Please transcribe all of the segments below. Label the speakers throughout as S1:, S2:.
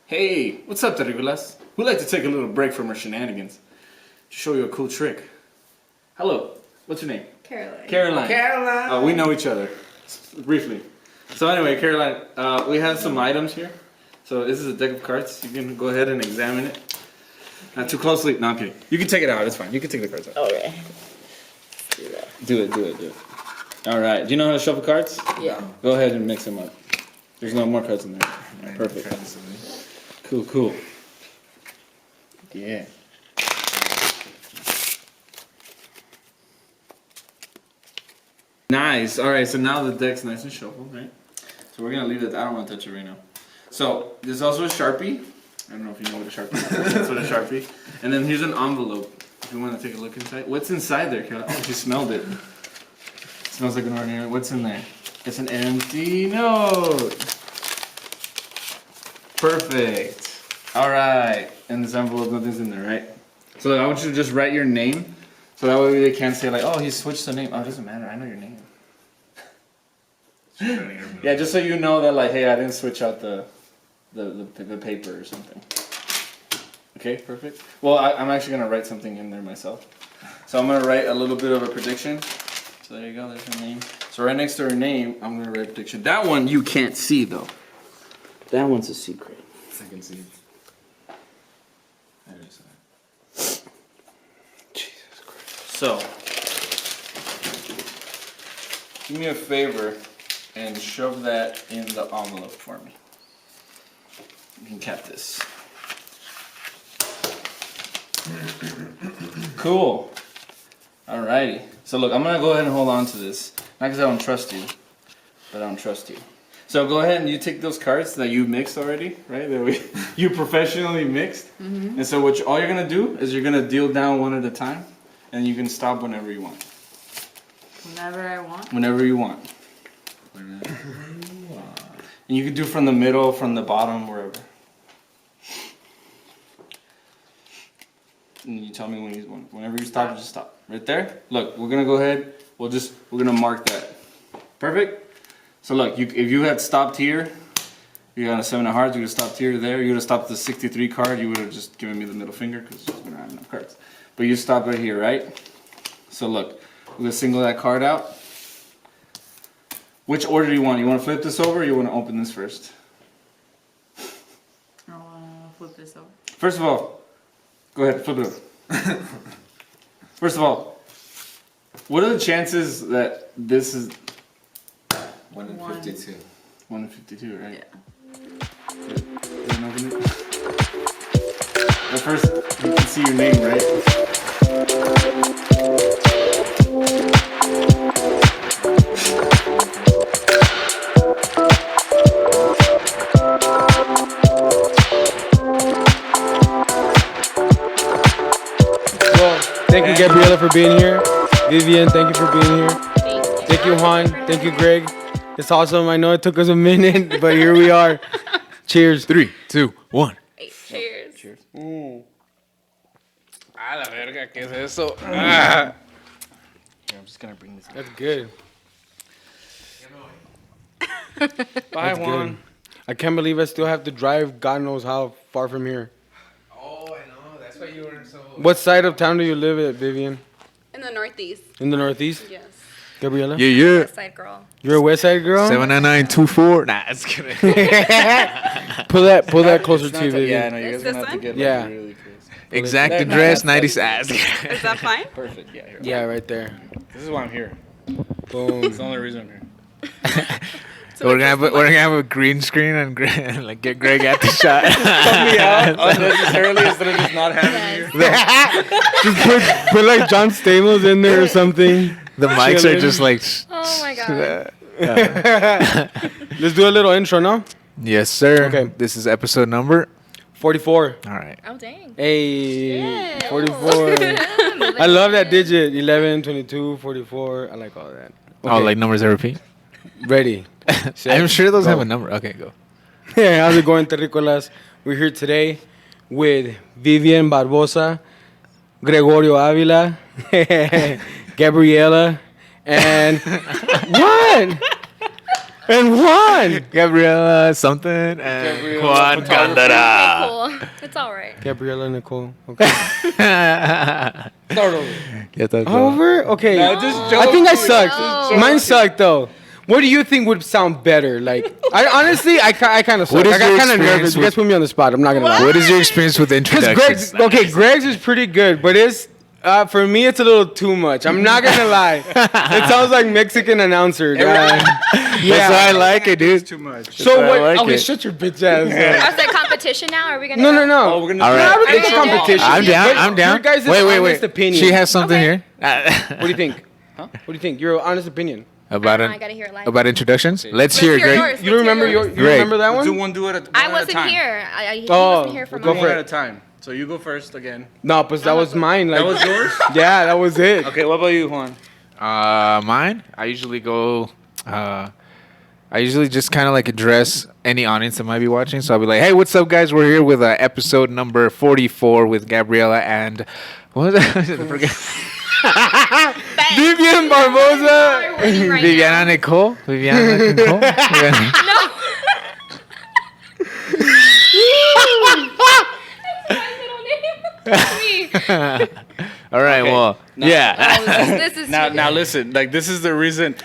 S1: Hey, what's up, Terricolas? We'd like to take a little break from our shenanigans to show you a cool trick. Hello, what's your name?
S2: Caroline.
S1: Caroline. We know each other, briefly. So anyway, Caroline, we have some items here. So this is a deck of cards. You can go ahead and examine it. Not too closely. No, I'm kidding. You can take it out. It's fine. You can take the cards out.
S2: Okay. Let's do that.
S1: Do it. All right. Do you know how to shuffle cards?
S2: Yeah.
S1: Go ahead and mix them up. There's no more cards in there. Perfect. Cool. Yeah. Nice. All right. So now the deck's nice and shuffled, right? So we're gonna leave it. I don't want to touch it right now. So there's also a Sharpie. I don't know if you know what a Sharpie is. That's what a Sharpie. And then here's an envelope. If you want to take a look inside. What's inside there, Caroline? Oh, she smelled it. It smells like an ordinary. What's in there? It's an empty note. Perfect. All right. And this envelope, nothing's in there, right? So I want you to just write your name. So that way they can't say like, oh, he switched the name. Oh, it doesn't matter. I know your name. Yeah, just so you know that like, hey, I didn't switch out the paper or something. Okay, perfect. Well, I'm actually gonna write something in there myself. So I'm gonna write a little bit of a prediction. So there you go. There's her name. So right next to her name, I'm gonna write a prediction. That one you can't see though. That one's a secret.
S3: I can see.
S1: There it is. Jesus Christ. So, do me a favor and shove that in the envelope for me. You can cap this. Cool. Alrighty. So look, I'm gonna go ahead and hold on to this. Not because I don't trust you, but I don't trust you. So go ahead and you take those cards that you mixed already, right? That you professionally mixed. Mm-hmm. And so all you're gonna do is you're gonna deal down one at a time, and you can stop whenever you want.
S2: Whenever I want.
S1: Whenever you want. And you can do from the middle, from the bottom, wherever. And you tell me whenever you stop, you just stop. Right there. Look, we're gonna go ahead. We're gonna mark that. Perfect. So look, if you had stopped here, you got a 7 of hearts. You would have stopped here, there. You would have stopped the 63 card. You would have just given me the middle finger because we don't have enough cards. But you stopped right here, right? So look, we're gonna single that card out. Which order do you want? You want to flip this over, or you want to open this first?
S2: I want to flip this over.
S1: First of all, go ahead, flip it over. First of all, what are the chances that this is
S3: 1 in 52.
S1: 1 in 52, right?
S2: Yeah.
S1: Then open it. But first, you can see your name, right?
S4: Thank you, Gabriela, for being here. Vivian, thank you for being here. Thank you, Juan. Thank you, Greg. It's awesome. I know it took us a minute, but here we are. Cheers.
S3: 3, 2, 1.
S2: Cheers.
S1: Cheers.
S4: A la verga, ¿qué es eso?
S1: Here, I'm just gonna bring this.
S4: That's good.
S1: Bye,
S4: That's
S1: Juan.
S4: good. I can't believe I still have to drive God knows how far from here.
S3: Oh, I know. That's why you were so.
S4: What side of town do you live at, Vivian?
S5: In the Northeast.
S4: In the Northeast?
S5: Yes.
S4: Gabriela?
S3: Yeah.
S5: West Side girl.
S4: You're a West Side girl?
S3: 79924. Nah, it's kidding.
S4: Pull that closer to you, Vivian.
S1: Yeah, I know. You
S5: Is
S1: guys gonna
S5: this
S1: have to
S5: one?
S1: get
S4: Yeah.
S1: really close.
S3: Exact
S1: No,
S3: address,
S1: that's-
S3: 90s ass.
S5: Is that fine?
S1: Perfect. Yeah. Here.
S4: Yeah, right there.
S1: This is why I'm here.
S4: Boom.
S1: It's the only reason I'm here.
S3: So we're gonna have a green screen and like get Greg at the shot.
S1: Cut me out unnecessarily instead of just not having me here.
S4: Just put like John Stamos in there or something.
S3: The mics are just like.
S5: Oh my god.
S4: Let's do a little intro, no?
S3: Yes, sir.
S4: Okay.
S3: This is episode number.
S4: 44.
S3: All right.
S5: Oh dang.
S4: Hey,
S5: Yeah.
S4: 44. I love that digit. 11, 22, 44. I like all that.
S3: Oh, like numbers that repeat.
S4: Ready.
S3: I'm sure those
S4: Go.
S3: have a number. Okay, go.
S4: Hey, how's it going, Terricolas? We're here today with Vivian Barbosa, Gregorio Avila, Gabriela, and what? And Juan.
S3: Gabriela something and
S1: Gabriela,
S3: Juan
S1: photographer.
S3: Gandara.
S2: Cool. It's all right.
S4: Gabriela Nicole. Okay.
S1: Start over.
S3: Yeah, that's
S4: Over? Okay.
S1: No, just
S4: I think I
S1: joking.
S4: sucked.
S2: No.
S4: Mine sucked though. What do you think would sound better? Like, I honestly, I kind of suck.
S3: What is
S4: I got
S3: your
S4: kind of
S3: experience
S4: nervous. You
S3: with-
S4: guys put me on the spot. I'm not gonna lie.
S3: What is your experience with
S4: Because
S3: introductions?
S4: Greg's is pretty good, but it's for me it's a little too much. I'm not gonna lie. It sounds like Mexican announcer.
S3: That's why I like it, dude.
S1: Too much.
S4: So
S3: why I
S4: what?
S3: like
S4: Okay,
S3: it.
S4: shut your bitch ass.
S2: Is it competition now? Are we gonna?
S4: No,
S2: go?
S4: no, no.
S1: Oh, we're gonna.
S3: All
S4: No,
S3: right.
S4: I would think it's
S2: Okay.
S4: competition.
S3: I'm down.
S4: But
S3: I'm down.
S4: Your guys'
S3: Wait.
S4: honest opinion.
S3: She has something
S2: Okay.
S3: here
S4: What do you think? What do you think? Your honest opinion.
S3: about
S2: I gotta hear it live.
S3: about introductions. Let's
S5: Let's
S3: hear it,
S5: hear
S3: Greg.
S5: yours.
S4: You don't remember you
S3: Greg.
S4: remember that
S1: Do
S4: one?
S1: one do it at
S2: I
S1: one
S2: wasn't
S1: at a time.
S2: here. He
S4: Oh,
S2: wasn't here for
S4: go
S2: mine.
S4: for
S1: One
S4: it.
S1: at a time. So you go first again.
S4: No, but that was mine. Like,
S1: That was yours.
S4: yeah, that was it.
S1: Okay, what about you, Juan?
S3: Mine. I usually go. I usually just kind of like address any audience that might be watching. So I'll be like, "Hey, what's up, guys? We're here with episode number 44 with Gabriela and what was that? I forget.
S4: Vivian Barbosa.
S2: Right
S3: Viviana Nicole. Viviana Nicole. Viviana.
S2: now. Me.
S3: All right.
S1: Okay.
S3: Well,
S1: No.
S3: yeah.
S2: This is
S1: Now listen. Like this is the reason.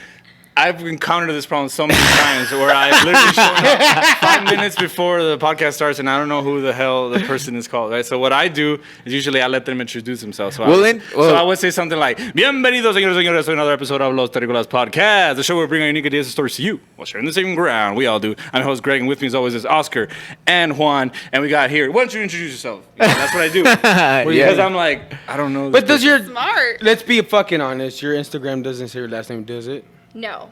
S1: I've encountered this problem so many times where I literally show up 5 minutes before the podcast starts and I don't know who the hell the person is called, right? So what I do is usually I let them introduce themselves. So, I would say something like, Bienvenidos, señores y señores, to another episode of Los Terricolas Podcast, the show where we bring our unique ideas and stories to you while sharing the same ground. We all do. I'm your host, Greg, and with me as always is Oscar and Juan. And we got here. Why don't you introduce yourself? You know, that's what I do. Because I'm like, I don't know.
S4: But does your
S5: Smart.
S4: let's be fucking honest, your Instagram doesn't say your last name, does it?
S2: No.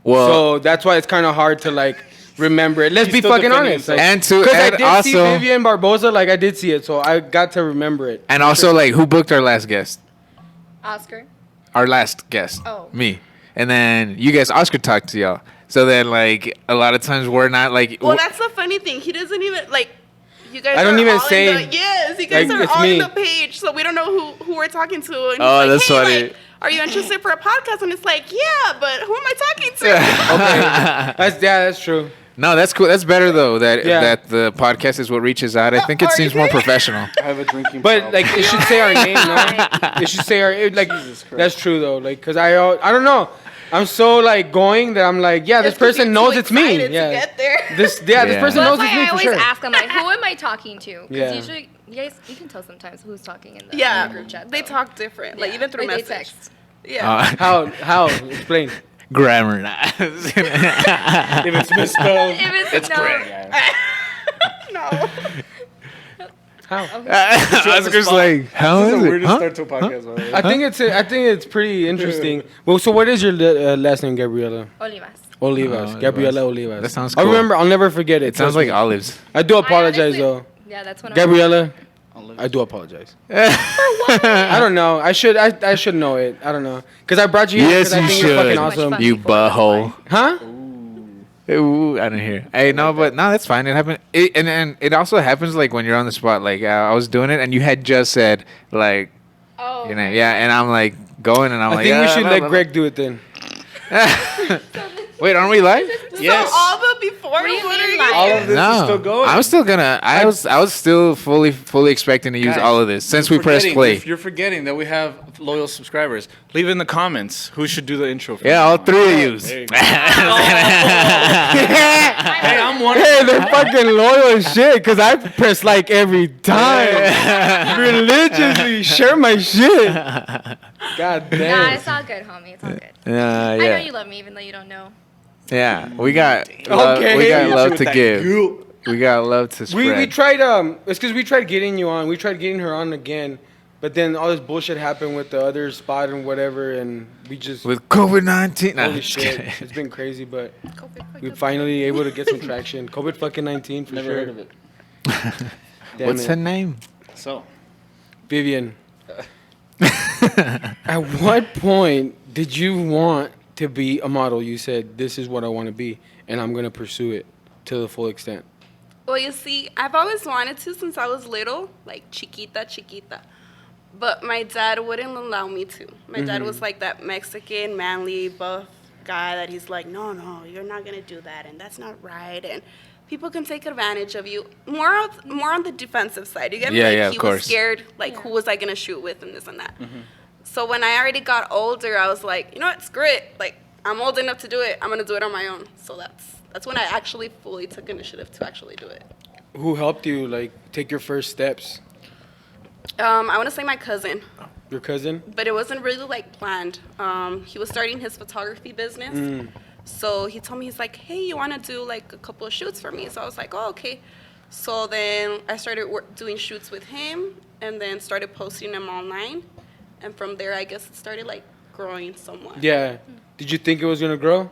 S3: Well,
S4: So that's why it's kind of hard to like remember it. Let's
S1: He's
S4: be
S1: still
S4: fucking
S1: defending
S4: honest.
S1: himself.
S3: and to
S4: Because I
S3: add
S4: did see
S3: also,
S4: Vivian Barbosa, like I did see it, so I got to remember it.
S3: and also like who booked our last guest?
S2: Oscar.
S3: Our last guest.
S2: Oh.
S3: Me. And then you guys, Oscar talked to y'all. So then like a lot of times we're not like.
S5: Well, that's the funny thing. He doesn't even like. You guys
S4: I don't
S5: are
S4: even
S5: all
S4: say-
S5: in the, yes, you guys
S4: like,
S5: are
S4: it's
S5: all
S4: me.
S5: in the page, so we don't know who we're talking to. And he's
S3: Oh,
S5: like,
S3: that's
S5: hey,
S3: funny.
S5: Like, are you interested for a podcast? And it's like, yeah, but who am I talking to?
S4: That's true.
S3: No, that's cool. That's better though. That
S4: Yeah.
S3: that the podcast is what reaches out. I think it
S5: Are
S3: seems
S5: you
S3: more
S5: serious?
S3: professional.
S1: I have a drinking
S4: But
S1: problem.
S4: like it should say our name, no? It should say our like. That's true though. Like, cause I don't know. I'm so like going that I'm like, yeah, this
S5: It's 'cause
S4: person
S5: you're
S4: knows
S5: too
S4: it's me.
S5: excited to
S4: Yeah.
S5: get there.
S4: This
S3: Yeah.
S4: person
S2: Well,
S4: knows
S2: that's
S4: it's
S2: why
S4: me
S2: I
S4: for
S2: always
S4: sure.
S2: ask. I'm like, who am I talking to? Because
S4: Yeah.
S2: usually, you can tell sometimes who's talking in the
S5: Yeah,
S2: group chat.
S5: they
S2: though.
S5: talk different, like
S2: Yeah.
S5: even through
S2: Or they
S5: message.
S2: text.
S5: Yeah.
S4: How? Explain.
S3: Grammar.
S1: if it's misspelled,
S2: If it's no.
S5: No.
S4: How?
S3: Oscar's like, how
S1: this
S3: is
S1: is the
S3: it?
S1: weirdest
S3: Huh?
S1: start to a podcast. Huh?
S4: I think it's pretty interesting. Well, so what is your last name, Gabriela?
S2: Olivas.
S4: Olivas.
S3: Oh,
S4: Gabriela
S3: Olivas.
S4: Olivas.
S3: That sounds
S4: I'll
S3: cool.
S4: remember. I'll never forget it.
S3: It sounds
S4: trust
S3: like
S4: me.
S3: olives.
S4: I do apologize
S2: honestly-
S4: though,
S2: Yeah, that's one of
S4: Gabriela. I do apologize. I don't know. I should know it. I don't know. Cause I brought you here.
S3: Yes,
S4: 'cause I
S3: you
S4: think you're fucking
S3: should.
S4: awesome.
S2: Much
S3: You
S2: People, that's
S3: butthole.
S4: Huh?
S3: Ooh, I didn't hear. Hey, no, but no, that's fine. It happened. And it also happens like when you're on the spot. Like I was doing it, and you had just said like,
S2: Oh.
S3: you know, yeah, and I'm like going, and I'm
S4: I
S3: like,
S4: think we
S3: yeah,
S4: should
S3: blah,
S4: let
S3: blah,
S4: Greg do it then.
S3: blah. Wait, aren't we live?
S1: Yes.
S5: So all the before,
S2: What do you
S5: what
S2: mean,
S5: are you
S2: like-
S1: All of this is still
S3: No,
S1: going.
S3: I'm still gonna. I was still fully expecting to use
S1: Guys,
S3: all of this since we
S1: you're
S3: pressed
S1: forgetting-
S3: play.
S1: You're forgetting that we have loyal subscribers. Leave in the comments who should do the intro. From
S3: Yeah,
S1: now
S3: all
S1: on.
S3: three of yous.
S1: There you go.
S4: Hey,
S1: Hey, I'm one.
S4: they're fucking loyal as shit. Cause I press like every time. Religiously share my shit. God
S2: Nah,
S4: damn.
S2: it's all good, homie. It's all good.
S3: Yeah,
S2: I know
S3: yeah,
S2: you love me, even though you don't know.
S3: yeah. We got
S4: Okay.
S3: we got love
S1: With
S3: to
S1: that
S3: give.
S1: guilt.
S3: We got love to spread.
S4: We tried it's because we tried getting you on. We tried getting her on again, but then all this bullshit happened with the other spot and whatever, and we just
S3: with COVID-19. Nah,
S4: holy
S3: just
S4: shit,
S3: kidding.
S4: it's been crazy, but we finally able to get some traction. COVID fucking 19 for
S1: Never
S4: sure.
S1: heard of it.
S4: Damn
S3: What's
S4: it.
S3: her name?
S1: So,
S4: Vivian. At what point did you want to be a model? You said this is what I want to be, and I'm gonna pursue it to the full extent.
S5: Well, you see, I've always wanted to since I was little, like chiquita. But my dad wouldn't allow me to. My dad was like that Mexican, manly, buff guy that he's like, no, you're not gonna do that, and that's not right, and people can take advantage of you. More on the defensive side. You get me?
S3: Yeah,
S5: Like,
S3: yeah, of
S5: he
S3: course.
S5: was scared. Like, who was I gonna shoot with, and this and that. So when I already got older, I was like, you know what, screw it. Like, I'm old enough to do it. I'm gonna do it on my own. So that's when I actually fully took initiative to actually do it.
S4: Who helped you like take your first steps?
S5: I want to say my cousin,
S4: Your cousin?
S5: but it wasn't really like planned. He was starting his photography business. So he told me, he's like, hey, you want to do like a couple of shoots for me? So I was like, oh, okay. So then I started doing shoots with him and then started posting them online. And from there, I guess it started like growing somewhat.
S4: Yeah. Did you think it was gonna grow?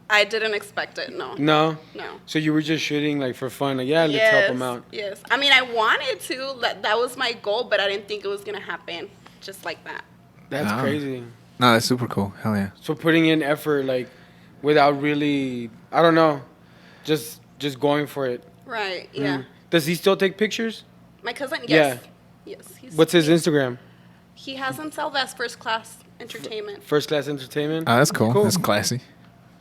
S5: I didn't expect it, no.
S4: No.
S5: No.
S4: So you were just shooting like for fun, like let's help him out.
S5: Yes. I mean, I wanted to. That was my goal, but I didn't think it was going to happen just like that.
S4: That's
S3: Wow.
S4: crazy.
S3: No, that's super cool. Hell yeah.
S4: So putting in effort, like, without really, I don't know, just going for it.
S5: Right, yeah.
S4: Does he still take pictures?
S5: My cousin, yes. Yes.
S4: What's his Instagram?
S5: He has himself as First Class Entertainment.
S4: First Class Entertainment.
S3: Oh, that's cool.
S4: Cool.
S3: That's classy.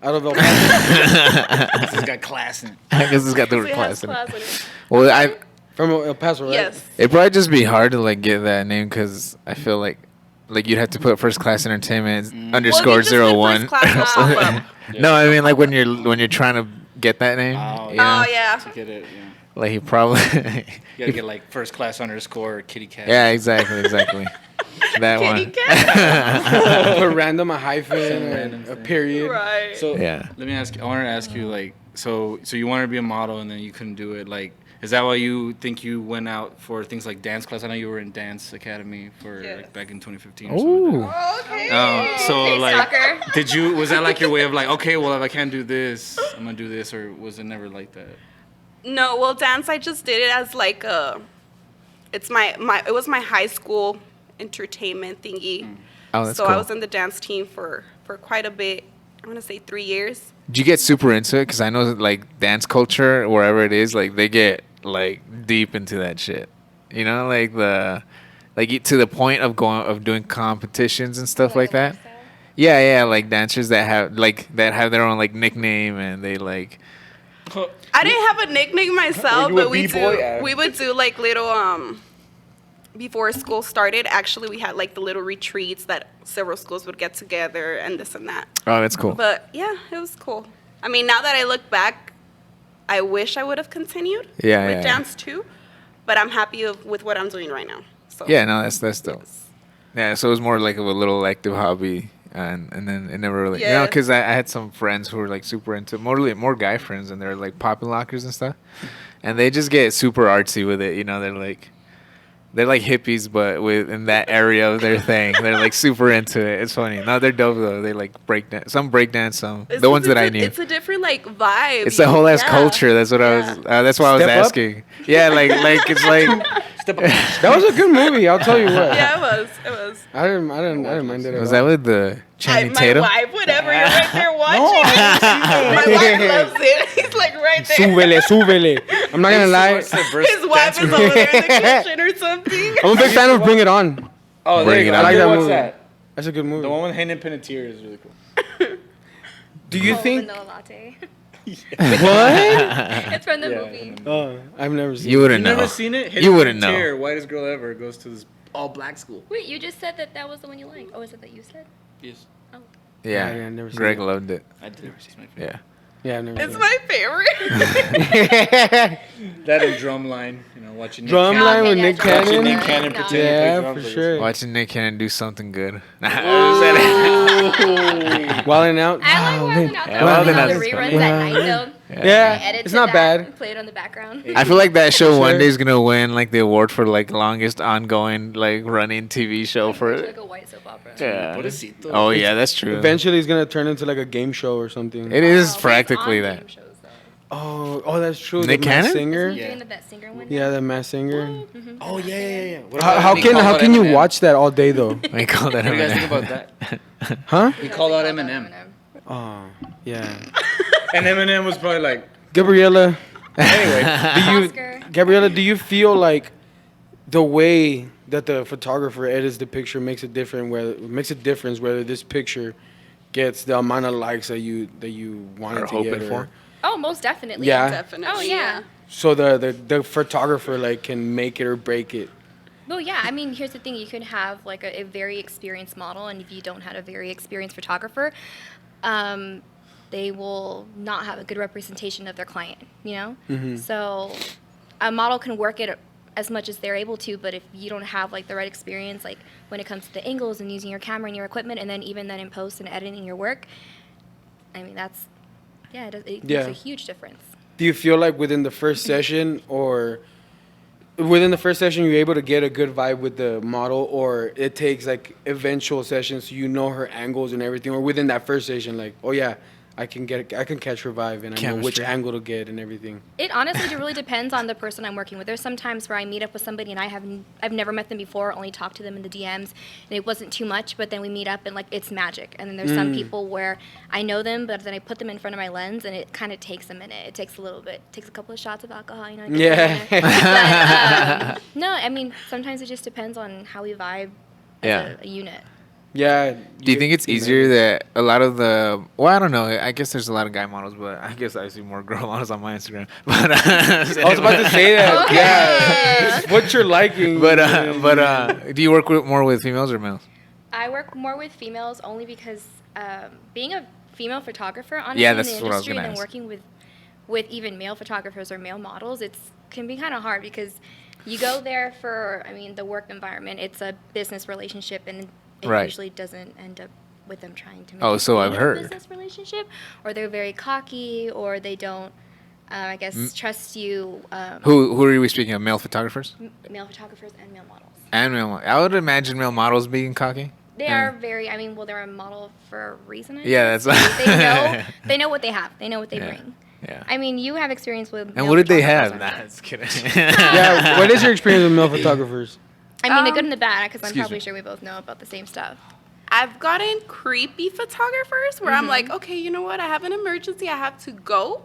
S4: Out of El Paso.
S1: This has got class in it.
S3: I guess it's got the
S5: So
S3: word
S5: he has
S3: class in it.
S5: class in it.
S3: Well, I
S4: From El Paso, right?
S5: Yes.
S3: it'd probably just be hard to like get that name because I feel like you'd have to put First Class Entertainment underscore
S5: Well, you just did
S3: 01.
S5: First Class will pop up.
S3: No, I mean like when you're trying to get that name.
S1: Oh,
S3: you know?
S5: Oh, yeah.
S1: To get it, yeah.
S3: Like he probably.
S1: You gotta get like first class underscore kitty cat.
S3: Yeah, exactly. That
S5: Kitty
S3: one.
S5: cat.
S4: Put random, a hyphen,
S1: random
S4: a
S1: thing.
S4: period.
S5: Right.
S1: So
S3: Yeah.
S1: let me ask you. I wanted to ask you like, so you wanted to be a model and then you couldn't do it. Like, is that why you think you went out for things like dance class? I know you were in dance academy for
S5: Yes.
S1: like back in 2015 or something like that.
S5: Okay.
S1: So
S2: Hey,
S1: like,
S2: stalker.
S1: was that like your way of like, okay, well if I can't do this, I'm gonna do this, or was it never like that?
S5: No, well, dance, I just did it as like it was my high school entertainment thingy.
S3: Oh, that's
S5: so
S3: cool.
S5: I was in the dance team for quite a bit. I want to say 3 years.
S3: Did you get super into it? Because I know that, like dance culture, wherever it is, like they get like deep into that shit. You know, like to the point of doing competitions and stuff like that. Yeah, like dancers that have their own like nickname and they like.
S5: I didn't have a nickname myself,
S1: Were you a
S5: but
S1: B-boy?
S5: we would do like little before school started. Actually, we had like the little retreats that several schools would get together and this and that.
S3: Oh, that's cool.
S5: But yeah, it was cool. I mean, now that I look back, I wish I would have continued
S3: Yeah,
S5: with
S3: yeah.
S5: dance too. But I'm happy with what I'm doing right now. So
S3: Yeah, no, that's dope.
S5: yes.
S3: Yeah, so it was more like of a little active hobby, and then it never really,
S5: Yeah.
S3: because I had some friends who were like super into more guy friends, and they're like popping lockers and stuff, and they just get super artsy with it. You know, they're like hippies, but in that area of their thing, they're like super into it. It's funny. No, they're dope though. They like breakdance, some
S5: It's
S3: the ones
S5: just-
S3: that I
S5: it's a-
S3: knew.
S5: It's a different like vibe.
S3: It's the whole ass
S5: Yeah.
S3: culture. That's what I was. That's why I was
S4: Step Up?
S3: asking. Yeah, like it's like.
S4: That was a good movie. I'll tell you what.
S5: Yeah, it was. It was.
S4: I didn't mind it. at
S3: Was
S4: all.
S3: that with the Channing
S5: My
S3: Tatum?
S5: wife, whatever, you're right there watching it. My wife loves it. He's like right there.
S4: Súbele. I'm not gonna lie.
S5: His wife is over there in the kitchen or something.
S4: I'm a big fan of Bring It On.
S1: Oh,
S3: there you go.
S4: I like that
S1: What's
S4: movie.
S1: that?
S4: That's a good movie.
S1: The one with Hayden Panettiere is really cool.
S4: Do you
S2: Oh,
S4: think?
S2: vanilla latte.
S4: What?
S2: It's from the
S1: Yeah,
S2: movie.
S4: Oh, I've never seen.
S3: You wouldn't
S1: You
S3: know.
S1: never seen it?
S3: You wouldn't know.
S1: Panettiere, whitest girl ever, goes to this all black school.
S2: Wait, you just said that was the one you liked. Oh, is it that you said?
S1: Yes,
S2: Oh.
S3: Yeah,
S4: Yeah, I've never seen
S3: Greg
S4: it.
S3: loved it.
S1: I did. It's my favorite.
S3: Yeah.
S4: Yeah, I've never
S5: It's
S4: seen.
S5: my favorite.
S1: That and Drumline, watching Nick
S4: Drumline
S1: Cannon.
S4: with
S2: yeah,
S4: Nick
S2: Drumline.
S1: Watching Nick
S4: Cannon.
S1: Cannon
S2: No.
S1: pretend to play
S4: Yeah,
S1: drums
S4: for
S1: like
S4: sure.
S3: Watching Nick Cannon do something good.
S4: Wilding Out.
S2: I like
S4: Wilding-
S2: watching out
S3: Yeah,
S2: the,
S3: Wilding
S2: the
S3: Out is
S2: reruns
S3: funny.
S2: at night though.
S4: Yeah,
S2: I edit
S4: it's
S2: to
S4: not
S2: that
S4: bad.
S2: and play it on the background.
S3: I feel like that show one
S4: Sure.
S3: day is gonna win like the award for like longest ongoing like running TV show for
S2: It's
S3: it.
S2: like a white soap opera.
S3: Yeah.
S1: Pobrecito.
S3: Oh yeah, that's true.
S4: Eventually, it's gonna turn into like a game show or something.
S3: It is
S2: Oh,
S3: practically
S2: based on
S3: that.
S2: game shows, though.
S4: Oh, that's true.
S3: Nick
S4: the Masked
S3: Cannon?
S4: Singer.
S2: Isn't he
S1: Yeah.
S2: doing that singer one?
S4: Yeah, the Masked Singer.
S1: Oh yeah. What
S4: How,
S1: about-
S4: how
S1: he
S4: can
S1: called
S4: how
S1: out
S4: can you
S1: Eminem?
S4: watch that all day though?
S3: We call that
S1: What do you guys think
S3: Eminem.
S1: about that?
S4: Huh?
S1: He called out Eminem,
S4: Oh, yeah.
S1: and Eminem was probably like,
S4: Gabriela,
S1: anyway.
S2: Oscar.
S4: Gabriela, do you feel like the way that the photographer edits the picture makes a difference whether this picture gets the amount of likes that you wanted
S3: Are
S4: to get.
S3: hoping for.
S2: Oh, most definitely.
S4: Yeah.
S5: Definitely.
S2: Oh, yeah.
S4: So the photographer like can make it or break it.
S2: Well, yeah. I mean, here's the thing. You could have like a very experienced model, and if you don't have a very experienced photographer, they will not have a good representation of their client, you know? So a model can work it as much as they're able to, but if you don't have like the right experience, like when it comes to the angles and using your camera and your equipment, and then even then in post and editing your work, I mean, that's, yeah, it makes a huge difference.
S4: Do you feel like within the first session you're able to get a good vibe with the model, or it takes like eventual sessions so you know her angles and everything, or within that first session, like, oh yeah, I can catch her vibe and I know which
S3: Chemistry.
S4: angle to get and everything.
S2: It honestly really depends on the person I'm working with. There's sometimes where I meet up with somebody and I've never met them before, only talked to them in the DMs, and it wasn't too much, but then we meet up and like it's magic. And then there's some people where I know them, but then I put them in front of my lens and it kind of takes a minute. It takes a little bit. It takes a couple of shots of alcohol, you know. But, no, I mean, sometimes it just depends on how we vibe as a unit.
S4: Yeah.
S3: Do you think it's easier that a lot of the, well, I don't know, I guess there's a lot of guy models, but I guess I see more girl models on my Instagram. But
S4: I was about to say that. Yeah. It's what you're liking.
S3: But do you work more with females or males?
S2: I work more with females only because being a female photographer, honestly,
S3: Yeah,
S2: in
S3: that's
S2: the
S3: what I was
S2: industry,
S3: gonna
S2: and
S3: ask.
S2: working with even male photographers or male models, can be kind of hard because you go there for, I mean, the work environment. It's a business relationship, and it
S3: Right.
S2: usually doesn't end up with them trying to make
S3: Oh,
S2: it
S3: so
S2: be
S3: I've
S2: a
S3: heard.
S2: business relationship, or they're very cocky, or they don't, I guess, trust you.
S3: Who are we speaking of? Male photographers?
S2: Male photographers and male models.
S3: And I would imagine male models being cocky.
S2: They
S3: Yeah.
S2: are very. I mean, well, they're a model for a reason. I
S3: Yeah,
S2: guess.
S3: that's
S2: They know what they have. They know what they
S3: Yeah.
S2: bring.
S3: Yeah.
S2: I mean, you have experience with.
S3: And
S2: male
S3: what did they
S2: photographers,
S3: have?
S2: I'm
S3: Nah,
S2: sure.
S3: just kidding.
S4: Yeah. What is your experience with male photographers?
S2: I mean, the good and the bad, because I'm
S3: Excuse
S2: probably
S3: me.
S2: sure we both know about the same stuff.
S5: I've gotten creepy photographers where I'm like, okay, you know what? I have an emergency. I have to go.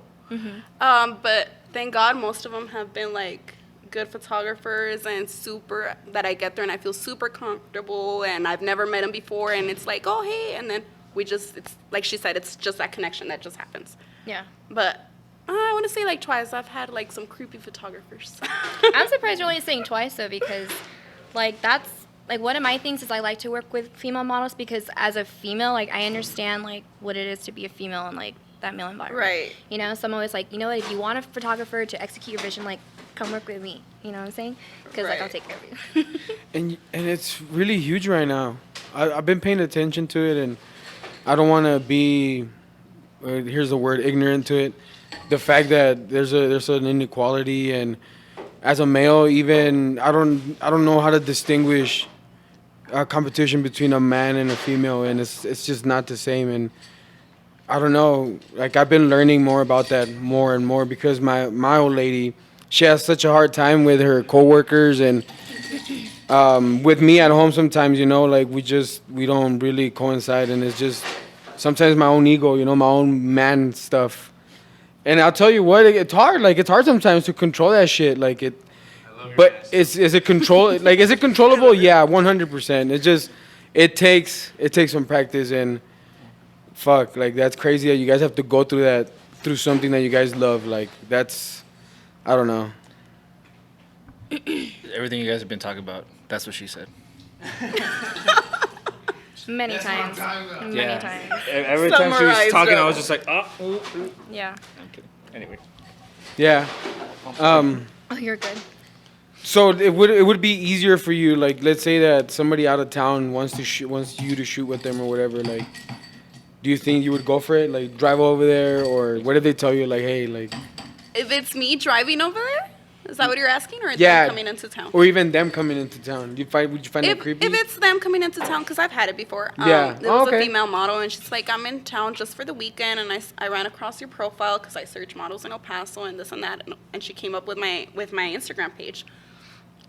S5: But thank God most of them have been like good photographers and super that I get there and I feel super comfortable and I've never met them before and it's like, oh, hey. And then it's like she said, it's just that connection that just happens.
S2: Yeah.
S5: But I want to say like twice I've had like some creepy photographers.
S2: I'm surprised you're only saying twice, though, because, like, that's, like, one of my things is I like to work with female models because as a female, like, I understand, like, what it is to be a female in, like, that male environment.
S5: Right.
S2: You know, so I'm always like, you know what, if you want a photographer to execute your vision, like, come work with me. You know what I'm saying? Because, like, I'll
S5: Right.
S2: take care of you.
S4: And it's really huge right now. I've been paying attention to it, and I don't want to be, here's the word, ignorant to it. The fact that there's an inequality, and as a male, even I don't know how to distinguish a competition between a man and a female, and it's just not the same. And I don't know, like I've been learning more about that more and more because my old lady, she has such a hard time with her coworkers and with me at home sometimes, you know, like we don't really coincide, and it's just sometimes my own ego, you know, my own man stuff. And I'll tell you what, it's hard. Like it's hard sometimes to control that shit. Like it, but is it control? Like is it controllable? Yeah, 100%. It's just it takes some practice, and fuck, like that's crazy that you guys have to go through something that you guys love. Like that's, I don't know.
S1: Everything you guys have been talking about, that's what she said.
S2: Many times. Many times.
S1: Every time she was
S5: Summarized
S1: talking, I
S5: it.
S1: was just like, oh.
S2: Yeah.
S1: I'm kidding. Anyway.
S4: Yeah.
S2: Oh, you're good.
S4: So it would be easier for you, like let's say that somebody out of town wants you to shoot with them or whatever. Like, do you think you would go for it? Like drive over there, or what if they tell you like, hey, like,
S5: If it's me driving over there, is that what you're asking, or
S4: Yeah.
S5: them coming into town?
S4: or even them coming into town? Would you find that
S5: If
S4: creepy?
S5: it's them coming into town, because I've had it before.
S4: Yeah.
S5: There was
S4: Oh, okay.
S5: a female model, and she's like, I'm in town just for the weekend, and I ran across your profile because I search models in El Paso and this and that, and she came up with my Instagram page.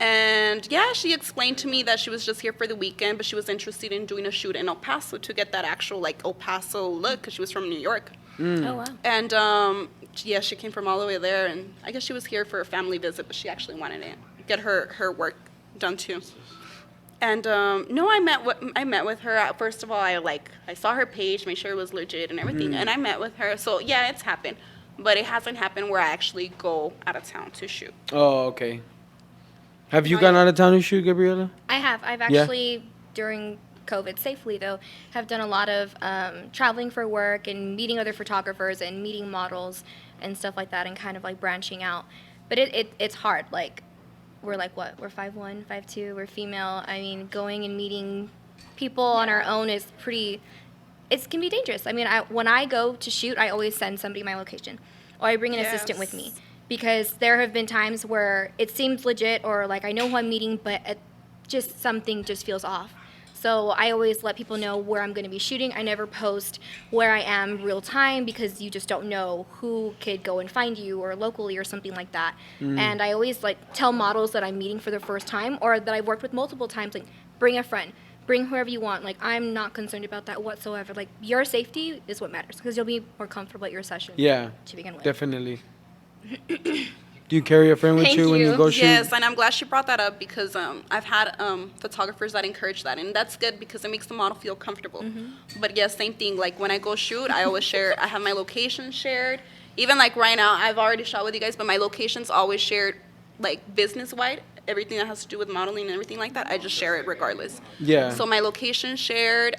S5: And yeah, she explained to me that she was just here for the weekend, but she was interested in doing a shoot in El Paso to get that actual like El Paso look, because she was from New York.
S2: Oh, wow.
S5: And yeah, she came from all the way there, and I guess she was here for a family visit, but she actually wanted to get her work done too. And no, I met with her. First of all, I saw her page, made sure it was legit and everything, and I met with her. So yeah, it's happened, but it hasn't happened where I actually go out of town to shoot.
S4: Oh, okay. Have you gone out of town to shoot, Gabriela?
S2: I have. I've actually, during COVID, safely though, have done a lot of traveling for work and meeting other photographers and meeting models and stuff like that, and kind of like branching out. But it's hard. Like, we're like what? We're 5'1", 5'2". We're female. I mean, going and meeting people on our own is pretty. It can be dangerous. I mean, when I go to shoot, I always send somebody my location, or I bring an assistant with me, because there have been times where it seems legit, or like I know who I'm meeting, but just something just feels off. So I always let people know where I'm going to be shooting. I never post where I am real time, because you just don't know who could go and find you, or locally or something like that. And I always like tell models that I'm meeting for the first time, or that I've worked with multiple times, like, bring a friend, bring whoever you want. Like, I'm not concerned about that whatsoever. Like, your safety is what matters, because you'll be more comfortable at your session.
S4: Yeah,
S2: to begin with.
S4: definitely. Do you carry a friend with
S2: Thank
S4: you when you
S2: you.
S4: go shoot?
S5: Yes, and I'm glad she brought that up, because I've had photographers that encourage that, and that's good because it makes the model feel comfortable. But yes, same thing. Like, when I go shoot, I always share. I have my location shared. Even like right now, I've already shot with you guys, but my location's always shared, like business wide. Everything that has to do with modeling and everything like that, I just share it regardless.
S4: Yeah.
S5: So my location shared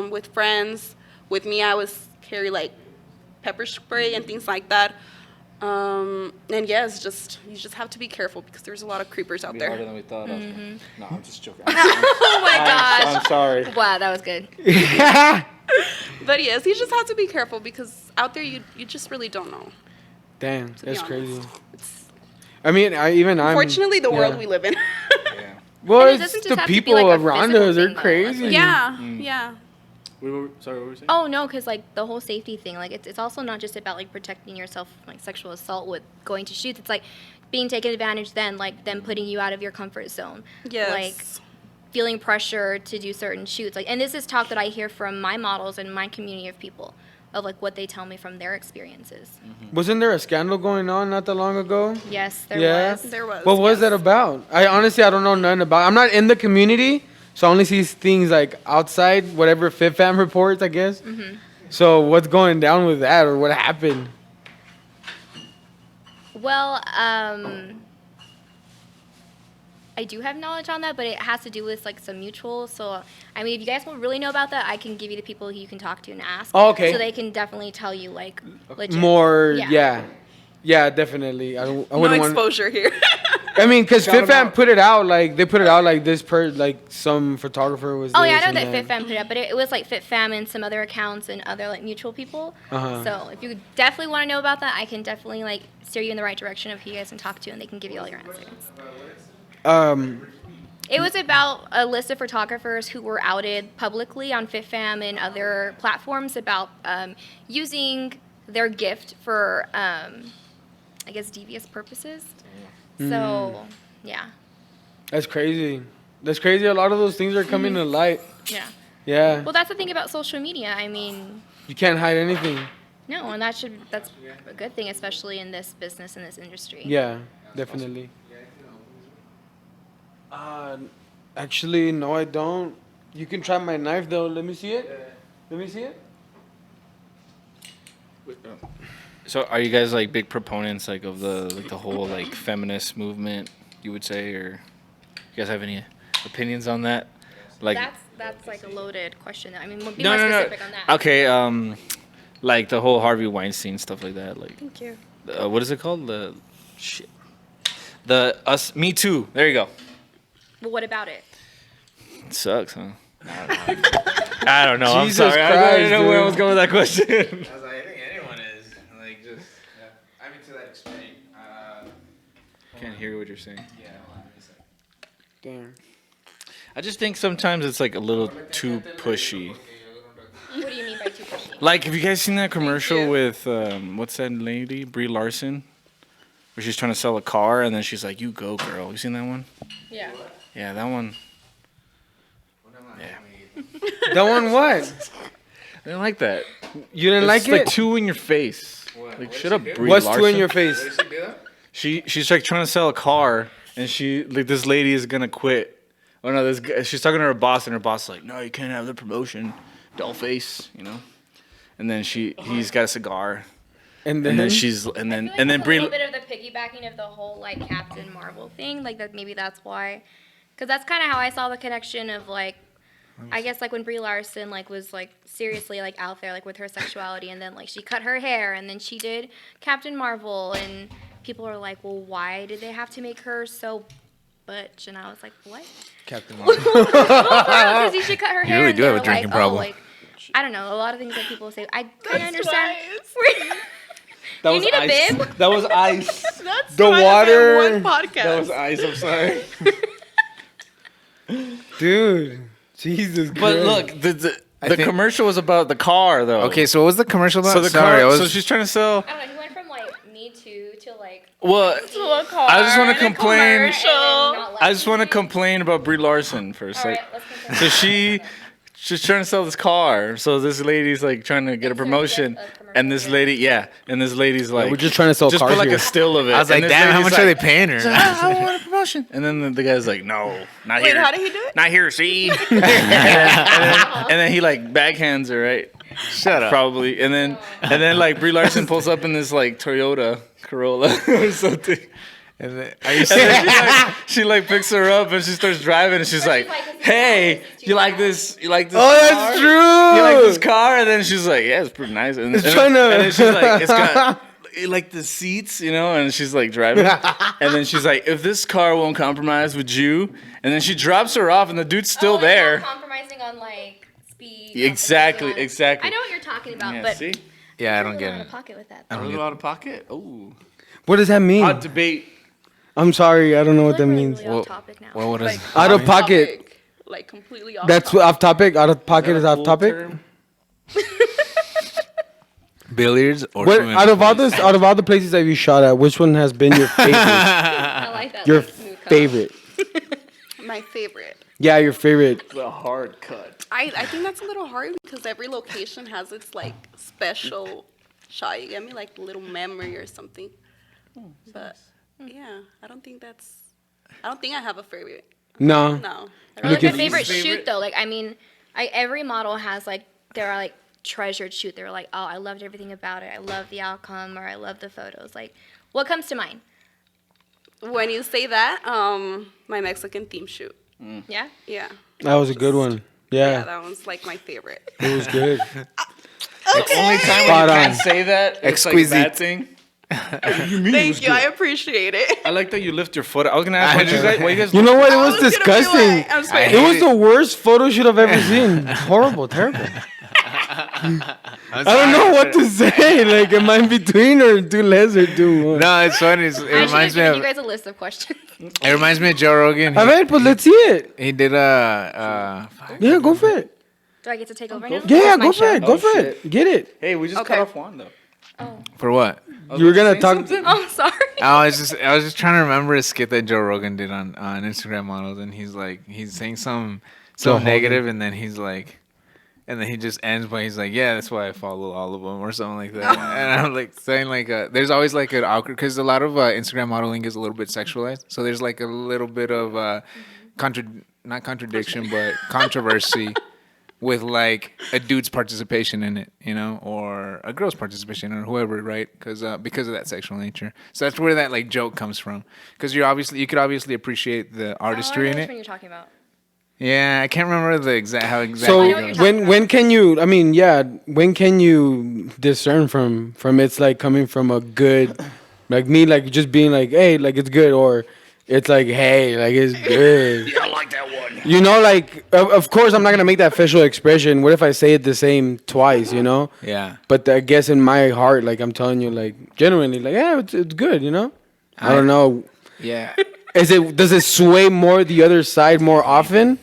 S5: with friends. With me, I always carry like pepper spray and things like that. And yeah, you just have to be careful, because there's a lot of creepers out
S1: Harder
S5: there.
S1: than we thought. No, I'm just joking.
S2: Oh my gosh.
S1: I'm sorry.
S2: Wow, that was good.
S5: But yes, you just have to be careful, because out there you just really don't know.
S4: Damn,
S5: be
S4: that's
S5: honest.
S4: crazy.
S5: It's
S4: I mean, I'm.
S5: unfortunately the world
S4: yeah.
S5: we live in.
S1: Yeah.
S4: Well,
S2: And it
S4: it's
S2: doesn't just
S4: the
S2: have to be
S4: people
S2: like a
S4: around
S2: physical
S4: us. They're
S2: thing, though.
S4: crazy.
S5: Yeah, yeah.
S1: Sorry, what were you saying?
S2: Oh no, because like the whole safety thing, like it's also not just about like protecting yourself from like sexual assault with going to shoots. It's like being taken advantage, then like them putting you out of your comfort zone.
S5: Yes.
S2: Like feeling pressure to do certain shoots. Like, and this is talk that I hear from my models and my community of people, of like what they tell me from their experiences.
S4: Wasn't there a scandal going on not that long ago?
S2: Yes, there
S4: Yeah.
S2: was.
S5: There was.
S4: What was
S5: yes.
S4: that about? I honestly, I don't know nothing about it. I'm not in the community, so I only see things like outside, whatever FitFam reports, I guess. So what's going down with that, or what happened?
S2: Well, I do have knowledge on that, but it has to do with like some mutual. So, I mean, if you guys will really know about that, I can give you the people who you can talk to and ask.
S4: Oh, okay.
S2: So they can definitely tell you like legit.
S4: More,
S2: Yeah.
S4: yeah, definitely. I
S5: No
S4: wouldn't want.
S5: exposure here.
S4: I mean, because
S1: Shout 'em
S4: FitFam
S1: out.
S4: put it out like they put it out like this like some photographer was.
S2: Oh yeah,
S4: this
S2: I know that
S4: and
S2: FitFam put it up, but it was like FitFam and some other accounts and other like mutual people.
S4: Uh-huh.
S2: So if you definitely want to know about that, I can definitely like steer you in the right direction of who you guys can talk to, and they can give you all your answers. It was about a list of photographers who were outed publicly on FitFam and other platforms about using their gift for, I guess, devious purposes. So, yeah.
S4: That's crazy. That's crazy. A lot of those things are coming to light.
S2: Yeah.
S4: Yeah.
S2: Well, that's the thing about social media. I mean,
S4: You can't hide anything.
S2: no, and that's a good thing, especially in this business, in this industry.
S4: Yeah, definitely. Actually, no, I don't. You can try my knife though. Let me see it. Let me see it.
S1: So, are you guys like big proponents like of the whole like feminist movement? You would say, or you guys have any opinions on that? Like,
S2: That's like a loaded question. I mean, be
S1: no,
S2: more
S1: no, no.
S2: specific on that.
S1: Okay, like the whole Harvey Weinstein stuff like that. Like,
S2: Thank you.
S1: what is it called? The shit. Me Too. There you go.
S2: Well, what about it?
S1: It sucks, huh? I don't know. I'm
S4: Jesus
S1: sorry. I
S4: Christ,
S1: didn't know where I
S4: dude.
S1: was going with that question.
S3: I was like, I think anyone is. Like, just, I mean, to that extent.
S1: Can't hear what you're saying.
S3: Yeah.
S4: Damn.
S1: I just think sometimes it's like a little too pushy.
S2: What do you mean by too pushy?
S1: Like, have you guys seen that commercial with what's that lady, Brie Larson, where she's trying to sell a car and then she's like, "You go, girl." You seen that one?
S2: Yeah.
S1: Yeah, that one. Yeah,
S4: That one what?
S1: I didn't like that.
S4: You didn't
S1: It's
S4: like it?
S1: like two in your face. Like, shut up, Brie
S4: What's
S1: Larson.
S4: two in your face?
S1: She's like trying to sell a car, and she like this lady is gonna quit Oh no, this guy, she's talking to her boss, and her boss is like, no, you can't have the promotion, dull face, you know. And then he's got a cigar,
S4: And
S1: and then
S4: then
S1: she's and
S2: I
S1: then
S2: feel like
S1: and then
S2: it's a
S1: Brie.
S2: little bit of the piggybacking of the whole like Captain Marvel thing, like that maybe that's why, because that's kind of how I saw the connection of like, I guess like when Brie Larson like was like seriously like out there like with her sexuality, and then like she cut her hair, and then she did Captain Marvel, and people are like, well, why did they have to make her so butch? And I was like, what?
S3: Captain Marvel.
S2: Because you should cut her hair.
S3: really
S2: and
S3: do have
S2: they
S3: a
S2: were
S3: drinking
S2: like,
S3: problem.
S2: Oh, like, I don't know, a lot of things that people say. I understand.
S1: That
S2: You
S1: was
S2: need a
S1: ice.
S2: bib?
S1: That was ice.
S5: That's
S4: The
S5: why I
S4: water-
S5: have one podcast.
S1: That was ice. I'm sorry.
S4: dude, Jesus
S1: But
S4: Christ.
S1: look, the
S3: think-
S1: commercial was about the car, though.
S3: Okay, so what was the commercial about?
S1: So the
S3: Sorry,
S1: car.
S3: I was,
S1: So she's trying to sell.
S2: I don't know, he went from like Me Too to like.
S1: Well,
S2: A
S1: I just want to complain.
S2: commercial.
S1: I just want to complain about Brie Larson for a
S2: All
S1: sec.
S2: right, let's continue.
S1: So she's trying to sell this car. So this lady's like trying to get a
S2: Insert
S1: promotion,
S2: a commercial,
S1: and this
S2: yeah.
S1: lady, and this lady's like,
S4: we're just trying to sell
S1: just
S4: cars
S1: put like
S4: here.
S1: a still of it.
S3: I was
S1: And
S3: like,
S1: this
S3: damn, how
S1: lady's
S3: much are they
S1: like,
S3: paying her?
S1: I want a promotion. And then the guy's like, no, not
S5: Wait,
S1: here.
S5: how did he do it?
S1: Not here, see? and then he like backhands her, right?
S3: Shut up.
S1: Probably. And then like Brie Larson pulls up in this like Toyota Corolla or something.
S3: And then, are you
S1: And
S3: serious?
S1: then she like picks her up and she starts driving and she's like, "Hey, you like this? You like this?
S4: Oh,
S1: car?
S4: that's true.
S1: You like this car?" And then she's like, "Yeah, it's pretty nice." And,
S4: It's
S1: and,
S4: trying to-
S1: and then she's like, "It's got like the seats, you know." And she's like driving, and then she's like, "If this car won't compromise with you," and then she drops her off, and the dude's still
S2: It's
S1: there.
S2: not compromising on like speed.
S1: Exactly,
S2: compromising on-
S1: exactly.
S2: I know what you're talking about,
S1: Yeah,
S2: but
S1: see,
S3: Yeah, I
S2: you're
S3: don't
S2: a
S3: get
S2: little out
S3: it.
S2: of pocket with that.
S1: a
S2: Though.
S1: little out of pocket. Oh,
S4: What does that mean?
S1: hot debate.
S4: I'm sorry, I don't know what that
S2: We're
S4: means.
S2: really off topic now.
S3: What is?
S4: Out of pocket.
S5: Like completely off.
S4: That's what off topic. Out of pocket
S1: that
S4: is
S1: a
S4: off
S1: cool
S4: topic.
S1: term?
S3: Billiards or
S4: What
S3: swimming
S4: out of all
S3: pools?
S4: this, out of all the places that you shot at, which one has been your favorite?
S2: I like that.
S4: your
S2: like, smooth cut.
S4: favorite?
S5: My favorite.
S4: Yeah, your favorite.
S1: The hard cut.
S5: I think that's a little hard because every location has its like special shot. You get me, like little memory or something. But yeah, I don't think I have a favorite.
S4: No.
S5: No.
S2: Or like
S4: Look
S2: my
S4: at-
S2: favorite shoot though. Like I mean, every model has like their like treasured shoot. They're like, oh, I loved everything about it. I love the outcome, or I love the photos. Like, what comes to mind?
S5: When you say that, my Mexican theme shoot.
S2: Yeah.
S5: Yeah.
S4: That was a good one.
S5: Yeah,
S4: Yeah,
S5: that one's like my favorite.
S4: it was good.
S1: The only time when
S4: Spot
S1: you can't
S4: on.
S1: say that, it's like a
S3: Exquisite.
S1: bad thing.
S5: Thank you. I appreciate it.
S1: I like that you lift your foot. I was gonna ask what you guys.
S4: You know what? It
S5: I
S4: was
S5: was gonna be
S4: disgusting.
S5: like, I'm
S3: I
S5: sorry.
S4: It was
S3: hate
S4: the worst photo shoot I've ever seen. Horrible, terrible. I don't know what to say. Like, am I in between or do less or do more?
S3: No, it's funny. It
S2: I should have
S3: reminds me
S2: given you
S3: of.
S2: guys a list of questions.
S3: It reminds me of Joe Rogan.
S4: A ver, pues let's see it.
S3: He did a.
S4: Yeah, go for it.
S2: Do I get to take over now?
S4: Yeah,
S2: It's my
S4: go for
S2: show.
S4: it. Go
S1: Oh,
S4: for
S1: shit.
S4: it. Get it.
S1: Hey, we just
S5: Okay.
S1: cut off Juan though.
S2: Oh.
S3: For what?
S4: You were gonna talk.
S2: Oh, sorry.
S3: I was just trying to remember a skit that Joe Rogan did on Instagram models, and he's saying some
S4: Hogan.
S3: negative, and then he's like, and then he just ends by he's like, yeah, that's why I follow all of them or something like that. And I'm like saying like, there's always like an awkward because a lot of Instagram modeling is a little bit sexualized, so there's like a little bit of not contradiction but controversy with like a dude's participation in it, you know, or a girl's participation or whoever, right? Because of that sexual nature. So that's where that like joke comes from. Because you could obviously appreciate the artistry
S2: I
S3: in
S2: know
S3: it.
S2: which one you're talking about.
S3: Yeah, I can't remember how exactly.
S4: So
S2: I know what you're talking
S4: when can you? I mean, yeah, when can you discern from it's like coming from a good, like me, like just being like, hey, like it's good, or it's like, hey, like it's good.
S1: Yeah, I like that one.
S4: You know, like of course I'm not gonna make that facial expression. What if I say it the same twice? You know.
S3: Yeah.
S4: But I guess in my heart, like I'm telling you, like genuinely, like yeah, it's good. You know. I don't know.
S3: Yeah.
S4: Does it sway more the other side more often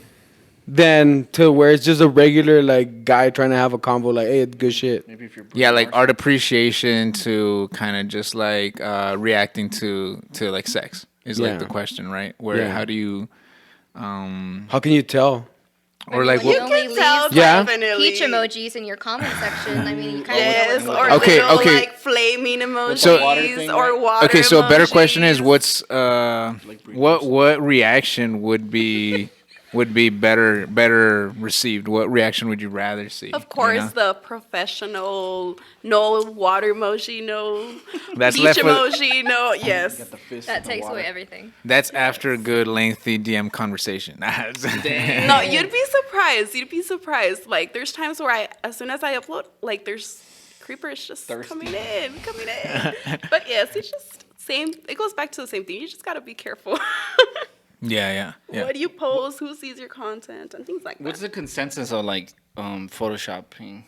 S4: than to where it's just a regular like guy trying to have a convo like, hey, it's good shit.
S1: Maybe if you're
S3: Yeah, like art appreciation to kind of just like reacting to like sex is
S4: Yeah.
S3: like the question, right? Where
S4: Yeah.
S3: how do you
S4: How can you tell?
S3: or like
S2: You
S3: what,
S2: only
S5: can
S2: leave
S5: tell,
S4: Yeah.
S5: definitely.
S2: peach emojis in your comment section. I mean, you kind
S5: Yes,
S2: of
S5: or
S3: Okay,
S5: little,
S3: okay.
S5: like flaming emojis
S3: So-
S1: water thing,
S5: or
S1: right?
S5: water.
S3: okay, so a better question is
S5: emojis.
S3: what reaction would be would be better received? What reaction would you rather see?
S5: Of course,
S3: you know?
S5: the professional, no water emoji, no
S3: That's
S5: beach
S3: left with-
S5: emoji, no, yes.
S2: That takes away everything.
S3: That's after a good lengthy DM conversation.
S5: No, you'd be surprised. You'd be surprised. Like, there's times where as soon as I upload, like, there's creepers just coming in. But yes, it's just same. It goes back to the same thing. You just gotta be careful.
S3: Yeah.
S5: What do you post? Who sees your content and things like that.
S1: What's the consensus of like photoshopping?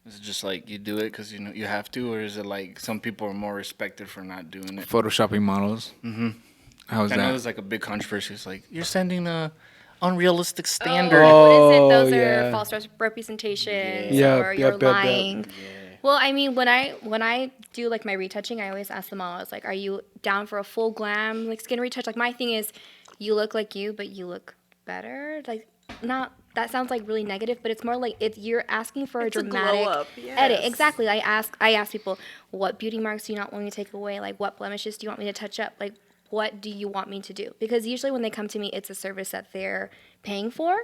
S1: Is it just like you do it because you know you have to, or is it like some people are more respected for not doing it?
S3: Photoshopping models. Mm-hmm. How's
S1: I know
S3: that?
S1: there's like a big controversy. It's like you're sending a unrealistic standard.
S2: What is it? Those
S4: yeah.
S2: are false representations,
S4: Yeah.
S2: or you're
S4: Yep.
S2: lying. Well, I mean, when I do like my retouching, I always ask them all. I was like, "Are you down for a full glam like skin retouch?" Like my thing is, you look like you, but you look better. Like not that sounds like really negative, but it's more like you're asking for
S5: It's
S2: a
S5: a glow
S2: dramatic
S5: up,
S2: edit.
S5: yes.
S2: Exactly. I ask people, what beauty marks do you not want me to take away? Like what blemishes do you want me to touch up? Like what do you want me to do? Because usually when they come to me, it's a service that they're paying for,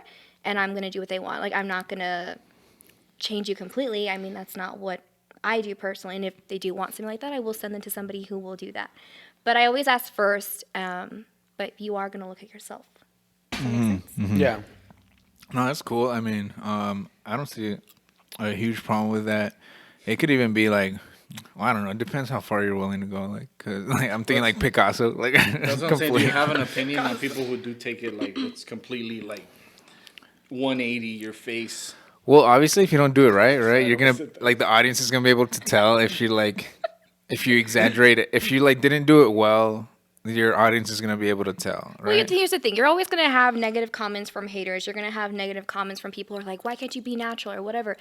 S2: and I'm gonna do what they want. Like I'm not gonna change you completely. I mean, that's not what I do personally. And if they do want something like that, I will send them to somebody who will do that. But I always ask first. But you are gonna look at yourself. Does that make sense?
S4: Yeah.
S3: No, that's cool. I mean, I don't see a huge problem with that. It could even be like, well, I don't know. It depends how far you're willing to go. Like, cause like I'm thinking like Picasso. Like,
S1: That's what I'm saying. Do you have an opinion on people who do take it like it's completely like 180 your face?
S3: Well, obviously, if you don't do it right, you're gonna like the audience is gonna be able to tell if you exaggerate it. If you like didn't do it well, your audience is gonna be able to tell,
S2: Well,
S3: right?
S2: here's the thing. You're always going to have negative comments from haters. You're going to have negative comments from people who are like, why can't you be natural or whatever.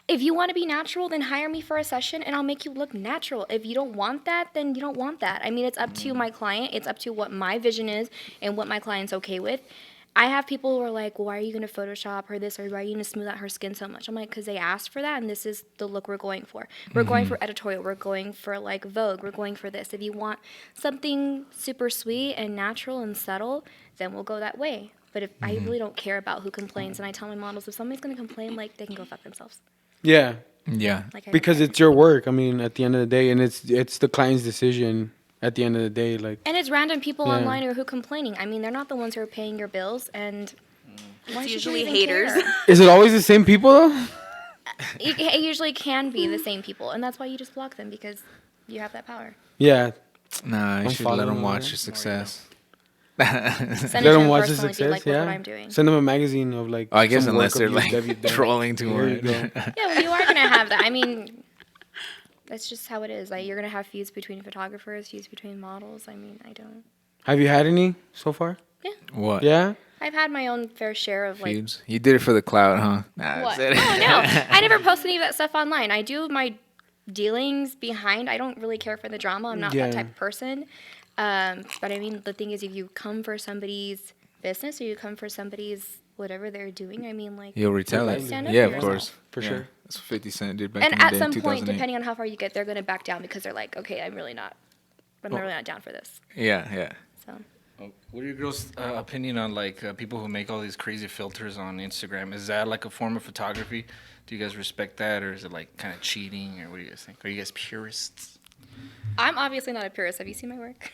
S2: If you want to be natural, then hire me for a session and I'll make you look natural. If you don't want that, then you don't want that. I mean, it's up to my client. It's up to what my vision is and what my client's okay with. I have people who are like, well, why are you going to Photoshop her this, or why are you going to smooth out her skin so much? I'm like, because they asked for that, and this is the look we're going for. We're going for editorial. We're going for, like, Vogue. We're going for this. If you want something super sweet and natural and subtle, then we'll go that way. But if I really don't care about who complains, and I tell my models, if somebody's going to complain, like, they can go fuck themselves.
S4: Yeah.
S3: Yeah.
S2: Like, I don't
S4: Because
S2: care.
S4: it's your work. I mean, at the end of the day, and it's the client's decision. At the end of the day, like.
S2: And it's random people
S4: Yeah.
S2: online who are complaining. I mean, they're not the ones who are paying your bills, and why
S5: It's
S2: should you
S5: usually
S2: even
S5: haters.
S2: care?
S4: Is it always the same people though?
S2: It usually can be the same people, and that's why you just block them, because you have that power.
S4: Yeah.
S3: Nah, you
S4: Don't
S3: should
S4: follow
S3: let them
S4: them,
S3: watch
S4: yeah.
S3: your success.
S2: Send
S4: Let
S2: it to
S4: them
S2: them
S4: watch the
S2: personally, be
S4: success.
S2: like, look
S4: Yeah.
S2: what I'm doing.
S4: Send them a magazine of like.
S3: I guess
S4: some
S3: unless
S4: work
S3: they're
S4: of you
S3: like
S4: that you've done.
S3: trolling too
S4: There you
S3: much.
S4: go.
S2: Yeah, well, you are gonna have that. I mean, that's just how it is. Like, you're gonna have feuds between photographers, feuds between models. I mean, I don't.
S4: Have you had any so far?
S3: What?
S4: Yeah.
S2: I've had my own fair share of like.
S3: Feuds? You did it for the clout, huh? Nah,
S2: What?
S3: that's
S2: Oh
S3: it.
S2: no, I never post any of that stuff online. I do my dealings behind. I don't really care for the drama. I'm not
S4: Yeah.
S2: that type of person. But I mean, the thing is, if you come for somebody's business or you come for somebody's whatever they're doing, I mean, like.
S3: You'll retaliate.
S2: Stand up
S3: Yeah,
S2: for
S3: of
S2: yourself.
S3: course.
S4: For
S3: Yeah.
S4: sure.
S3: That's what 50 Cent did back
S2: And
S3: in the
S2: at
S3: day,
S2: some point,
S3: 2008.
S2: depending on how far you get, they're gonna back down because they're like, okay, I'm really not down for this.
S3: Yeah.
S2: So.
S1: What are your girls' opinion on like people who make all these crazy filters on Instagram? Is that like a form of photography? Do you guys respect that, or is it like kind of cheating, or what do you guys think? Are you guys purists?
S2: I'm obviously not a purist. Have you seen my work?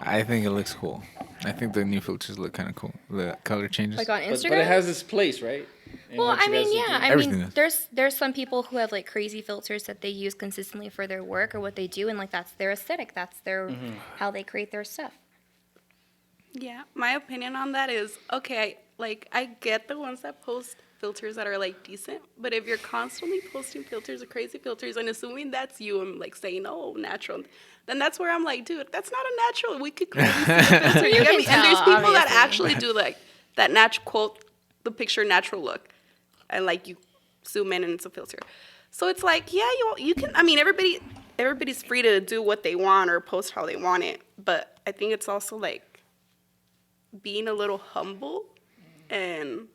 S3: I think it looks cool. I think the new filters look kind of cool. The color changes.
S2: Like on Instagram?
S1: But it has its place, right? In
S2: Well,
S1: what
S2: I
S1: you
S2: mean,
S1: guys
S2: yeah.
S1: do.
S2: I
S3: Everything
S2: mean,
S3: is.
S2: there's some people who have like crazy filters that they use consistently for their work or what they do, and like that's their aesthetic. That's their how they create their stuff.
S5: Yeah, my opinion on that is, okay, I get the ones that post filters that are like decent, but if you're constantly posting filters or crazy filters and assuming that's you and like saying, oh, natural, then that's where I'm like, dude, that's not a natural. We could clearly see the filter. You get me?
S2: can
S5: And there's
S2: tell,
S5: people that
S2: obviously.
S5: actually do like that natural, quote, the picture natural look. And like you zoom in and it's a filter. So it's like, yeah, you can, I mean, everybody's free to do what they want or post how they want it. But I think it's also like, being a little humble and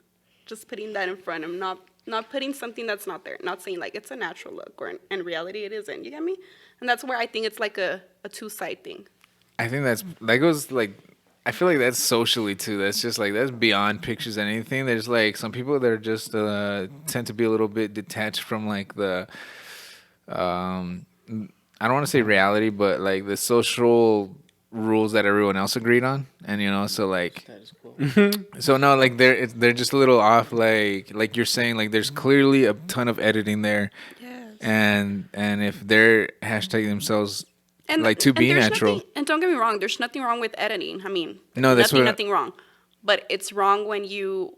S5: just putting that in front of not putting something that's not there, not saying like it's a natural look or in reality it isn't, you get me? And that's where I think it's like a two-side thing.
S3: I think that goes like I feel like that's socially too. That's just like that's beyond pictures and anything. There's like some people that are just tend to be a little bit detached from like the I don't want to say reality, but like the social rules that everyone else agreed on, and so like so no, like they're just a little off. Like you're saying, like there's clearly a ton of editing there,
S5: Yes.
S3: and if they're hashtagging themselves
S5: And
S3: like to be
S5: there's
S3: natural.
S5: nothing, and don't get me wrong, there's nothing wrong with editing. I mean,
S3: No, that's
S5: nothing wrong. But it's wrong when you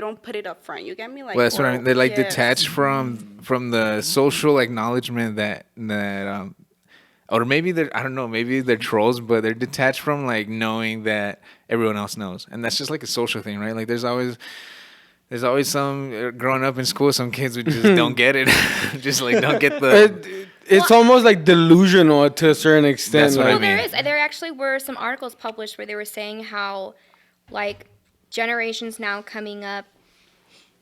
S5: don't put it up front. You get me? Like,
S3: Well, that's what I mean. They're like
S5: yes.
S3: detached from the social acknowledgement that or maybe they're I don't know, maybe they're trolls, but they're detached from like knowing that everyone else knows, and that's just like a social thing, right? Like there's always some growing up in school, some kids who just don't get it, just like don't get the.
S4: It's almost like delusional to a certain extent.
S3: That's what
S4: like,
S3: I mean.
S2: There actually were some articles published where they were saying how, like, generations now coming up,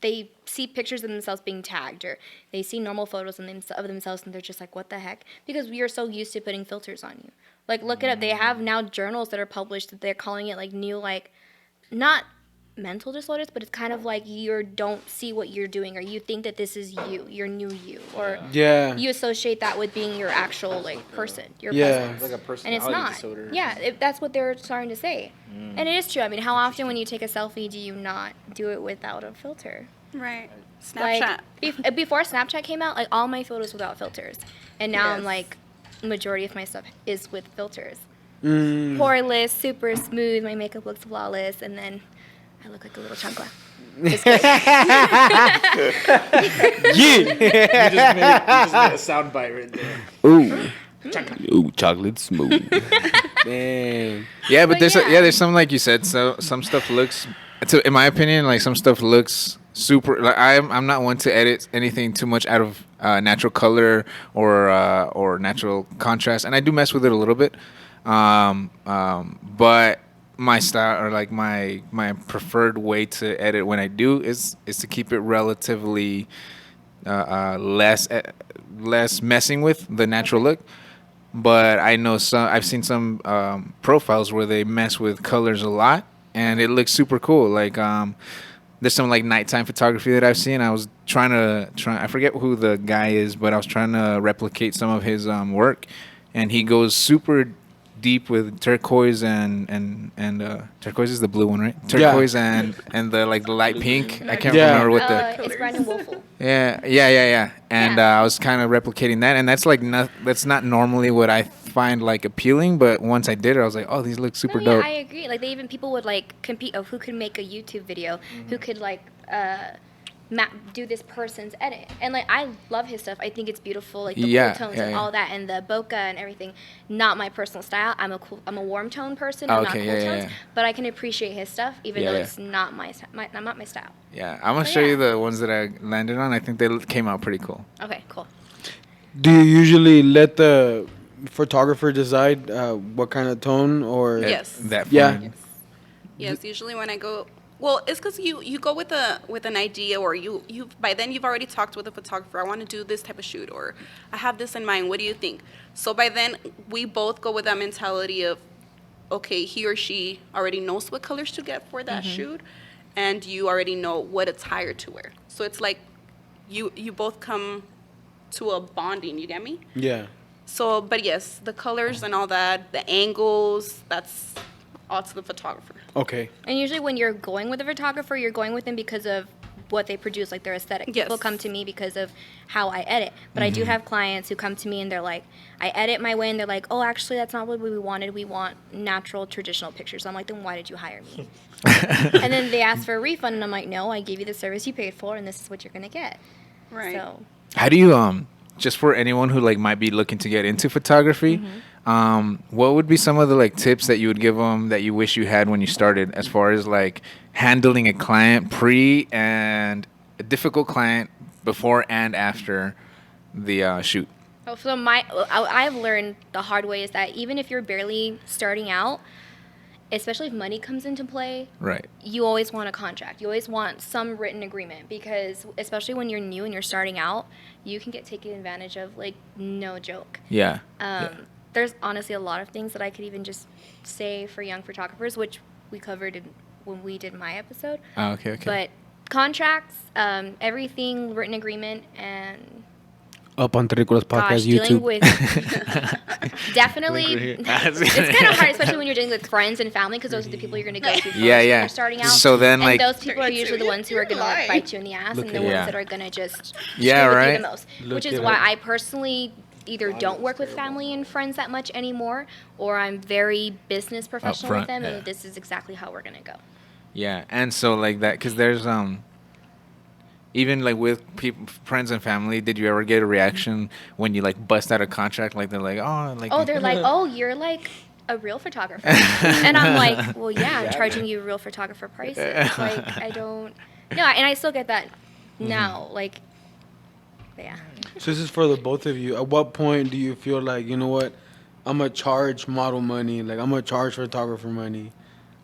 S2: they see pictures of themselves being tagged, or they see normal photos of themselves, and they're just like, what the heck? Because we are so used to putting filters on you. Like, look it up. They have now journals that are published that they're calling it, like, new, like, not mental disorders, but it's kind of like you don't see what you're doing, or you think that this is your new you, or you associate that with being your actual like person, your presence.
S1: It's like a
S2: And
S1: personality
S2: it's not.
S1: disorder.
S2: Yeah, that's what they're starting to say. And it is true. I mean, how often when you take a selfie do you not do it without a filter?
S5: Right. Snapchat.
S2: Like, before Snapchat came out, like all my photos without filters. And now I'm
S5: Yes.
S2: like, majority of my stuff is with filters. Poreless, super smooth, my makeup looks flawless, and then I look like a little chancla. Just kidding.
S1: You just made a sound bite right there.
S6: Ooh, chocolate smooth.
S4: Damn.
S3: Yeah, but
S2: But
S3: there's
S2: yeah.
S3: there's some like you said. So some stuff looks, in my opinion, like some stuff looks super. Like I'm not one to edit anything too much out of natural color or natural contrast, and I do mess with it a little bit. But my style or like my preferred way to edit when I do is to keep it relatively less messing with the natural look. But I know I've seen some profiles where they mess with colors a lot, and it looks super cool. Like there's some like nighttime photography that I've seen. I was I forget who the guy is, but I was trying to replicate some of his work, and he goes super deep with turquoise and turquoise is the blue one, right? Turquoise and the like the light pink. I can't remember what the.
S2: It's Brandon Wolfel.
S3: Yeah. And
S2: Yeah.
S3: I was kind of replicating that, and that's like that's not normally what I find like appealing. But once I did it, I was like, oh, these look super
S2: No, yeah,
S3: dope.
S2: I agree. Like people would like compete of who could make a YouTube video, who could like do this person's edit. And like I love his stuff. I think it's beautiful, like the
S3: Yeah,
S2: cool tones
S3: yeah,
S2: and
S3: yeah.
S2: all that, and the bokeh and everything. Not my personal style. I'm a warm tone person, and not
S3: Okay,
S2: cool
S3: yeah,
S2: tones.
S3: yeah.
S2: But I can appreciate his stuff, even
S3: Yeah,
S2: though
S3: yeah.
S2: it's not my style.
S3: Yeah, I'm gonna
S2: But
S3: show you
S2: yeah.
S3: the ones that I landed on. I think they came out pretty cool.
S2: Okay, cool.
S4: Do you usually let the photographer decide what kind of tone or?
S5: Yes.
S3: That
S4: Yeah.
S3: fine.
S5: Yes, usually when I go, well, it's because you go with an idea, or you by then you've already talked with a photographer. I want to do this type of shoot, or I have this in mind. What do you think? So by then we both go with that mentality of, okay, he or she already knows what colors to get for that shoot, and you already know what attire to wear. So it's like you both come to a bonding. You get me?
S4: Yeah.
S5: So, but yes, the colors and all that, the angles, that's all to the photographer.
S4: Okay.
S2: And usually when you're going with a photographer, you're going with them because of what they produce, like their aesthetic.
S5: Yes.
S2: People come to me because of how I edit. But I do have clients who come to me and they're like, I edit my way, and they're like, oh, actually, that's not what we wanted. We want natural, traditional pictures. I'm like, then why did you hire me? And then they ask for a refund, and I'm like, no, I gave you the service you paid for, and this is what you're going to get.
S5: Right.
S2: So,
S3: How do you just for anyone who like might be looking to get into photography, what would be some of the like tips that you would give them that you wish you had when you started, as far as like handling a client pre and a difficult client before and after the shoot?
S2: oh, so I've learned the hard way is that even if you're barely starting out, especially if money comes into play,
S3: Right.
S2: you always want a contract. You always want some written agreement, because especially when you're new and you're starting out, you can get taken advantage of, like, no joke.
S3: Yeah.
S2: there's honestly a lot of things that I could even just say for young photographers, which we covered when we did my episode.
S3: Oh, okay.
S2: But contracts, everything, written agreement, and
S4: Up on Terricolas podcast
S2: dealing
S4: YouTube.
S2: with definitely, it's kind of hard, especially when you're dealing with friends and family, because those are the people you're going to go to first
S3: Yeah,
S2: when
S3: yeah.
S2: you're starting out.
S3: So then,
S2: And
S3: like,
S2: those people are usually the ones who are going to like
S5: lying.
S2: bite you in the ass, and the
S4: at
S2: ones
S3: Yeah.
S2: that are going to just
S3: Yeah,
S2: screw with
S3: right.
S2: you the most.
S4: Look
S2: Which is
S4: it
S2: why
S4: up.
S2: I personally either don't work with family and friends that much anymore, or I'm very business professional
S3: Upfront,
S2: with them,
S3: yeah.
S2: and this is exactly how we're going to go.
S3: Yeah, and so like that, because there's even like with people, friends and family, did you ever get a reaction when you like bust out a contract? Like they're like, oh, like
S2: Oh, they're like, oh, you're like a real photographer. And I'm like, well, yeah, I'm charging you real photographer prices. Like, I don't, no, and I still get that now. Like, yeah.
S4: So this is for the both of you. At what point do you feel like, you know what, I'm going to charge model money, like I'm going to charge photographer money?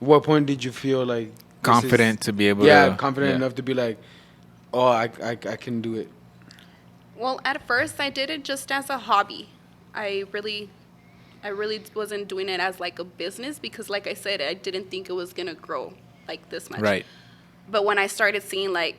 S4: What point did you feel like this
S3: confident
S4: is-
S3: to be able
S4: yeah,
S3: to
S4: confident
S3: yeah.
S4: enough to be like, oh, I can do it?
S5: Well, at first I did it just as a hobby. I really wasn't doing it as like a business because, like I said, I didn't think it was gonna grow like this much.
S3: Right.
S5: But when I started seeing like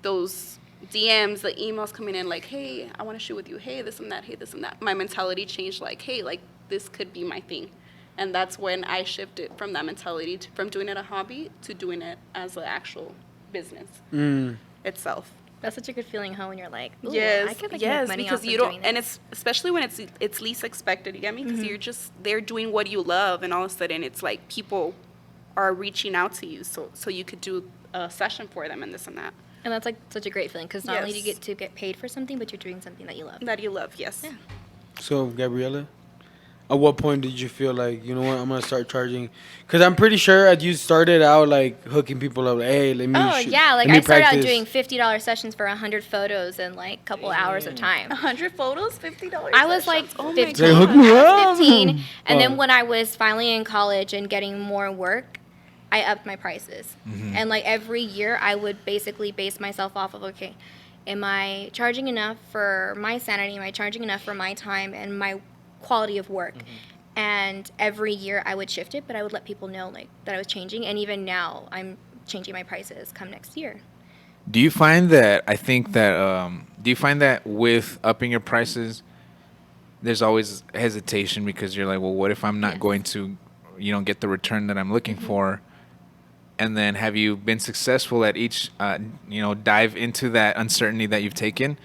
S5: those DMs, the emails coming in, like, hey, I want to shoot with you. Hey, this and that. Hey, this and that. My mentality changed. Like, hey, like this could be my thing, and that's when I shifted from that mentality from doing it a hobby to doing it as an actual business itself.
S2: That's such a good feeling, huh? When you're like, ooh, I
S5: Yes,
S2: could like,
S5: yes,
S2: make money
S5: because
S2: off
S5: you
S2: of
S5: don't,
S2: doing
S5: and
S2: this.
S5: it's especially when it's least expected. You get me? Because you're just they're doing what you love, and all of a sudden it's like people are reaching out to you, so you could do a session for them and this and that
S2: And that's like such a great feeling because not only do you
S5: Yes.
S2: get to get paid for something, but you're doing something that you love.
S5: that you love. Yes.
S2: Yeah.
S4: So, Gabriela, at what point did you feel like, you know what, I'm going to start charging? Because I'm pretty sure you started out, like, hooking people up. Like, hey, let me
S2: Oh,
S4: shoot-
S2: yeah. Like,
S4: let me
S2: I started out
S4: practice.
S2: doing $50 sessions for 100 photos in, like, a couple hours of time.
S5: 100 photos, $50.
S2: I was, like,
S5: Oh my
S2: 15.
S4: They hooked me
S2: I was
S4: up.
S2: 15. And
S4: Oh.
S2: then when I was finally in college and getting more work, I upped my prices. And, like, every year I would basically base myself off of, okay, am I charging enough for my sanity? Am I charging enough for my time and my quality of work? And every year I would shift it, but I would let people know like that I was changing. And even now I'm changing my prices come next year.
S3: Do you find that? I think that. Do you find that with upping your prices, there's always hesitation because you're like, well, what if I'm not
S2: Yes.
S3: going to, get the return that I'm looking for? And then, have you been successful at each, dive into that uncertainty that you've taken,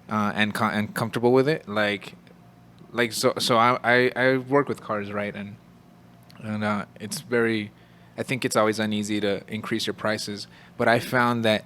S3: and comfortable with it? So I work with cars, right? And it's very, I think it's always uneasy to increase your prices. But I found that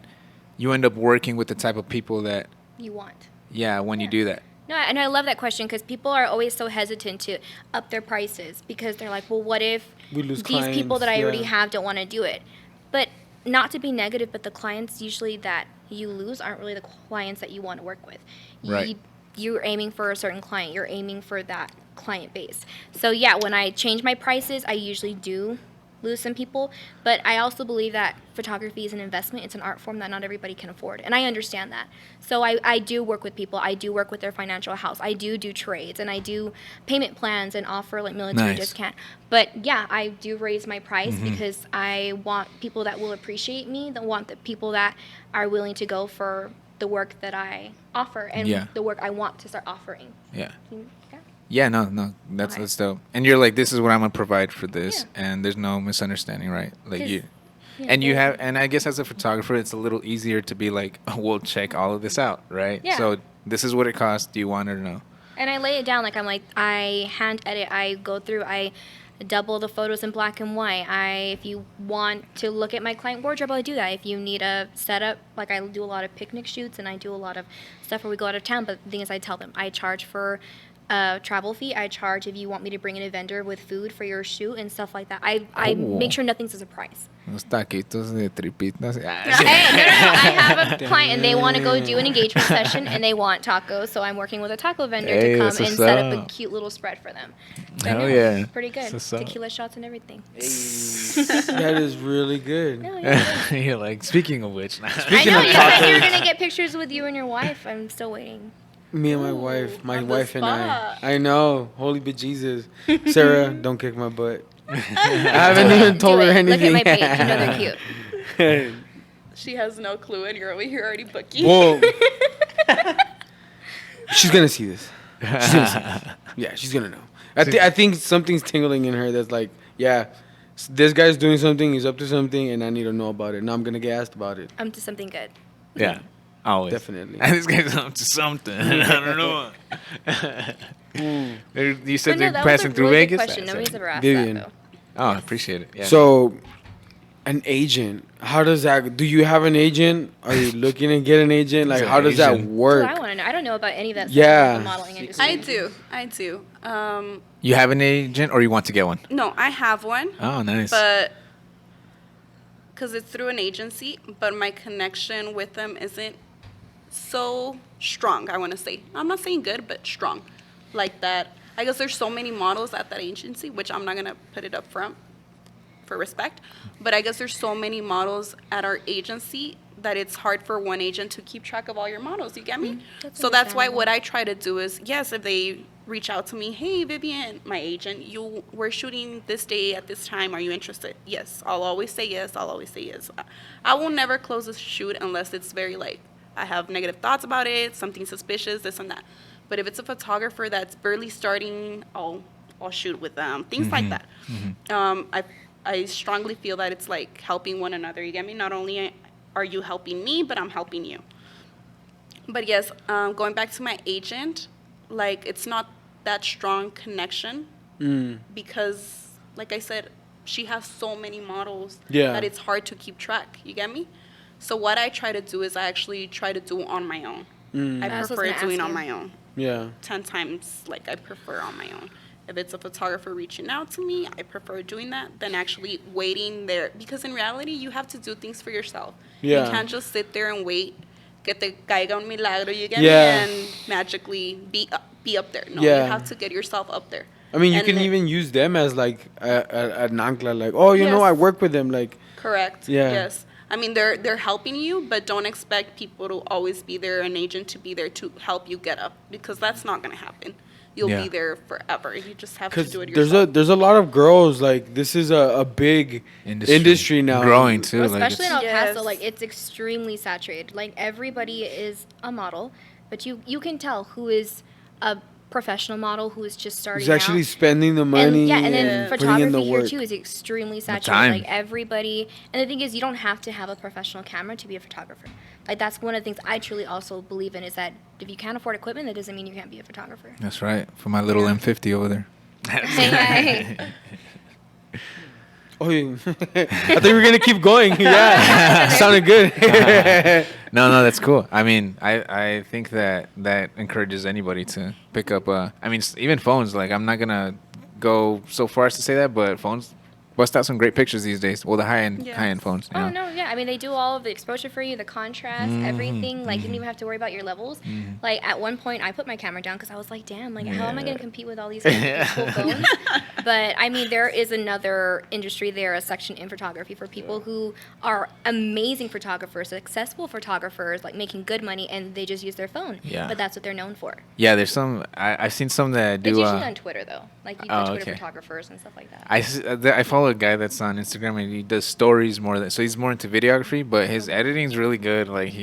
S3: you end up working with the type of people that,
S2: You want.
S3: when you
S2: Yeah.
S3: do that.
S2: No, and I love that question because people are always so hesitant to up their prices because they're like, well, what if
S4: We lose
S2: these people that I
S4: clients,
S2: already
S4: yeah.
S2: have don't want to do it? But not to be negative, but the clients usually that you lose aren't really the clients that you want to work with.
S3: Right.
S2: You're aiming for a certain client. You're aiming for that client base. So yeah, when I change my prices, I usually do lose some people. But I also believe that photography is an investment. It's an art form that not everybody can afford. And I understand that. So I do work with people. I do work with their financial house. I do trades. And I do payment plans and offer like military
S3: Nice.
S2: discount. But yeah, I do raise my price because I want people that will appreciate me, that want the people that are willing to go for the work that I offer and
S3: Yeah.
S2: the work I want to start offering.
S3: Yeah.
S2: Yeah.
S3: Yeah, no, that's
S2: Okay.
S3: that's dope. And you're like, this is what I'm gonna provide for this,
S2: Yeah.
S3: and there's no misunderstanding, right? Like
S2: 'Cause-
S3: you,
S2: Yeah,
S3: and you
S2: there's-
S3: have, and I guess as a photographer, it's a little easier to be like, oh, we'll check all of this out, right?
S2: Yeah.
S3: So this is what it costs. Do you want it or no?
S2: And I lay it down like I'm like I hand edit. I go through. I double the photos in black and white. If you want to look at my client wardrobe, I do that. If you need a setup, like I do a lot of picnic shoots and I do a lot of stuff where we go out of town. But the thing is, I tell them I charge for travel fee. I charge if you want me to bring in a vendor with food for your shoot and stuff like that. I
S3: Cool.
S2: make sure nothing's a surprise.
S3: Los taquitos de tripitas.
S2: Hey, no. I have a client and they want to go do an engagement session and they want tacos, so I'm working with a taco vendor
S3: Hey,
S2: to come
S3: that's
S2: and
S3: what's
S2: set up a
S3: up.
S2: cute little spread for them. So,
S3: Hell
S2: no,
S3: yeah.
S2: it's pretty good.
S3: That's what's up.
S2: Tequila shots and everything.
S4: That is really good.
S2: No, yeah.
S3: You're like, speaking of which,
S2: I
S4: Speaking
S2: know
S4: of
S2: you said you were
S4: tacos-
S2: gonna get pictures with you and your wife. I'm still waiting.
S4: Me and my wife,
S5: on the
S4: and
S5: spot.
S4: I know. Holy bejesus. Sarah, don't kick my butt. I haven't even told her
S2: Look
S4: anything.
S2: at my page. You know they're cute.
S5: She has no clue, and you're over here already booking.
S4: Whoa. She's gonna see this. She's gonna see this. Yeah, she's gonna know. I think something's tingling in her that's like, yeah, this guy's doing something, he's up to something, and I need to know about it. Now I'm gonna get asked about it.
S2: I'm to something good.
S6: Yeah. Always.
S4: Definitely.
S3: And this guy's up to something. I don't know. You said
S2: But
S3: they're
S2: no, that
S3: passing
S2: was a
S3: through
S2: really good
S3: Vegas.
S2: question. Nobody's ever asked
S4: Vivian.
S2: that, though.
S3: Oh, I appreciate it. Yeah.
S4: So, an agent, how does that, do you have an agent? Are you looking to get an agent? Like,
S3: He's an
S4: how does that
S3: agent.
S2: That's
S4: work?
S2: what I want to know. I don't know about any of that stuff
S4: Yeah.
S2: in the modeling industry.
S5: I do.
S3: you have an agent, or you want to get one?
S5: No, I have one,
S3: Oh, nice.
S5: but because it's through an agency, but my connection with them isn't so strong, I want to say. I'm not saying good, but strong. Like that. I guess there's so many models at that agency, which I'm not going to put it up front for respect. But I guess there's so many models at our agency that it's hard for one agent to keep track of all your models. You get me? So that's why what I try to do is, yes, if they reach out to me, hey, Vivian, my agent, we're shooting this day at this time. Are you interested? Yes. I'll always say yes. I'll always say yes. I will never close a shoot unless it's very like, I have negative thoughts about it, something suspicious, this and that. But if it's a photographer that's barely starting, I'll shoot with them, things like that. I strongly feel that it's like helping one another. You get me? Not only are you helping me, but I'm helping you. But yes, going back to my agent, like it's not that strong connection because, like I said, she has so many models that it's hard to keep track. You get me? So what I try to do is I actually try to do on my own. I
S2: I was
S5: prefer
S2: gonna
S5: doing
S2: ask
S5: on
S2: you.
S5: my own.
S4: Yeah.
S5: 10 times, like, I prefer on my own. If it's a photographer reaching out to me, I prefer doing that than actually waiting there. Because in reality, you have to do things for yourself.
S4: Yeah.
S5: You can't just sit there and wait, que te caiga un milagro, you get
S4: Yeah.
S5: me, and magically be up there. No,
S4: Yeah.
S5: you have to get yourself up there.
S4: I mean, you
S5: And
S4: can
S5: then-
S4: even use them as like an ancla, like, oh, you know, I
S5: Yes.
S4: work with them, like,
S5: Correct.
S4: Yeah.
S5: Yes. I mean, they're helping you, but don't expect people to always be there, an agent to be there to help you get up, because that's not going to happen. You'll
S3: Yeah.
S5: be there forever. You just have to
S4: because
S5: do it
S4: there's
S5: yourself.
S4: a lot of girls, like, this is a big industry now.
S3: Growing too.
S2: Especially in
S3: like
S2: El
S5: Yes.
S2: Paso, like it's extremely saturated. Like everybody is a model, but you can tell who is a professional model who is just starting
S4: Who's actually
S2: out.
S4: spending the money
S2: And then
S4: putting in the
S2: photography here
S4: work.
S2: too is extremely saturated.
S3: time.
S2: Like everybody, and the thing is, you don't have to have a professional camera to be a photographer. Like that's one of the things I truly also believe in is that if you can't afford equipment, that doesn't mean you can't be a photographer.
S3: That's right. For my little M50 over there.
S2: Hey,
S4: Oh, yeah. I thought we were gonna keep going. Yeah, sounded good.
S3: No, that's cool. I mean, I think that encourages anybody to pick up. I mean, even phones. Like, I'm not gonna go so far as to say that, but phones bust out some great pictures these days. Well, the high end
S5: Yes.
S3: phones. You
S2: Oh
S3: know?
S2: no, yeah. I mean, they do all of the exposure for you, the contrast, everything. Like, you didn't even have to worry about your levels. Like, at one point, I put my camera down because I was like, damn, like, how am I going to compete with all these cool phones? But I mean, there is another industry there, a section in photography for people who are amazing photographers, successful photographers, like making good money, and they just use their phone.
S3: Yeah.
S2: But that's what they're known for.
S3: Yeah, there's some. I've seen some that do.
S2: It's usually on Twitter though, like you
S3: Oh,
S2: Twitter
S3: okay.
S2: photographers and stuff like that.
S3: I follow a guy that's on Instagram and he does stories more than, so he's more into videography, but his editing's really good. Like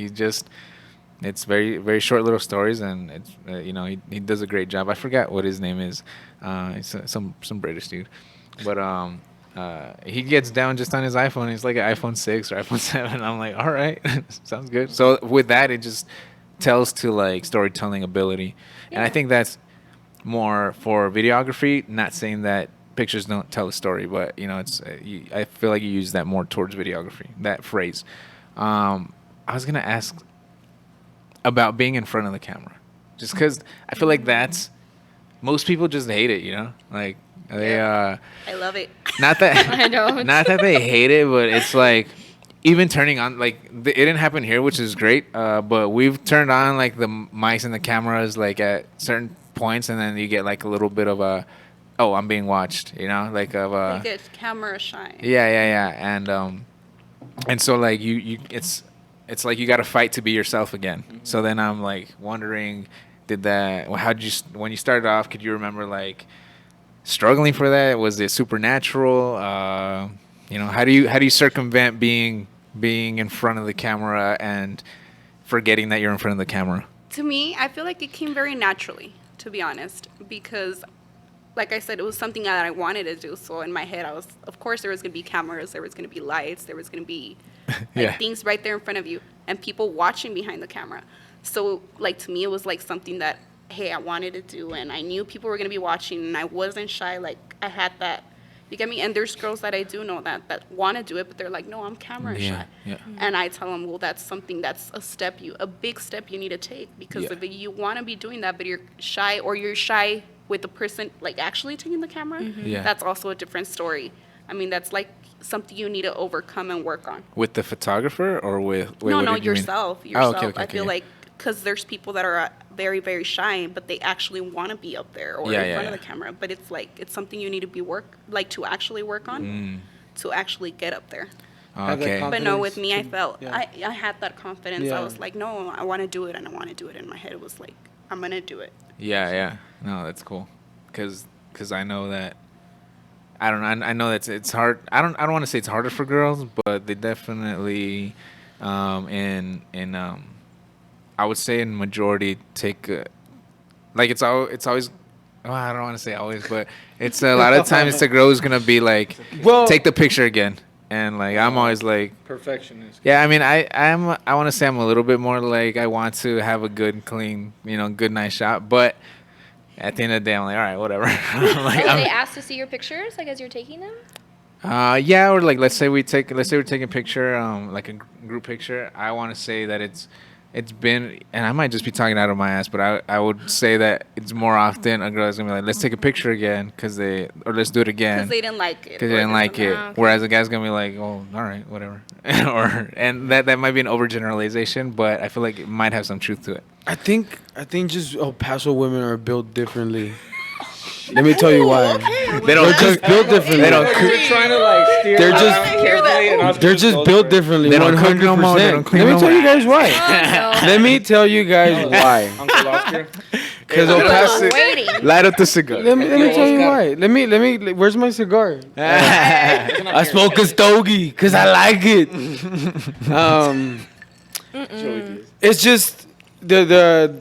S3: it's very very short little stories, and it's he does a great job. I forgot what his name is. He's some British dude, but he gets down just on his iPhone. It's like an iPhone 6 or iPhone 7. I'm like, all right, sounds good. So with that, it just tells to like storytelling ability, and I think that's more for videography. Not saying that pictures don't tell a story, but it's I feel like you use that more towards videography, that phrase. I was gonna ask about being in front of the camera, just because I feel like that's most people just hate it, like they
S5: I love it.
S3: not that
S2: I know.
S3: not that they hate it, but it's like even turning on, like it didn't happen here, which is great, but we've turned on like the mics and the cameras like at certain points, and then you get like a little bit of a, oh, I'm being watched, like of a
S5: Like a camera shine.
S3: yeah, and so like you it's like you got to fight to be yourself again. So then I'm like wondering, when you started off, could you remember like struggling for that? Was it supernatural? How do you circumvent being in front of the camera and forgetting that you're in front of the camera?
S5: To me, I feel like it came very naturally, to be honest, because like I said, it was something that I wanted to do. So in my head, of course, there was going to be cameras, there was going to be lights, there was going to be things right there in front of you and people watching behind the camera. So like to me, it was like something that, hey, I wanted to do, and I knew people were going to be watching, and I wasn't shy. Like I had that, you get me? And there's girls that I do know that want to do it, but they're like, no, I'm camera shy.
S3: Yeah.
S5: And I tell them, well, that's a big step you need to take, because if you want to be doing that, but you're shy, or you're shy with the person like actually taking the camera, that's also a different story. I mean, that's like something you need to overcome and work on.
S3: With the photographer or with
S5: no, yourself.
S3: Oh, okay,
S5: I feel like, because there's people that are very, very shy, but they actually want to be up there or in front of the camera. But it's like, it's something you need to to actually work on, to actually get up there.
S3: Okay.
S5: But no, with me, I felt, I had that confidence. I was like, no, I want to do it, and I want to do it. In my head, it was like, I'm going to do it.
S3: Yeah. No, that's cool. Because I know that, I don't know, I know that it's hard. I don't want to say it's harder for girls, but they definitely, I would say in majority take, like it's always, I don't want to say always, but it's a lot of times the girl who's going to be like,
S4: Well,
S3: take the picture again. And like, I'm always like,
S1: Perfectionist.
S3: yeah, I mean, I want to say I'm a little bit more like, I want to have a good, clean, good, nice shot. But at the end of the day, I'm like, all right, whatever. Like,
S2: Did they ask to see your pictures, like as you're taking them?
S3: yeah, or like let's say we're taking a picture, like a group picture. I want to say that it's been, and I might just be talking out of my ass, but I would say that it's more often a girl is gonna be like, let's take a picture again, or let's do it again
S5: Because they didn't like it.
S3: because they didn't like it.
S2: okay.
S3: Whereas a guy's gonna be like, oh, all right, whatever, and that might be an overgeneralization, but I feel like it might have some truth to it.
S4: I think just El Paso women are built differently. Let me tell you why.
S3: They don't
S4: They're just
S3: cook.
S4: built differently.
S3: They don't cook.
S1: You're trying to like steer.
S4: They're just-
S1: carefully and not
S4: They're just built differently.
S3: They don't cook no more. They
S4: 100%.
S3: don't clean
S4: Let me
S3: no
S4: tell
S3: more.
S4: you guys why.
S2: Oh,
S4: Let me tell you guys why.
S1: Uncle Oscar.
S4: Because
S2: no.
S4: El Paso.
S2: Waiting.
S3: Light up the cigar.
S4: Let me tell you why. Let me. Where's my cigar? I smoke a stogie because I like it. It's just the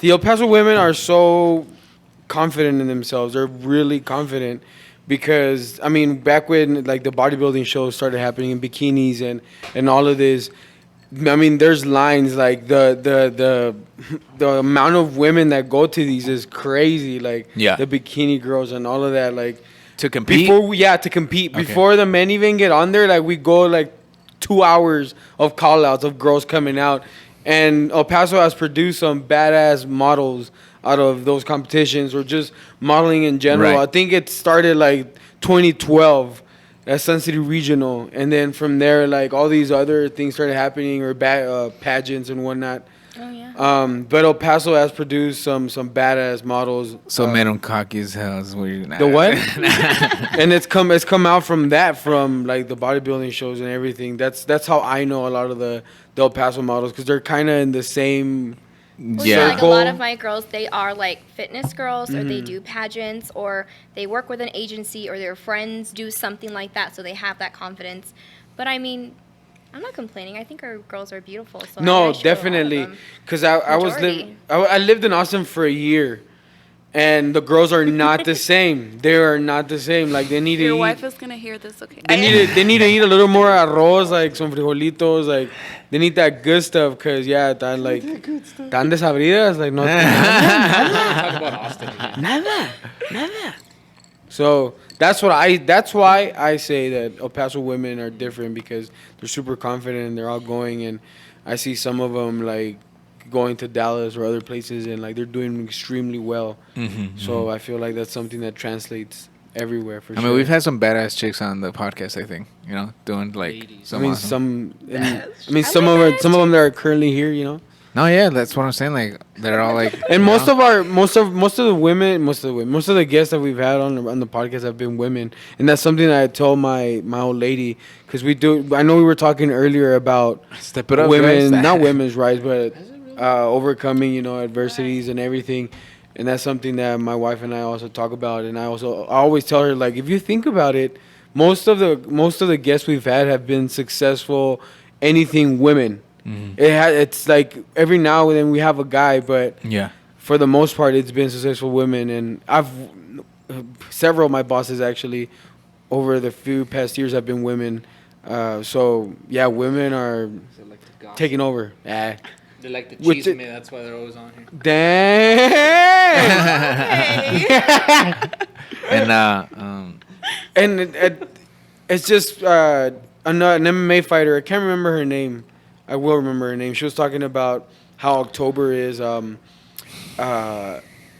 S4: El Paso women are so confident in themselves. They're really confident because, I mean, back when like the bodybuilding shows started happening in bikinis and all of this, I mean, there's lines like the amount of women that go to these is crazy. Like the bikini girls and all of that. Like
S3: To compete?
S4: to compete.
S3: Okay.
S4: Before the men even get on there, like we go like 2 hours of call outs of girls coming out. And El Paso has produced some badass models out of those competitions or just modeling in general.
S3: Right.
S4: I think it started like 2012 at Sun City Regional. And then from there, like all these other things started happening or pageants and whatnot.
S2: Oh, yeah.
S4: But El Paso has produced some badass models.
S3: So made them cocky as hell. Is what you're
S4: The what? And it's come out from like the bodybuilding shows and everything. That's how I know a lot of the El Paso models because they're kind of in the same.
S2: Well,
S3: Yeah.
S2: like a lot of my girls, they are like fitness girls, or they do pageants, or they work with an agency, or their friends do something like that, so they have that confidence. But I mean, I'm not complaining. I think our girls are beautiful. So
S4: No,
S2: I show a lot of
S4: definitely.
S2: them.
S4: Because I lived in Austin for a year, and the girls are not the same. They are not the same. Like they need to
S5: Your
S4: eat.
S5: wife is going to hear this, okay?
S4: They need to eat a little more arroz, like some frijolitos, like they need that good stuff. Cause tan like tan desabridas, like no.
S1: Talk about Austin.
S4: Nada. So that's why I say that El Paso women are different because they're super confident and they're outgoing, and I see some of them like going to Dallas or other places and like they're doing extremely well. So I feel like that's something that translates everywhere for sure.
S3: I mean, we've had some badass chicks on the podcast. I think doing like some. awesome-
S4: some of them that are currently here,
S3: No, yeah, that's what I'm saying. Like they're all like,
S4: And most of the guests that we've had on the podcast have been women, and that's something that I told my old lady because I know we were talking earlier about
S3: step it up,
S4: women,
S3: guys.
S4: not women's rights, but overcoming, adversities and everything. And that's something that my wife and I also talk about. And I always tell her, like, if you think about it, most of the guests we've had have been successful, anything women. It's like every now and then we have a guy, but for the most part, it's been successful women. And several of my bosses actually over the few past years have been women. So yeah, women are taking over.
S3: They're like the
S4: With
S3: cheese man. That's why they're always on here.
S4: Damn. And it's just an MMA fighter. I can't remember her name. I will remember her name. She was talking about how October is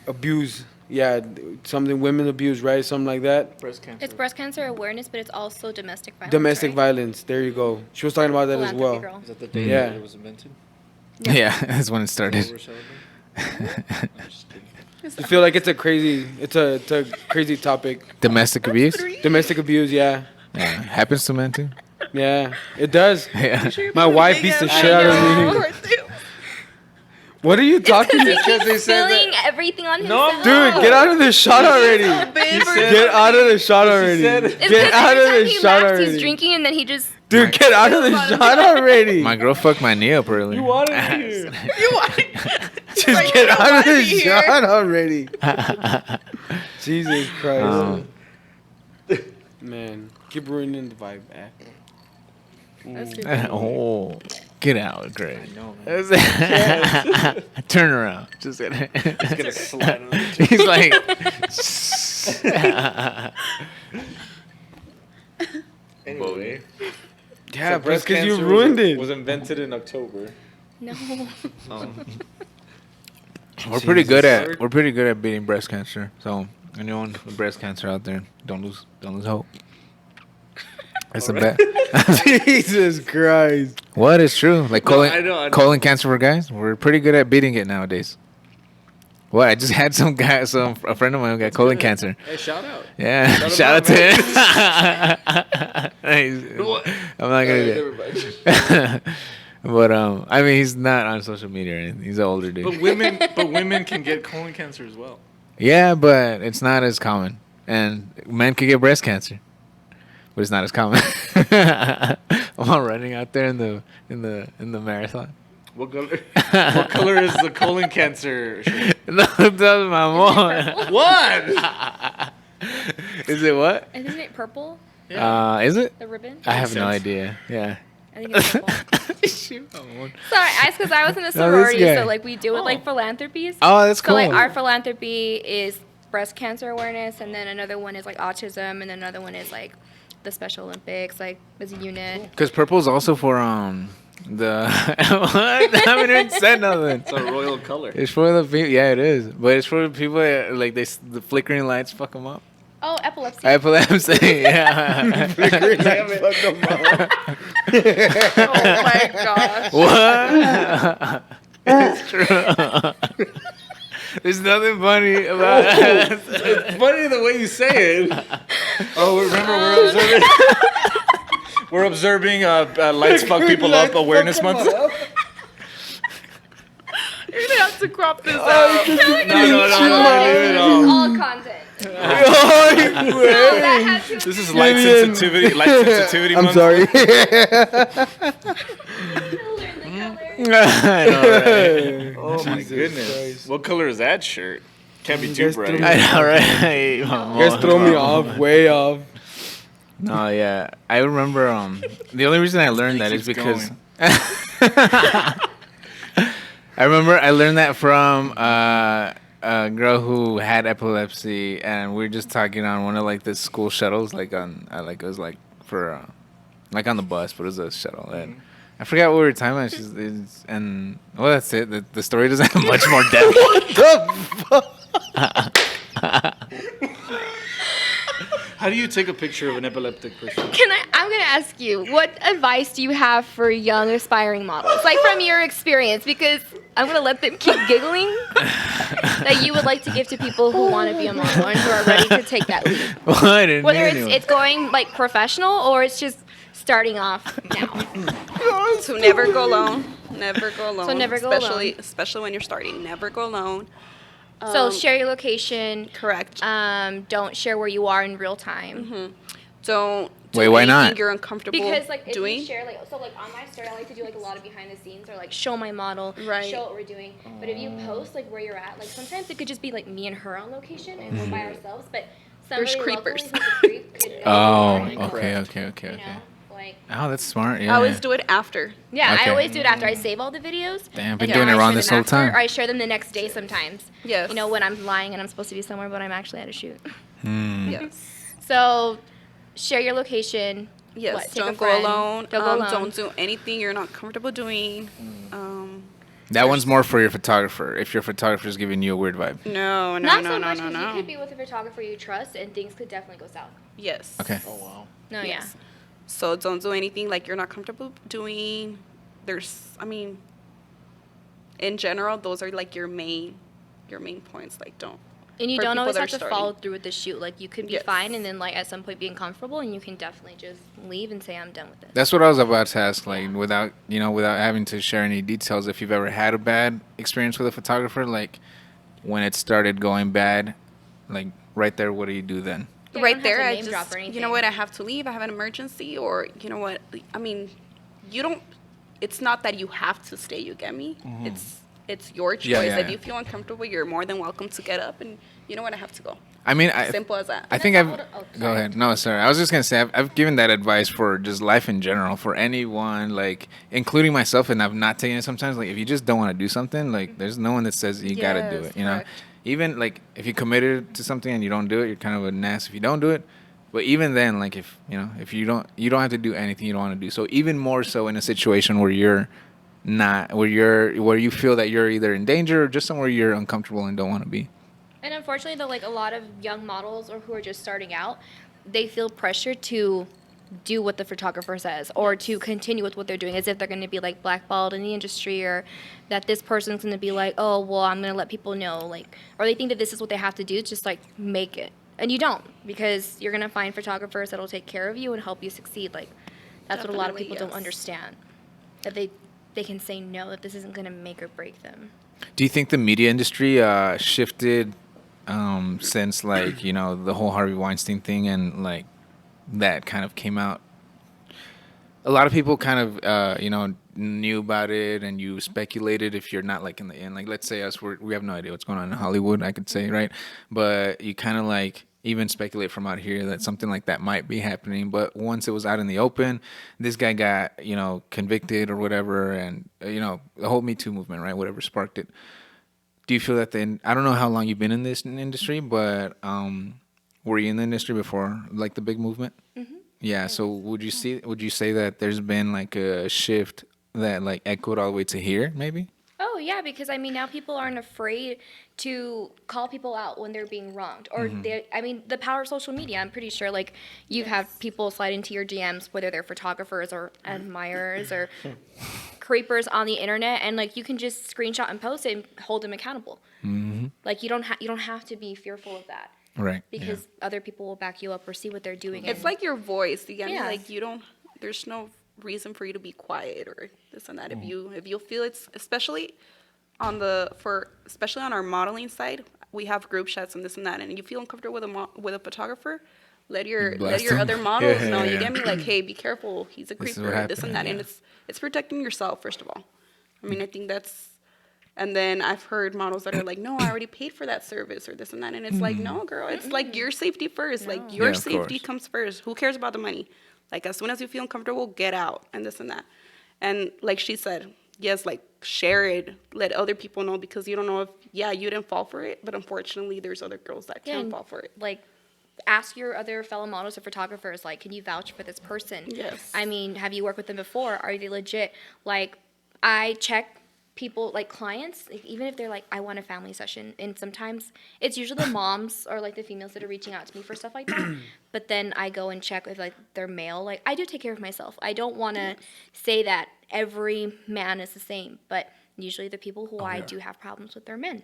S4: abuse. Yeah, something women abuse, right? Something like that.
S3: Breast cancer.
S2: It's breast cancer awareness, but it's also domestic violence.
S4: Domestic
S2: right?
S4: violence. There you go. She was talking about that as
S2: Philanthropy
S4: well.
S2: girl.
S3: Is that the day
S4: Yeah.
S3: that it was invented?
S2: Yeah.
S3: That's when it started.
S4: You feel like it's a crazy topic.
S3: Domestic abuse?
S4: Domestic abuse, yeah.
S3: Yeah. Happens to men too.
S4: Yeah, it does.
S3: Yeah.
S4: My wife beats the shit out of me. What are you talking
S2: He
S4: about?
S2: keeps spilling everything on himself.
S4: Dude, get out of the shot already. Get out of the shot already.
S2: It's
S4: Get out of the
S2: he
S4: shot
S2: laughs, he's
S4: already.
S2: drinking, and then he just...
S4: Dude, get out of the shot already.
S3: My girl fucked my knee up earlier.
S1: You wanted to hear.
S4: Just get out of the shot already. Jesus Christ. Man, keep ruining the vibe, man.
S2: That's too
S3: Oh, get out, Greg.
S1: I know,
S3: Turn around. Just gonna.
S1: He's gonna slide on the
S3: He's like.
S1: Anyway.
S4: Yeah, but it's because you ruined it.
S1: Was invented in October.
S2: No.
S3: We're pretty good at beating breast cancer. So anyone with breast cancer out there, don't lose hope. It's a bet.
S4: Jesus Christ.
S3: What is true? Like
S1: No, I know.
S3: colon cancer for guys, we're pretty good at beating it nowadays. What? I just had a friend of mine who got colon cancer.
S1: Hey, shout out.
S3: Yeah, shout out to him. I'm not gonna do it. But I mean, he's not on social media or anything. He's an older dude.
S1: But women can get colon cancer as well.
S3: Yeah, but it's not as common. And men could get breast cancer, but it's not as common. While running out there in the marathon.
S1: What color is the colon cancer shirt?
S3: No, that's my mom.
S1: What?
S3: Is it what?
S2: Isn't it purple?
S3: Is it?
S2: The ribbon?
S3: I have no
S1: sense.
S3: idea. Yeah.
S2: I think it's purple.
S3: Shoot, I'm one.
S2: Sorry, because I was in a
S3: this
S2: sorority,
S3: guy.
S2: so like we deal with like philanthropies.
S3: Oh, that's
S2: So
S3: cool.
S2: like our philanthropy is breast cancer awareness, and then another one is like autism, and then another one is like the Special Olympics, like as a unit.
S3: Because purple's also for the what? I haven't even said nothing.
S1: It's a royal color.
S3: It's for the people. Yeah, it is. But it's for the people that, like the flickering lights fuck them up.
S2: Oh, epilepsy.
S3: Epilepsy. Yeah.
S5: Oh my gosh.
S3: What? It's true. There's nothing funny about it.
S1: It's funny the way you say it. Oh, remember we're observing Lights Fuck People Up Awareness Month.
S5: You're gonna have to crop this out.
S1: No, leave it all.
S2: All content.
S4: Oh,
S2: That had to
S1: This is light sensitivity
S4: I'm
S1: month.
S4: sorry.
S3: I know, right?
S1: Oh my goodness.
S4: Christ.
S1: What color is that shirt? Can't be too
S4: Guys
S1: bright.
S3: I know, right?
S4: You guys throw me off, way off.
S3: No, yeah. I remember the only reason I learned that is
S1: keeps
S3: because I remember I learned that from a girl who had epilepsy, and we were just talking on one of like the school shuttles, like on like it was like for like on the bus, but it was a shuttle. And I forgot what we were talking about. And well, that's it. The story doesn't have much more depth.
S1: How do you take a picture of an epileptic person?
S2: I'm gonna ask you, what advice do you have for young aspiring models? Like from your experience, because I'm gonna let them keep giggling. That you would like to give to people who want to be a model and who are ready to take that leap.
S3: Well, I didn't
S2: Whether
S3: hear
S2: it's going like professional or it's just starting off now.
S5: To never go alone. Never go alone.
S2: So never go alone.
S5: Especially when you're starting. Never go alone.
S2: So share your location.
S5: Correct.
S2: Don't share where you are in real time.
S5: Don't do
S3: Wait, why
S5: anything
S3: not?
S5: you're uncomfortable
S2: Because like if
S5: doing.
S2: you share like on my story I like to do like a lot of behind the scenes or like show my model,
S5: Right.
S2: show what we're doing. But if you post like where you're at, like sometimes it could just be like me and her on location and we're by ourselves, but
S5: There's
S2: somebody
S5: creepers.
S2: locally who's a creep could know
S3: Oh,
S2: where you are,
S3: okay.
S2: you know? Like
S3: Oh, that's smart.
S5: I
S3: Yeah.
S5: always do it after.
S2: yeah,
S3: Okay.
S2: I always do it after I save all the videos.
S3: Damn,
S2: and
S3: been
S2: then
S3: doing it
S2: I
S3: wrong
S2: share
S3: this
S2: them
S3: whole
S2: after,
S3: time.
S2: Or I share them the next day sometimes.
S5: Yes.
S2: You know, when I'm lying and I'm supposed to be somewhere but I'm actually at a shoot.
S5: Yes.
S2: So share your location.
S5: Yes.
S2: What, take a
S5: Don't go
S2: friend.
S5: alone.
S2: Don't go alone.
S5: Don't do anything you're not comfortable doing.
S3: That one's more for your photographer. If your photographer's giving you a weird vibe.
S5: No.
S2: Not so much because you could be with a photographer you trust and things could definitely go south.
S5: Yes.
S3: Okay.
S2: No,
S5: Yes. So don't do anything like you're not comfortable doing. In general, those are like your main points. Like don't.
S2: And you
S5: For
S2: don't
S5: people
S2: always
S5: that
S2: have
S5: are
S2: to follow through with the shoot. Like you could be
S5: Yes.
S2: fine and then like at some point be uncomfortable and you can definitely just leave and say I'm done with this.
S3: That's what I was about to ask. Like, without having to share any details, if you've ever had a bad experience with a photographer, like when it started going bad, like right there, what do you do then?
S2: Yeah, you
S5: Right
S2: don't have
S5: there,
S2: to
S5: I
S2: name drop
S5: just,
S2: or
S5: you know
S2: anything.
S5: what, I have to leave. I have an emergency, or you know what, I mean, you don't. It's not that you have to stay. You get me? It's your choice.
S3: Yeah, yeah,
S5: If
S3: yeah.
S5: you feel uncomfortable, you're more than welcome to get up and you know what, I have to go.
S3: I mean,
S5: Simple as that.
S3: I think
S2: That's
S3: I've.
S2: not what- oh,
S3: Go
S2: sorry.
S3: ahead. No, sorry. I was just gonna say I've given that advice for just life in general for anyone, like including myself, and I've not taken it sometimes. Like if you just don't want to do something, like there's no one that says you gotta do
S5: Yes,
S3: it. You know,
S5: correct.
S3: even like if you committed to something and you don't do it, you're kind of an ass if you don't do it. But even then, like if you don't have to do anything you don't want to do. So even more so in a situation where you're not where you feel that you're either in danger or just somewhere you're uncomfortable and don't want to be.
S2: And unfortunately, though, like a lot of young models or who are just starting out, they feel pressure to do what the photographer says or to continue with what they're doing as if they're going to be like blackballed in the industry or that this person's going to be like, oh, well, I'm going to let people know, like, or they think that this is what they have to do, just like make it. And you don't, because you're going to find photographers that'll take care of you and help you succeed. Like, that's what a lot of
S5: Definitely,
S2: people don't
S5: yes.
S2: understand, that they can say no, that this isn't going to make or break them.
S3: Do you think the media industry shifted since like the whole Harvey Weinstein thing and like that kind of came out? A lot of people kind of knew about it, and you speculated if you're not like in the end. Like let's say us, we have no idea what's going on in Hollywood. I could say right, but you kind of like even speculate from out here that something like that might be happening. But once it was out in the open, this guy got convicted or whatever, and the whole Me Too movement, right? Whatever sparked it. Do you feel that I don't know how long you've been in this industry, but were you in the industry before, like the big movement? Mm-hmm. Yeah. So would you say that there's been like a shift that like echoed all the way to here, maybe?
S2: Oh, yeah, because, I mean, now people aren't afraid to call people out when they're being wronged. Or, the power of social media, I'm pretty sure, like, you've had people slide into your DMs, whether they're photographers or admirers or creepers on the internet, and, like, you can just screenshot and post it and hold them accountable. Mm-hmm. Like, you don't have to be fearful of that.
S3: Right.
S2: Because other people will back you up or see what they're doing.
S5: It's like your voice. You get me?
S2: Yeah.
S5: Like there's no reason for you to be quiet or this and that. If you feel it's especially on our modeling side, we have group chats and this and that, and you feel uncomfortable with a photographer, let your
S3: Blast him.
S5: other models know.
S3: Yeah.
S5: You get me? Like, hey, be careful, he's a
S3: This is
S5: creeper,
S3: what
S5: this and
S3: happened,
S5: that,
S3: yeah.
S5: and it's protecting yourself first of all. I mean, I think that's. And then I've heard models that are like, no, I already paid for that service or this and that. And it's like, no, girl, it's like your safety first. Like your
S3: Yeah, of
S5: safety
S3: course.
S5: comes first. Who cares about the money? Like as soon as you feel uncomfortable, get out and this and that. And like she said, yes, like share it, let other people know, because you don't know if, you didn't fall for it. But unfortunately, there's other girls that can
S2: and,
S5: fall for it.
S2: Like, ask your other fellow models or photographers, like, can you vouch for this person?
S5: Yes.
S2: I mean, have you worked with them before? Are they legit? Like, I check people, like clients, like, even if they're like, I want a family session, and sometimes it's usually the moms or like the females that are reaching out to me for stuff like that. But then I go and check if like they're male. Like, I do take care of myself. I don't want to say that every man is the same, but usually the people who I do have problems with are men.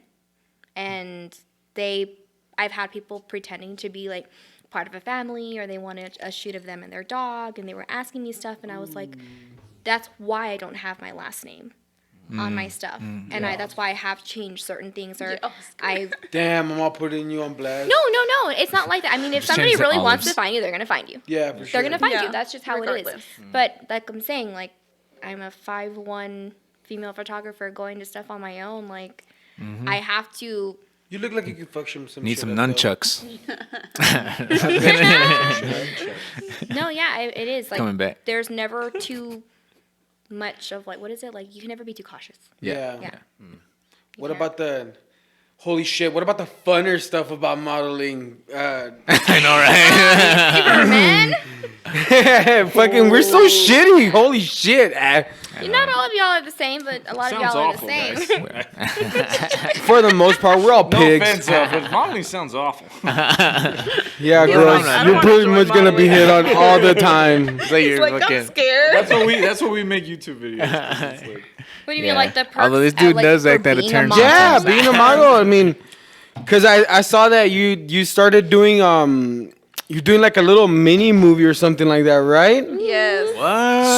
S2: And I've had people pretending to be like part of a family, or they wanted a shoot of them and their dog, and they were asking me stuff, and I was like, that's why I don't have my last name. on my stuff, and that's why I have changed certain things. Or
S5: Yes.
S2: I
S4: Damn, I'm all putting you on blast.
S2: no, it's not like that. I mean, if
S3: Just
S2: somebody
S3: change the
S2: really wants to
S3: olives.
S2: find you, they're gonna find you.
S4: Yeah, for sure.
S2: They're gonna find
S5: Yeah,
S2: you. That's just how it
S5: regardless.
S2: is. But like I'm saying, like I'm a 5'1" female photographer going to stuff on my own. Like I have to.
S4: You look like you could fuck some
S3: Need
S4: shit
S3: some
S4: up, though.
S3: nunchucks.
S2: No, yeah, it is. Like
S3: Coming back.
S2: there's never too much of like what is it? Like you can never be too cautious.
S4: Yeah.
S2: Yeah.
S4: What about the holy shit? What about the funner stuff about modeling?
S3: I know, right?
S2: Man,
S4: Fucking, we're so shitty. Holy shit.
S2: not all of y'all are the same, but a lot of
S6: Sounds
S2: y'all are
S6: awful,
S2: the same.
S6: guys.
S4: For the most part, we're all
S6: No
S4: pigs.
S6: offense, but modeling sounds awful.
S4: Yeah, girls,
S5: I don't
S4: you're
S5: wanna
S4: pretty
S5: join
S4: much gonna be
S5: modeling.
S4: hit on all the time.
S3: It's like
S5: He's
S3: you're
S5: like, I'm
S3: fucking.
S5: scared.
S6: That's what we make YouTube videos. It's like,
S2: What do you
S3: Yeah.
S2: mean, like the perks?
S3: Although this
S2: at,
S3: dude
S2: like,
S3: does
S2: for
S3: act out of
S2: being a
S3: turn
S2: model?
S4: Yeah, being a model. I mean, because I saw that you started doing you're doing like a little mini movie or something like that, right?
S5: Yes.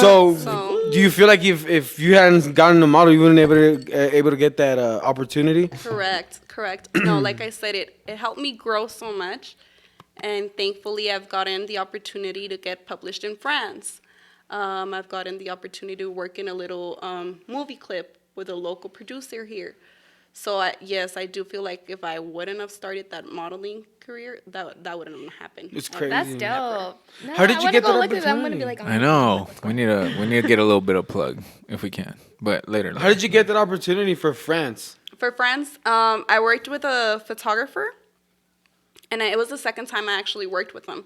S4: So,
S5: So-
S4: do you feel like if you hadn't gotten a model, you wouldn't able to get that opportunity?
S5: Correct. No, like I said, it helped me grow so much. And thankfully, I've gotten the opportunity to get published in France. I've gotten the opportunity to work in a little movie clip with a local producer here. So, yes, I do feel like if I wouldn't have started that modeling career, that wouldn't have happened.
S4: It's crazy.
S2: That's dope. No,
S4: How did
S2: I
S4: you
S2: wanna
S4: get
S2: go
S4: that
S2: look at it. I'm gonna be
S4: opportunity?
S2: like, oh
S3: I
S2: my
S3: know.
S2: God, what's
S3: We
S2: going
S3: need to get a little bit of plug if we can, but later.
S4: How did you get that opportunity for France?
S5: For France, I worked with a photographer, and it was the second time I actually worked with him.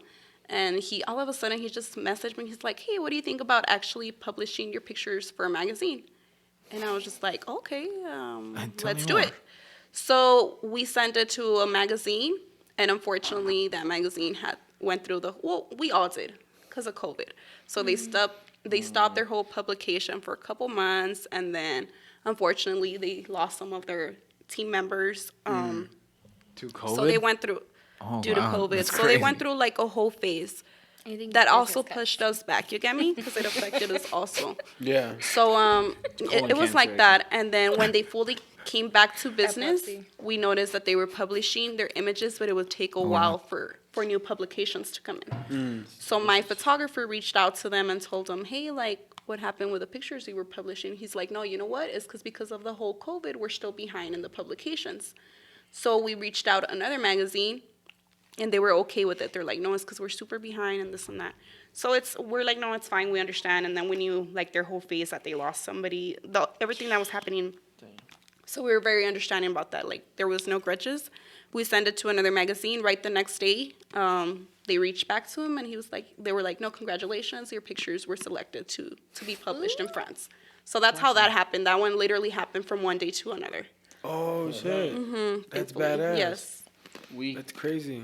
S5: And he, all of a sudden, he just messaged me. He's like, "Hey, what do you think about actually publishing your pictures for a magazine?" And I was just like, "Okay, let's do it." So we sent it to a magazine, and unfortunately, that magazine went through we all did, because of COVID. So they stopped their whole publication for a couple months, and then unfortunately, they lost some of their team members.
S3: To COVID?
S5: So they went through due to
S3: wow,
S5: COVID.
S3: that's
S5: So they went
S3: crazy.
S5: through like a whole phase.
S2: I think
S5: That
S2: business
S5: also
S2: cuts.
S5: pushed us back. You get me? Because it affected us also.
S4: Yeah.
S5: So it was
S6: cancer,
S5: like that. And then when they fully came back to business,
S2: Epilepsy.
S5: we noticed that they were publishing their images, but it would take a while for new publications to come in. So my photographer reached out to them and told them, hey, like, what happened with the pictures you were publishing? He's like, no, you know what? It's because of the whole COVID, we're still behind in the publications. So we reached out another magazine, and they were okay with it. They're like, no, it's because we're super behind and this and that. So we're like, no, it's fine, we understand. And then we knew like their whole phase that they lost somebody, everything that was happening. So we were very understanding about that. Like there was no grudges. We sent it to another magazine right the next day. They reached back to him, and they were like, no, congratulations, your pictures were selected to be published in France. So that's how that happened. That one literally happened from one day to another.
S4: Oh shit. That's
S5: thankfully.
S4: badass.
S5: Yes.
S4: That's crazy.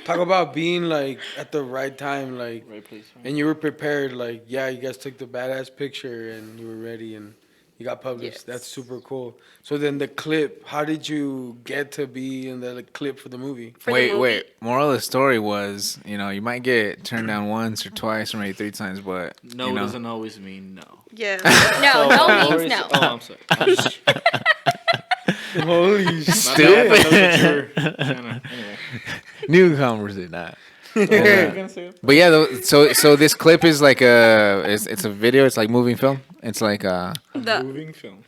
S4: Talk about being like at the right time, like,
S1: Right place.
S4: and you were prepared. Like, yeah, you guys took the badass picture and you were ready and you got published.
S5: Yes.
S4: That's super cool. So then the clip, how did you get to be in the clip for the movie?
S5: For the movie.
S3: Wait. Moral of the story was, you might get turned down once or twice or maybe 3 times, but
S6: no doesn't always mean no.
S5: Yes.
S2: No, no means no.
S1: Oh, I'm sorry.
S4: Holy shit.
S3: stupid.
S6: Anyway.
S3: Newcomers did not.
S6: Gonna say it?
S3: But yeah, so this clip is like it's a video. It's like moving film. It's like
S6: Moving film.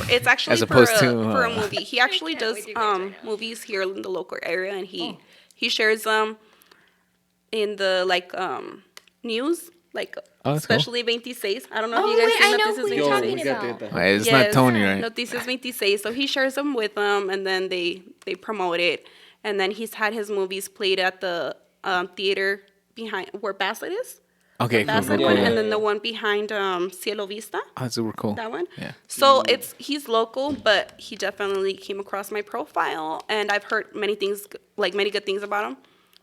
S5: It's actually
S3: As opposed
S5: for
S3: to,
S5: a movie. He actually
S2: can't
S5: does
S2: wait to get right now.
S5: movies here in the local area, and he shares them in the news, like
S3: Oh, that's cool.
S5: especially 26. I don't know
S2: Oh,
S5: if you guys
S2: wait, I
S5: seen
S2: know
S5: Noticias
S2: who you're
S5: 26.
S2: talking about.
S3: it's not Tony, right?
S5: Noticias 26. So he shares them with them, and then they promote it. And then he's had his movies played at the theater behind where Bassett is.
S3: Okay, cool.
S5: Bassett
S3: cool,
S5: one,
S3: cool.
S5: and then the one behind Cielo Vista.
S3: Oh, that's super cool.
S5: That one.
S3: Yeah.
S5: So he's local, but he definitely came across my profile, and I've heard many things, like many good things about him.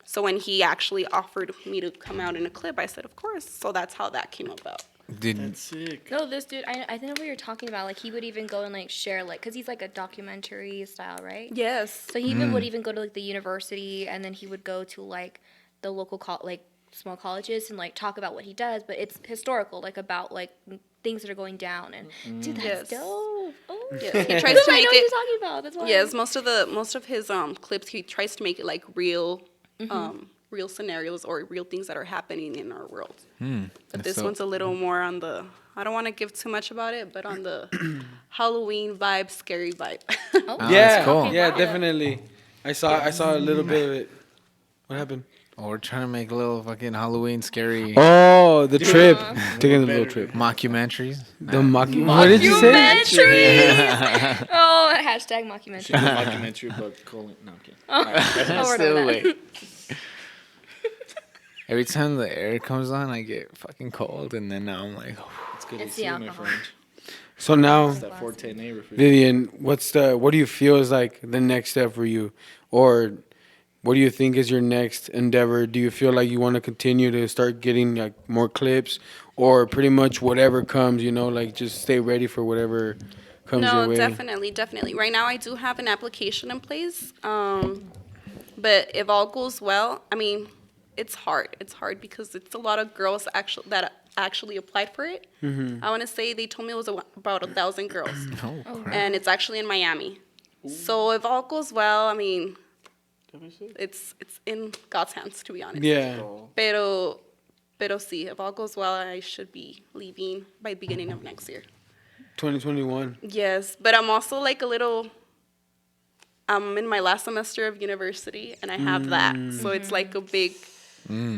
S5: So when he actually offered me to come out in a clip, I said, of course. So that's how that came about.
S3: Did
S6: Sick.
S2: No, this dude, I know what you're talking about. Like, he would even go and, like, share, like, because he's, like, a documentary style, right?
S5: Yes.
S2: So he even would even go to, like, the university, and then he would go to, like, the local, small colleges and like talk about what he does, but it's historical, like about like things that are going down. And dude, that's
S5: Yes.
S2: dope. Oh,
S5: Yes, he tries to
S2: I
S5: make
S2: know what
S5: it.
S2: you're talking about. That's why.
S5: Yes, most of his clips, he tries to make it like real, real scenarios or real things that are happening in our world. But this one's a little more on the. I don't want to give too much about it, but on the Halloween vibe, scary vibe.
S2: Oh,
S4: Yeah,
S3: cool.
S4: yeah, definitely. I saw a little bit of it. What happened?
S3: Oh, we're trying to make a little fucking Halloween scary
S4: Oh, the trip. Taking a little trip.
S3: mockumentaries.
S4: The what did you say?
S2: Mockumentaries. Oh, hashtag mockumentary.
S6: Documentary about colon. No, I'm kidding.
S2: Oh, we're doing that.
S3: Every time the air comes on, I get fucking cold, and then now I'm like,
S6: It's good
S2: It's
S6: to see
S2: the
S6: you, my
S2: alcohol.
S6: friend.
S4: So now,
S6: It's that 410 A refrigerator.
S4: Vivian, what do you feel is like the next step for you? Or what do you think is your next endeavor? Do you feel like you want to continue to start getting like more clips, or pretty much whatever comes, like just stay ready for whatever comes your
S5: No,
S4: way?
S5: definitely. Right now, I do have an application in place. But if all goes well, I mean, it's hard. It's hard because it's a lot of girls that actually applied for it. I want to say they told me it was about 1,000 girls, and it's actually in Miami. So if all goes well, I mean, it's in God's hands, to be honest.
S4: Yeah.
S5: Pero sí, if all goes well, I should be leaving by the beginning of next year.
S4: 2021.
S5: Yes, but I'm also like I'm in my last semester of university, and I have that. So it's like a big,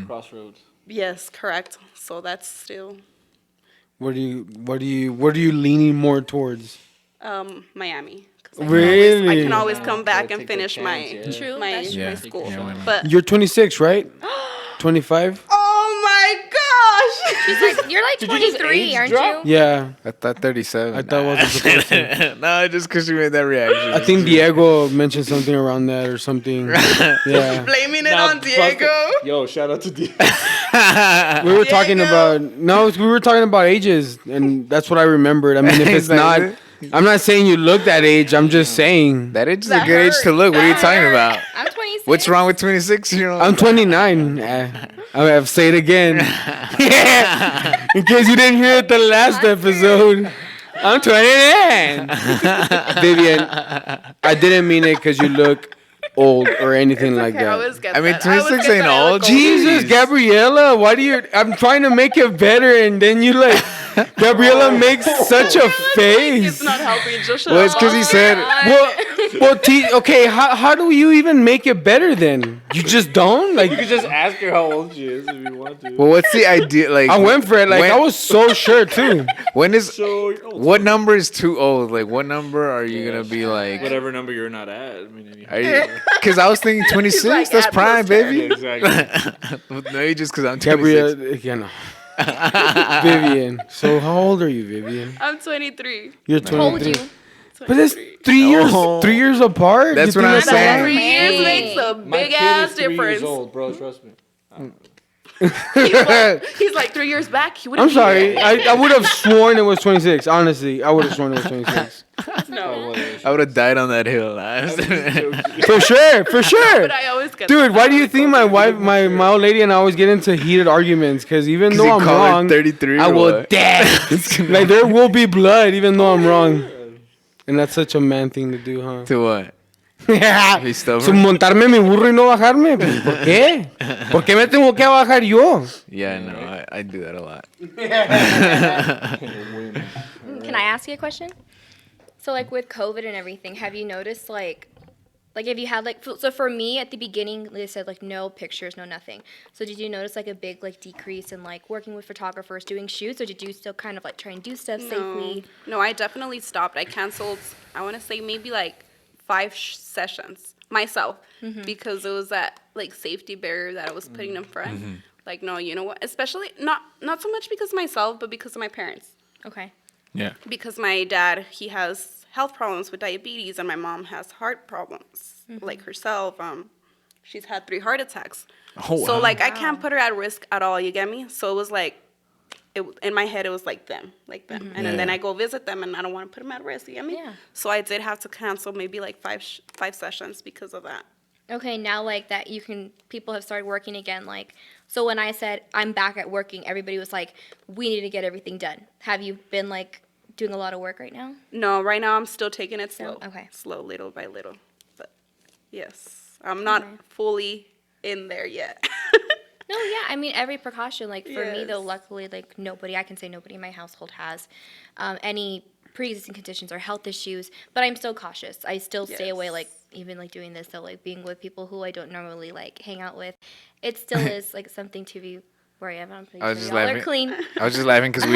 S6: Crossroads.
S5: yes, correct. So that's still
S4: What are you leaning more towards?
S5: Miami. 'Cause
S4: Really?
S5: I can always come back
S6: Gotta
S5: and
S6: take that
S5: finish
S6: chance,
S5: my
S6: yeah.
S2: True,
S5: my,
S2: that's
S5: my
S2: true.
S5: school.
S3: Yeah, why not?
S5: But
S4: You're 26, right? 25?
S5: oh my gosh!
S2: She's like, you're like 23, aren't you?
S4: Yeah.
S3: I thought 37.
S4: I thought it wasn't supposed to.
S3: No, just because you made that reaction.
S4: I think Diego mentioned something around that or something. Yeah.
S5: Blaming it on Diego.
S6: Yo, shout out to Diego.
S4: We were talking about ages, and that's what I remembered. I mean, if it's not, I'm not saying you look that age. I'm just saying
S3: That age is a
S5: That
S3: good age to look. What are you
S5: hurt.
S3: talking about?
S2: I'm 26.
S3: What's wrong with 26-year-olds?
S4: I'm 29. I have to say it again, in case you didn't hear it the last episode. I'm 29. Vivian, I didn't mean it because you look old or anything like
S5: Okay, I
S4: that.
S5: always get
S3: I mean,
S5: that. I always
S3: 26
S5: get
S3: ain't
S5: that I look
S3: old.
S5: old.
S4: Jesus,
S3: Jeez.
S4: Gabriela, why do you? I'm trying to make it better, and then you like, Gabriela makes such a face.
S5: It's not helping. Just shut
S3: Well, it's
S5: up.
S3: because he said.
S4: Okay, how do you even make it better then? You just don't?
S6: You
S4: Like,
S6: could just ask her how old she is if you want to.
S3: Well, what's the idea? Like,
S4: I went for it. Like,
S3: when-
S4: I was so sure too.
S3: When is
S6: So you're old.
S3: what number is too old? Like, what number are you gonna be like?
S6: Whatever number you're not at. I mean,
S3: Are you? Because I was thinking 26.
S5: like,
S3: That's
S5: add
S3: prime,
S5: plus
S3: baby.
S6: exactly.
S3: Maybe just because I'm 26.
S4: Gabriela, yeah, no. Vivian. So how old are you, Vivian?
S5: I'm 23.
S4: You're
S2: How old
S4: 23.
S2: you?
S4: But that's
S5: 23.
S4: 3 years.
S3: Oh.
S4: 3 years apart.
S3: That's
S4: You
S3: what
S4: think
S3: I'm
S4: that's
S3: saying.
S5: 3 years
S2: Hey.
S5: makes a
S6: My
S5: big
S6: kid
S5: ass
S6: is 3 years
S5: difference.
S6: old, bro. Trust me.
S5: He's like 3 years back. He wouldn't
S4: I'm sorry. I would have sworn it was 26. Honestly, I would have sworn it was 26.
S5: No.
S3: I would have died on that hill.
S4: For sure.
S5: But I always get
S4: Dude,
S5: that.
S4: why do you think my wife, my old lady, and I always get into heated arguments? Because even though I'm wrong,
S3: 33.
S4: I
S3: or
S4: will
S3: what?
S4: dance. Like there will be blood, even though I'm wrong. And that's such a man thing to do, huh?
S3: To what? Be
S4: So
S3: stubborn?
S4: montarme mi burro y no bajarme. Pues, ¿por qué? ¿Por qué me tengo que bajar yo?
S3: Yeah, no, I do that a lot.
S2: Can I ask you a question? So like with COVID and everything, have you noticed like if you had like so for me at the beginning they said like no pictures, no nothing. So did you notice like a big like decrease in like working with photographers, doing shoots, or did you still kind of like try and do stuff safely?
S5: No, I definitely stopped. I canceled, I want to say maybe like 5 sessions myself because it was that like safety barrier that I was putting in front. Like, no, you know what? Especially not so much because of myself, but because of my parents.
S2: Okay.
S3: Yeah.
S5: Because my dad, he has health problems with diabetes, and my mom has heart problems, like herself. She's had 3 heart attacks.
S3: Oh,
S5: So,
S3: wow.
S5: like, I can't put her at risk at all, you get me? So it was like, in my head, it was like them. And then I go visit them, and I don't want to put them at risk, you get me?
S2: Yeah.
S5: So I did have to cancel maybe like 5 sessions because of that.
S2: Okay, now like that people have started working again. Like, so when I said I'm back at working, everybody was like, we need to get everything done. Have you been like doing a lot of work right now?
S5: No, right now I'm still taking it slow.
S2: Okay.
S5: Slow, little by little. But yes, I'm not fully in there yet.
S2: No, yeah, I mean every precaution. Like for me though,
S5: Yes.
S2: luckily, like I can say nobody in my household has any pre-existing conditions or health issues. But I'm still cautious. I still stay away. Like even like doing this, so like being with people who I don't normally like hang out with, it still is like something to be wary of. I'm pretty
S3: I was
S2: sure
S3: just
S2: y'all are
S3: laughing.
S2: clean.
S3: I was just laughing because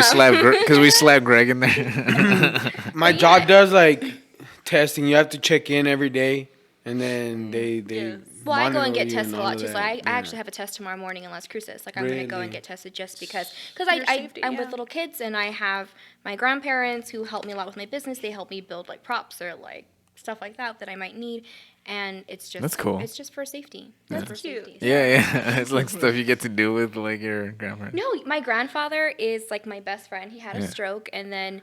S3: we slapped Greg in there.
S4: My job does like testing. You have to check in every day, and then they
S5: Yes.
S2: Well, I go and
S4: monitor
S2: get
S4: you
S2: tested a
S4: all
S2: lot
S4: of
S2: too. So
S4: that.
S2: I actually have a test tomorrow morning in Las Cruces. Like I'm gonna go and
S4: Really?
S2: get tested just because
S5: Your safety,
S2: I'm with
S5: yeah.
S2: little kids and I have my grandparents who help me a lot with my business. They help me build like props or like stuff like that I might need, and it's just
S3: That's cool.
S2: It's just for safety. That's for
S5: cute.
S2: safety.
S3: Yeah. It's like stuff you get to do with like your grandparents.
S2: No, my grandfather is like my best friend. He had a
S3: Yeah.
S2: stroke, and then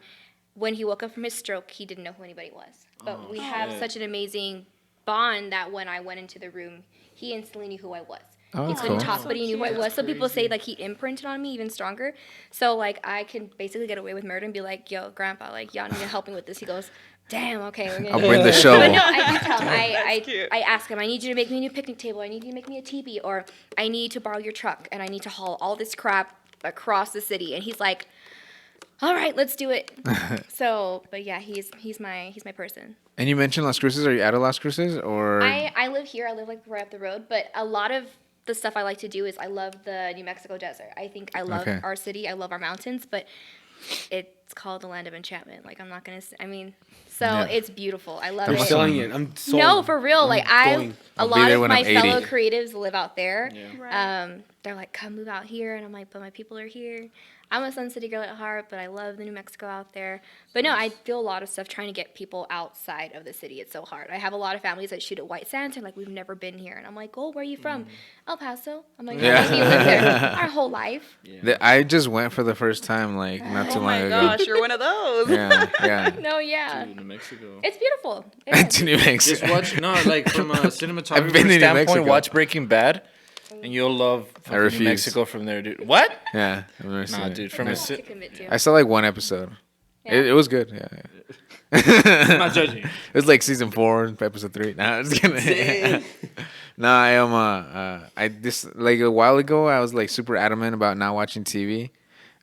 S2: when he woke up from his stroke, he didn't know who anybody was. But we have such an amazing bond that when I went into the room, he instantly knew who I was.
S3: Oh,
S2: He
S3: that's
S2: couldn't
S3: cool.
S2: talk, but he knew who I was. So people say like he imprinted on me even stronger. So like I can basically get away with murder and be like, "Yo, grandpa, like y'all need to help me with this." He goes, "Damn, okay, we're gonna
S3: I'll
S2: do
S3: bring
S2: it."
S3: the
S2: But
S3: shovel.
S2: no, I do tell him.
S5: cute.
S2: I ask him, I need you to make me a new picnic table. I need you to make me a teepee, or I need to borrow your truck, and I need to haul all this crap across the city. And he's like, "All right, let's do it." So, but yeah, he's my person.
S3: And you mentioned Las Cruces. Are you out of Las Cruces or?
S2: I live here. I live like right up the road. But a lot of the stuff I like to do is I love the New Mexico desert. I think I love
S3: Okay.
S2: our city. I love our mountains. But it's called the land of enchantment. Like I'm not gonna. I mean, so
S3: Yeah.
S2: it's beautiful. I love
S4: I'm
S2: it.
S4: selling it. I'm sold.
S2: No, for real. Like a
S3: I'll be
S2: lot
S3: there
S2: of
S3: when
S2: my
S3: I'm 80.
S2: fellow creatives live out there.
S5: Right.
S2: They're like, come move out here, and I'm like, but my people are here. I'm a Sun City girl at heart, but I love the New Mexico out there. But no, I feel a lot of stuff trying to get people outside of the city. It's so hard. I have a lot of families that shoot at White Sands, and like, we've never been here. And I'm like, oh, where are you from? El Paso. I'm like,
S3: Yeah.
S2: yeah. We lived there our whole life.
S3: I just went for the first time like not too
S5: Oh
S3: long
S5: my
S3: ago.
S5: gosh, you're one of those.
S3: Yeah.
S2: No, yeah.
S6: New Mexico.
S2: It's beautiful. It is.
S3: To New Mexico.
S6: Just watch, no, like from a
S3: I've been
S6: cinematography
S3: to New
S6: standpoint,
S3: Mexico.
S6: watch Breaking Bad, and you'll love fucking
S3: refuse.
S6: New Mexico from there, dude. What?
S3: Yeah. I've never seen
S6: Nah,
S3: it.
S6: dude, from
S3: Yeah.
S6: a
S2: To commit to.
S3: I saw like one episode.
S2: Yeah.
S3: It was good. Yeah.
S6: I'm not judging.
S3: It was like season 4, episode 3. Nah, I'm just kidding. No, I am. I this like a while ago. I was like super adamant about not watching TV,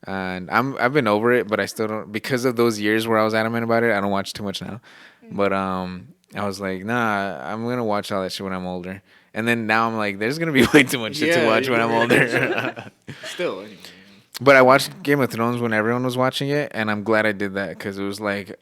S3: and I've been over it. But I still don't, because of those years where I was adamant about it. I don't watch too much now. But I was like, nah, I'm gonna watch all that shit when I'm older. And then now I'm like, there's gonna be way too much shit to
S6: Yeah,
S3: watch when
S6: you're
S3: I'm
S6: right.
S3: older.
S6: Still, anyway.
S3: But I watched Game of Thrones when everyone was watching it, and I'm glad I did that because it was like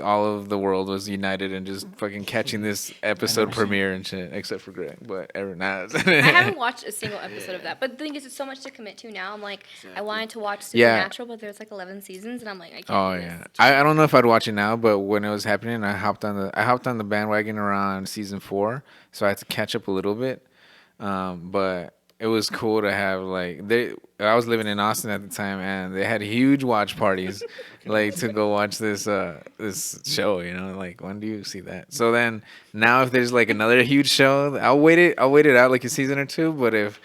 S3: all of the world was united and just fucking catching this episode premiere and shit, except for Greg. But everyone knows.
S2: I haven't watched a single episode of that. But the thing is, it's so much to commit to now. I'm like, I wanted to watch
S3: Yeah.
S2: Supernatural, but there's like 11 seasons, and I'm like, I can't.
S3: Oh
S2: do
S3: yeah,
S2: this.
S3: I don't know if I'd watch it now, but when it was happening, I hopped on the bandwagon around season 4, so I had to catch up a little bit. But it was cool to have I was living in Austin at the time, and they had huge watch parties, like to go watch this show. You know, like when do you see that? So then now, if there's like another huge show, I'll wait it out like a season or 2. But if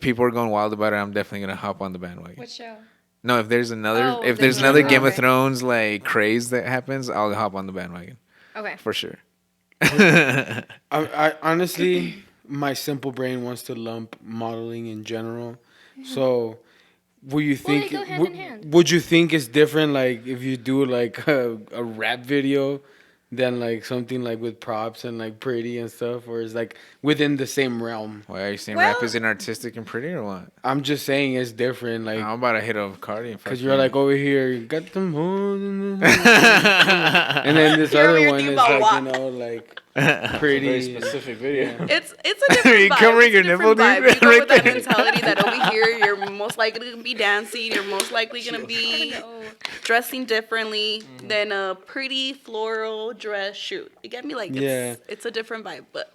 S3: people are going wild about it, I'm definitely gonna hop on the bandwagon.
S2: What show?
S3: No, if there's another
S2: Oh,
S3: if
S2: the
S3: there's
S2: Game
S3: another
S2: of
S3: Game of
S2: Thrones.
S3: Thrones like craze that happens, I'll hop on the bandwagon
S2: Okay.
S3: for sure.
S4: I honestly, my simple brain wants to lump modeling in general. So, would you
S2: Well, they
S4: think
S2: go hand in hand.
S4: would you think it's different like if you do like a rap video than like something like with props and like pretty and stuff, or is like within the same realm?
S3: Why are you saying rap
S5: Well-
S3: isn't artistic and pretty or what?
S4: I'm just saying it's different, like
S3: I'm about to hit a Cardi and
S4: because you're like over here, you got them hoes in the and then this
S5: You're over
S4: other
S5: here
S4: one
S5: thinking
S4: is
S5: about
S4: like
S5: what?
S4: like
S6: Very
S4: pretty.
S6: specific video.
S5: It's a different
S3: You
S5: vibe.
S3: covering
S5: It's a
S3: your
S5: different
S3: nipple,
S5: vibe.
S3: dude?
S5: You go
S3: Right
S5: with that
S3: there.
S5: mentality that over here you're most likely to be dancing. You're most likely gonna be dressing differently than a pretty floral dress shoot. You get me? Like
S4: Yeah.
S5: it's a different vibe, but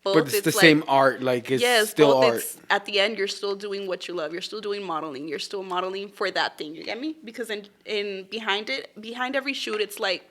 S5: both
S4: But it's the
S5: like,
S4: same art, like it's
S5: yes,
S4: still
S5: both
S4: art.
S5: it's at the end you're still doing what you love. You're still doing modeling. You're still modeling for that thing. You get me? Because behind every shoot, it's like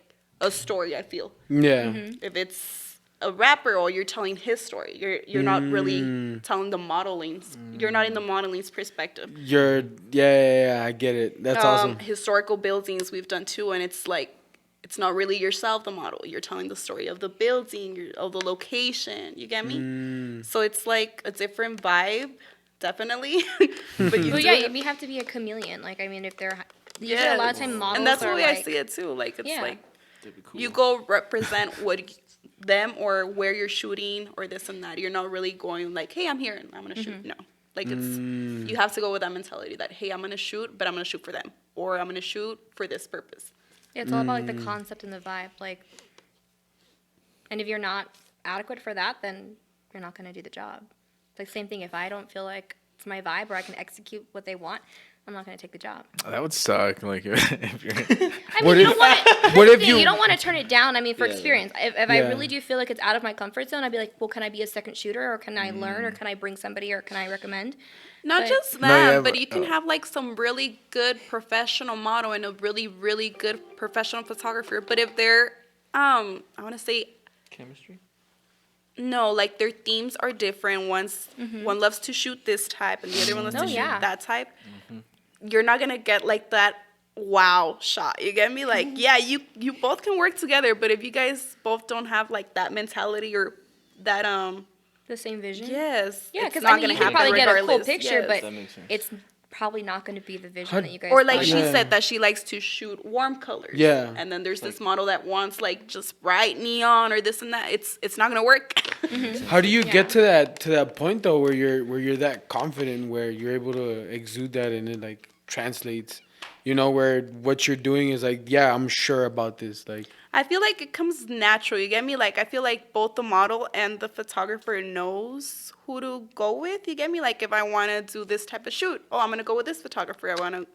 S5: a story. I feel
S4: Yeah.
S5: if it's a rapper, or you're telling his story. You're not really telling the modeling's. You're not in the modeling's perspective.
S4: Yeah, I get it. That's awesome.
S5: Historical buildings we've done too, and it's like it's not really yourself, the model. You're telling the story of the building, of the location. You get me? So it's like a different vibe, definitely. But you
S2: Well,
S5: do
S2: yeah,
S5: have-
S2: you have to be a chameleon. Like, I mean, if they're usually
S5: Yes.
S2: a lot of time models
S5: and that's the
S2: are
S5: way I
S2: like,
S5: see it too. Like it's
S2: Yeah.
S5: like you go represent what them or where you're shooting or this and that. You're not really going like, hey, I'm here and I'm gonna shoot. No, like it's you have to go with that mentality that hey, I'm gonna shoot, but I'm gonna shoot for them, or I'm gonna shoot for this purpose.
S2: yeah, it's all about like the concept and the vibe. Like, and if you're not adequate for that, then you're not gonna do the job. It's like same thing. If I don't feel like it's my vibe or I can execute what they want, I'm not gonna take the job.
S3: That would suck. Like if you're.
S2: I
S4: What
S2: mean, you
S4: if-
S2: don't want to.
S4: what if you-
S2: You don't want to turn it down. I mean, for experience. If I
S4: Yeah.
S2: really do feel like it's out of my comfort zone, I'd be like, well, can I be a second shooter, or can I learn, or can I bring somebody, or can I recommend?
S5: Not
S2: But-
S5: just
S3: No,
S5: that,
S3: yeah,
S5: but
S3: but-
S5: you can have like some really good professional model and a really, really good professional photographer. But if they're, I want to say,
S6: Chemistry?
S5: no, like their themes are different. One loves to shoot this type, and the other one loves
S2: Oh,
S5: to
S2: yeah.
S5: shoot that type. You're not gonna get like that wow shot. You get me? Like, yeah, you both can work together, but if you guys both don't have like that mentality or that
S2: The same vision.
S5: yes,
S2: Yeah,
S5: it's
S2: because
S5: not
S2: I mean,
S5: gonna
S2: you can
S5: happen
S2: probably get a cool
S5: regardless.
S2: picture,
S5: Yes.
S2: but
S6: That makes sense.
S2: it's probably not going to be the vision
S4: How-
S2: that you guys.
S5: Or like
S2: thought.
S5: she
S4: Yeah.
S5: said that she likes to shoot warm colors.
S4: Yeah.
S5: And then there's this model that wants like just bright neon or this and that. It's not gonna work.
S4: How do you
S2: Yeah.
S4: get to that point though where you're that confident where you're able to exude that and it like translates, where what you're doing is like, yeah, I'm sure about this. Like,
S5: I feel like it comes natural. You get me? Like I feel like both the model and the photographer knows who to go with. You get me? Like if I want to do this type of shoot, oh, I'm gonna go with this photographer. I want to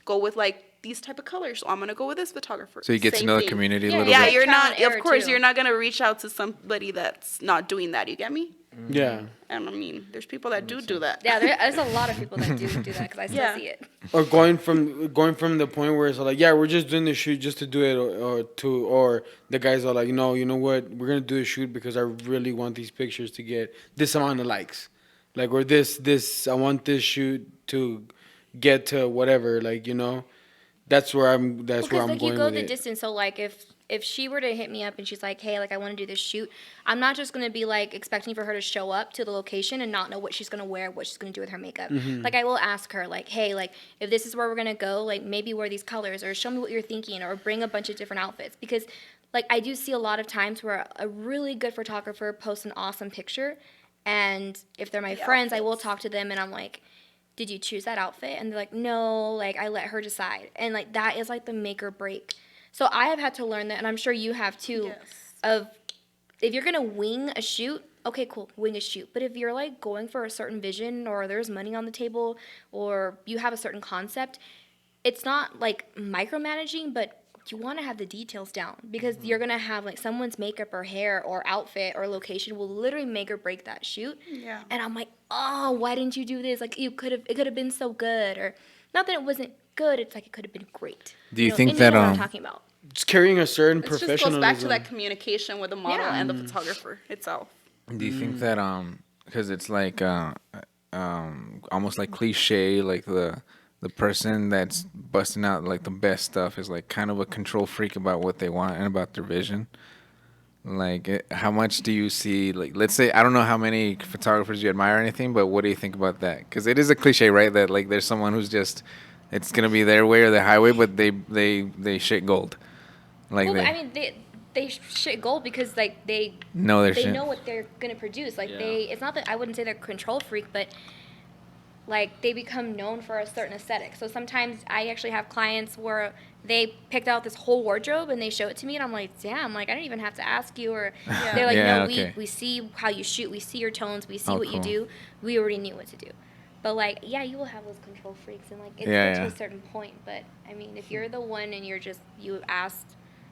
S5: go with like these type of colors. Oh, I'm gonna go with this photographer.
S3: So you get to
S5: Same
S3: know the
S5: thing.
S3: community a
S2: Yeah,
S3: little
S5: Yeah,
S3: bit.
S5: you're
S2: Trial
S5: not.
S2: and error,
S5: Of course,
S2: too.
S5: you're not gonna reach out to somebody that's not doing that. You get me?
S4: yeah.
S5: And I mean, there's people that do that.
S2: Yeah, there's a lot of people that do that because I still
S5: Yeah.
S2: see it.
S4: Or going from the point where it's like, yeah, we're just doing the shoot just to do it, or the guys are like, no, you know what, we're gonna do a shoot because I really want these pictures to get this amount of likes, like, or this I want this shoot to get to whatever, like, that's where I'm
S2: Because
S4: going
S2: like you
S4: with
S2: go the
S4: it.
S2: distance. So like if she were to hit me up and she's like, hey, like I want to do this shoot, I'm not just gonna be like expecting for her to show up to the location and not know what she's gonna wear, what she's gonna do with her makeup.
S4: Mm-hmm.
S2: Like I will ask her like, hey, like if this is where we're gonna go, like maybe wear these colors or show me what you're thinking or bring a bunch of different outfits because like I do see a lot of times where a really good photographer posts an awesome picture, and if they're my friends, I will talk to them and I'm like, did you choose that outfit? And they're like, no, like I let her decide. And like that is like the make or break. So I have had to learn that, and I'm sure you have too,
S5: Yes.
S2: of if you're gonna wing a shoot, okay, cool, wing a shoot. But if you're like going for a certain vision or there's money on the table or you have a certain concept, it's not like micromanaging, but you want to have the details down because you're gonna have like someone's makeup or hair or outfit or location will literally make or break that shoot.
S5: Yeah.
S2: And I'm like, oh, why didn't you do this? Like it could have been so good, or not that it wasn't good. It's like it could have been great.
S3: Do you think
S2: and you know
S3: that,
S2: what I'm talking about?
S4: Just carrying a certain
S5: It just
S4: professionalism.
S5: goes back to that communication with the model
S2: Yeah.
S5: and the photographer itself.
S3: Do you think that because it's like almost like cliche, like the person that's busting out like the best stuff is like kind of a control freak about what they want and about their vision. Like, how much do you see? Like, let's say I don't know how many photographers you admire or anything, but what do you think about that? Because it is a cliche, right? That like there's someone who's just it's gonna be their way or the highway, but they shit gold. Like
S2: Well,
S3: they
S2: I mean, they shit gold because like they
S3: know their
S2: they
S3: shit.
S2: know what they're gonna produce. Like
S6: Yeah.
S2: it's not that I wouldn't say they're control freak, but like they become known for a certain aesthetic. So sometimes I actually have clients where they picked out this whole wardrobe and they show it to me and I'm like, damn, like I didn't even have to ask you. Or they're like,
S3: Yeah,
S2: no,
S3: okay.
S2: we see how you shoot, we see your tones, we see
S3: Oh,
S2: what you
S3: cool.
S2: do. We already knew what to do. But like, yeah, you will have those control freaks and like it's
S3: Yeah,
S2: good to
S3: yeah.
S2: a certain point. But I mean, if you're the one and you asked,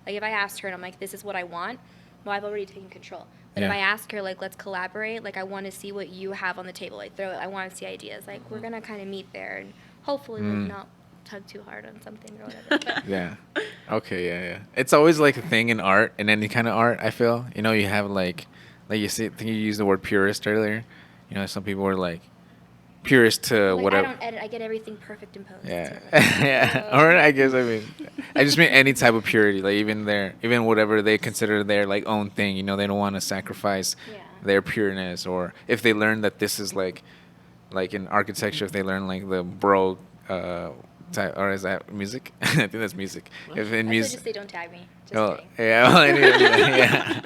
S2: like if I asked her and I'm like, this is what I want, well, I've already taken control. But if
S3: Yeah.
S2: I ask her, like, let's collaborate, like I want to see what you have on the table, like I want to see ideas, like we're gonna kind of meet there and hopefully like not tug too hard on something or whatever. But
S3: Yeah. Okay. Yeah. Yeah. It's always like a thing in art, in any kind of art. I feel you have like like you see, I think you used the word purist earlier. You know, some people are like purist to
S2: Like,
S3: whatever.
S2: I don't edit. I get everything perfect in post.
S3: Yeah,
S2: So, like,
S3: yeah. Or I guess I just mean any type of purity, like even whatever they consider their like own thing. You know, they don't want to sacrifice
S2: Yeah.
S3: their pureness, or if they learn that this is like in architecture, if they learn like the bro type, or is that music? I think that's music. If in
S2: I
S3: music,
S2: just say don't tag me. Just
S3: oh
S2: kidding.
S3: yeah, well, anyway, yeah,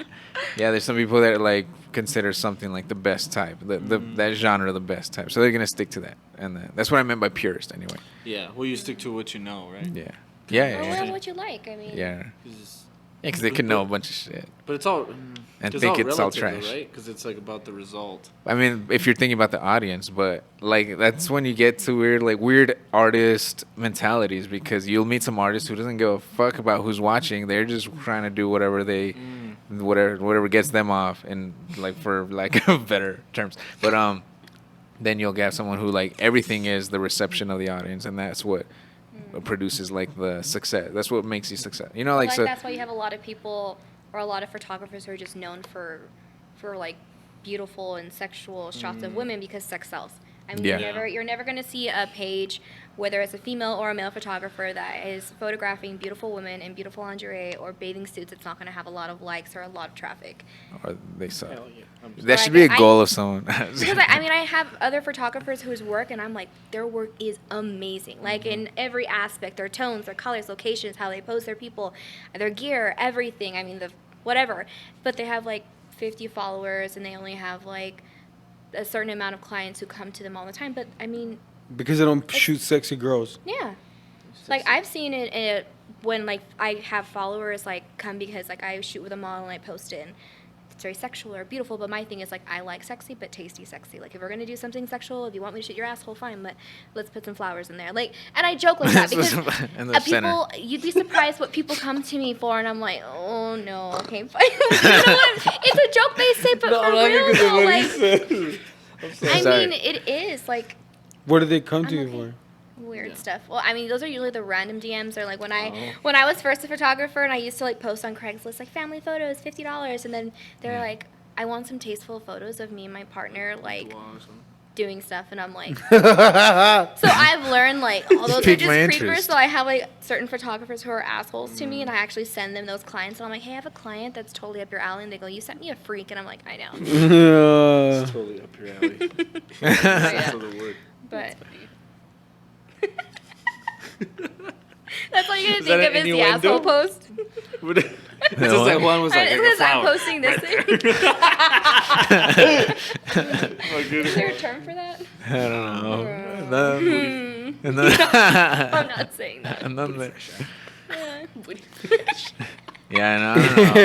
S3: yeah. There's some people that like consider something like the best type, that genre the best type, so they're gonna stick to that, and that's what I meant by purist, anyway.
S6: Yeah. Well, you stick to what you know, right?
S3: Yeah, yeah,
S2: Or
S3: yeah,
S2: wear
S3: yeah.
S2: what you like. I mean.
S3: Yeah,
S6: 'Cause-
S3: because they could know a bunch of shit.
S6: But it's all.
S3: And
S6: it's
S3: think
S6: all
S3: it's all
S6: relative, though,
S3: trash.
S6: right? Because it's like about the result.
S3: I mean, if you're thinking about the audience, but like that's when you get to weird artist mentalities, because you'll meet some artist who doesn't give a fuck about who's watching. They're just trying to do whatever whatever gets them off, and like for lack of better terms. But then you'll get someone who like everything is the reception of the audience, and that's what produces like the success. That's what makes you success. You know, like
S2: Like
S3: so.
S2: that's why you have a lot of people or a lot of photographers who are just known for like beautiful and sexual shots of women because sex sells. I mean,
S3: Yeah.
S2: you're never going to see a page, whether it's a female or a male photographer, that is photographing beautiful women in beautiful lingerie or bathing suits. It's not going to have a lot of likes or a lot of traffic.
S3: Or they suck.
S6: Hell yeah. I'm just-
S3: That
S2: Or
S3: should
S2: I
S3: be a
S2: could-
S3: goal of someone.
S2: Because I have other photographers whose work, and I'm like, their work is amazing. Like in every aspect, their tones, their colors, locations, how they pose their people, their gear, everything. I mean, the whatever. But they have like 50 followers, and they only have like a certain amount of clients who come to them all the time. But I mean,
S4: Because they don't shoot sexy girls.
S2: yeah. Like I've seen it when like I have followers like come because like I shoot with a model and I post it and it's very sexual or beautiful, but my thing is like I like sexy but tasty sexy. Like if we're gonna do something sexual, if you want me to shoot your asshole, fine, but let's put some flowers in there. Like, and I joke like that because
S3: In the center.
S2: people, you'd be surprised what people come to me for, and I'm like, oh no, okay, fine. You know what? It's a joke they say, but for real though, like, I
S3: Sorry.
S2: mean, it is like
S4: What do they come to
S2: I'm
S4: you
S2: okay.
S4: for?
S2: weird stuff. Well, I mean, those are usually the random DMs. Or like when I was first a photographer and I used to like post on Craigslist like family photos, $50, and then they're like, I want some tasteful photos of me and my partner like doing stuff, and I'm like, so I've learned like all those are
S3: Piqued
S2: just
S3: my
S2: creepers.
S3: interest.
S2: So I have like certain photographers who are assholes to me, and I actually send them those clients, and I'm like, hey, I have a client that's totally up your alley, and they go, you sent me a freak, and I'm like, I know,
S4: Uh,
S6: Totally up your alley.
S2: Yeah.
S6: That's the word.
S2: but. That's all you're
S6: Is
S2: gonna
S6: that
S2: think of
S6: an
S2: is the asshole
S6: innuendo?
S2: post.
S6: It's just like one was like, I got
S2: Because I'm
S6: flowers.
S2: posting this thing.
S6: Oh, good.
S2: Is there a term for that?
S3: I don't know.
S2: Hmm.
S3: And then,
S2: I'm not saying that.
S3: and then the-
S2: Booty.
S3: yeah, I don't know.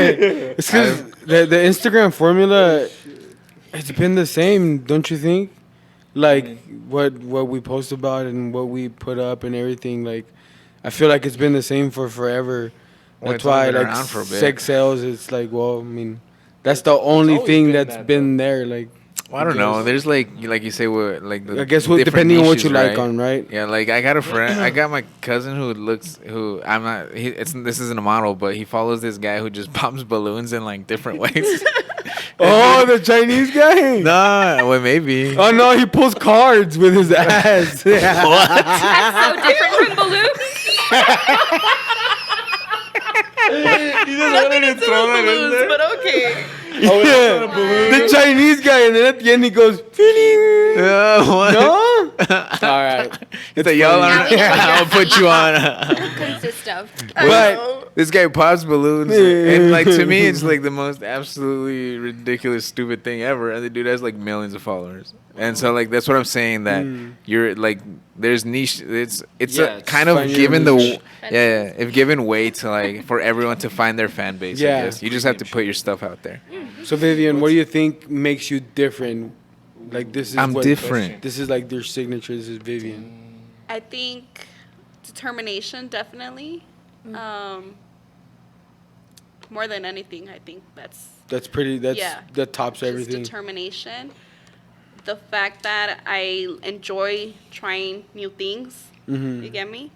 S4: it's because the Instagram formula, it's been the same, don't you think? Like what we post about and what we put up and everything. Like, I feel like it's been the same for forever.
S3: Well,
S4: That's
S3: it's only
S4: why
S3: been
S4: like
S3: around for a bit.
S4: sex sales. It's like, well, I mean, that's the only
S6: always
S4: thing
S6: been
S4: that's
S6: that,
S4: been there. Like,
S3: Well, I don't know. There's like you say, what like the
S4: I guess what,
S3: different
S4: depending on what
S3: niches,
S4: you like
S3: right?
S4: on, right?
S3: Yeah, like I got a friend. I got my cousin who I'm not. This isn't a model, but he follows this guy who just pops balloons in like different ways.
S4: Oh, the Chinese guy.
S3: No, well maybe.
S4: Oh no, he pulls cards with his ass.
S2: That's so different from balloons.
S6: He just wanted to throw that in there.
S2: But okay.
S4: Yeah. The Chinese guy, and then at the end he goes, "Feeling."
S3: What?
S4: No? All right.
S3: It's like y'all are.
S2: Yeah.
S3: I'll put you on.
S2: Consist of.
S4: But
S3: This guy pops balloons, and like to me, it's like the most absolutely ridiculous, stupid thing ever. And the dude has like millions of followers, and so like that's what I'm saying. That you're like, there's niche. It's
S6: Yeah,
S3: a
S6: it's
S3: kind of
S4: find your
S3: given the
S4: niche.
S3: if given way to like for everyone to find their fan base.
S4: Yeah.
S3: I guess. You just have to put your stuff out there.
S4: so Vivian, what do you think makes you different? Like this is
S3: I'm
S4: what-
S3: different.
S4: This is like their signature. This is Vivian.
S5: I think determination, definitely. More than anything, I think
S4: That's pretty. That's
S5: Yeah.
S4: that tops
S5: just
S4: everything.
S5: determination. The fact that I enjoy trying new things.
S4: Mhm.
S5: You get me?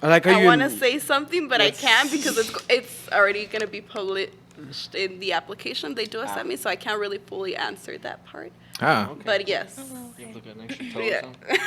S4: I like how
S5: I
S4: you.
S5: want to say something, but I can't because it's already gonna be published in the application they do send me, so I can't really fully answer that part.
S3: Oh.
S5: But yes,
S1: You have like an extra toe or
S5: yeah,
S1: something?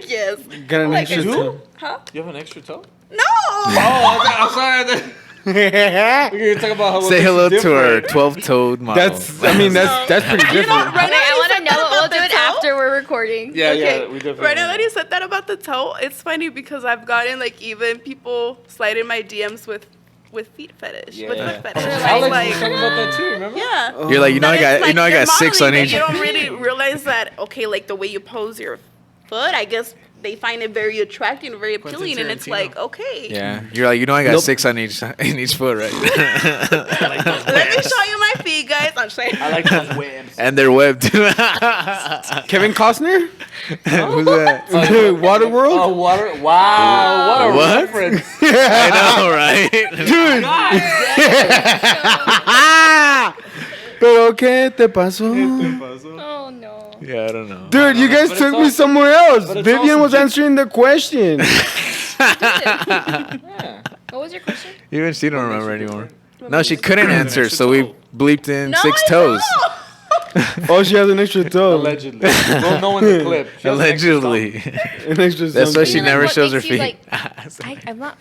S5: yes.
S4: Got an
S5: Like,
S4: extra toe.
S5: Huh?
S1: You have an extra toe?
S5: No.
S1: Oh, I'm sorry. We're gonna talk about how
S3: Say hello to our 12-toed model.
S4: That's. I mean, that's pretty different.
S5: Right
S2: Okay, I want to know. We'll
S5: about
S2: do
S5: the
S2: it
S5: toe?
S2: after we're recording.
S1: Yeah,
S5: Okay.
S1: yeah, we definitely.
S5: Right now that you said that about the toe, it's funny because I've gotten like even people slide in my DMs with feet fetish, with foot fetish. And
S1: Alex
S5: I'm like,
S1: was talking about that too. Remember?
S5: yeah.
S3: You're like, you know, I
S5: That
S3: got,
S5: it's
S3: I
S5: you're
S3: got 6 on
S5: modeling,
S3: each.
S5: but you don't really realize that. Okay, like the way you pose your foot, I guess they find it very attractive and very appealing, and it's like, okay,
S3: Yeah, you're like, you know, I got 6 on each in each foot, right?
S5: let me show you my feet, guys. I'm saying.
S1: I like those webs.
S3: And they're webbed too.
S4: Kevin Costner.
S3: Who's that?
S4: Waterworld.
S1: Oh, water! Wow, what a
S3: What?
S1: reference!
S3: I know, right?
S4: Pero qué te pasó?
S2: Oh no.
S3: Yeah, I don't know.
S4: Dude, you guys
S1: but
S4: took
S1: it's
S4: me
S1: all-
S4: somewhere else.
S1: but it's
S4: Vivian
S1: all
S4: was
S1: subjective.
S4: answering the question.
S2: What was your question?
S3: Even she don't remember anymore. No, she couldn't answer, so we bleeped in
S5: No,
S3: 6
S5: I
S3: toes.
S4: Oh, she has an extra toe.
S1: Allegedly, we'll know in the clip. She has an extra
S3: Allegedly.
S4: An extra
S3: That's why
S4: something.
S3: she
S2: Like,
S3: never
S2: what
S3: shows her
S2: makes you,
S3: feet.
S2: I'm not.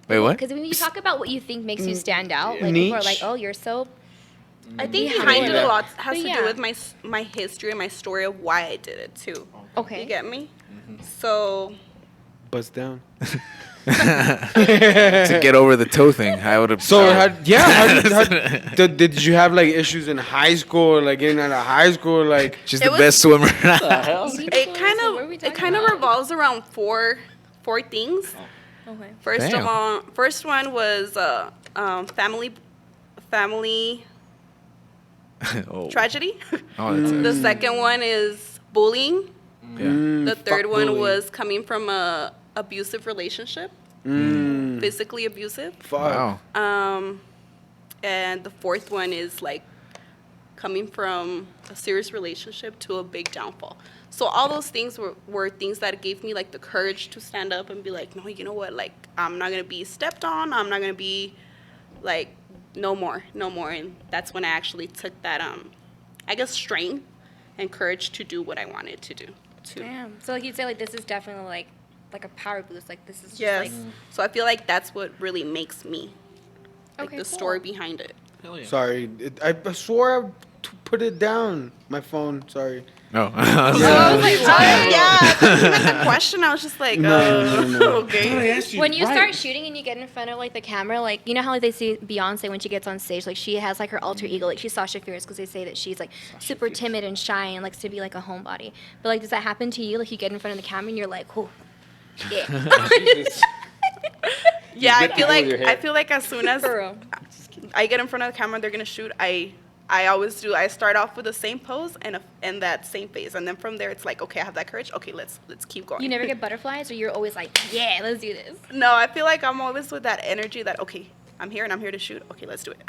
S3: Wait, what?
S2: Because when you talk about what you think makes you stand out, like people are
S4: Niche.
S2: like, "Oh, you're so."
S5: I think
S2: Yeah.
S5: behind it
S2: Yeah.
S5: a lot has
S2: But
S5: to
S2: yeah.
S5: do with my history and my story of why I did it too.
S2: Okay.
S5: You get me? So
S4: Bust down.
S3: To get over the toe thing, I would have.
S4: So, did you have like issues in high school, or, like getting out of high school, like?
S3: She's
S5: It
S3: the
S5: was-
S3: best swimmer.
S5: it kind
S2: So what are we
S5: of
S2: talking about?
S5: revolves around four things.
S2: Okay.
S5: First
S3: Damn.
S5: of all, first one was family
S3: Oh.
S5: tragedy.
S3: Oh, that's
S5: The second one is bullying.
S3: yeah.
S5: The third
S4: fuck
S5: one
S4: bullying.
S5: was coming from a abusive relationship, physically abusive.
S4: Fuck.
S3: Wow.
S5: And the fourth one is like coming from a serious relationship to a big downfall. So all those things were things that gave me like the courage to stand up and be like, no, you know what? Like, I'm not going to be stepped on. I'm not going to be like, no more. And that's when I actually took that, I guess, strength and courage to do what I wanted to do.
S2: Damn. So like you'd say like this is definitely like a power boost. Like this is just
S5: Yes.
S2: like
S5: So I feel like that's what really makes me. Like
S2: Okay,
S5: the
S2: cool.
S5: story behind it.
S4: Sorry, I swore I put it down. My phone. Sorry.
S3: No.
S5: I was like, yeah, that's even the question. I was just like, okay.
S2: when you start shooting and you get in front of like the camera, like you know how like they see Beyonce when she gets on stage, like she has like her alter ego, like she's Sasha Fierce because they say that she's like super timid and shy and likes to be like a homebody. But like, does that happen to you? Like you get in front of the camera and you're like, oh, yeah.
S5: Yeah,
S1: get people with your head.
S5: I feel like as soon as
S2: For real.
S5: I get in front of the camera, they're gonna shoot. I always do. I start off with the same pose and that same face, and then from there it's like, okay, I have that courage. Okay, let's keep going.
S2: You never get butterflies, or you're always like, yeah, let's do this.
S5: No, I feel like I'm always with that energy that okay, I'm here and I'm here to shoot. Okay, let's do it.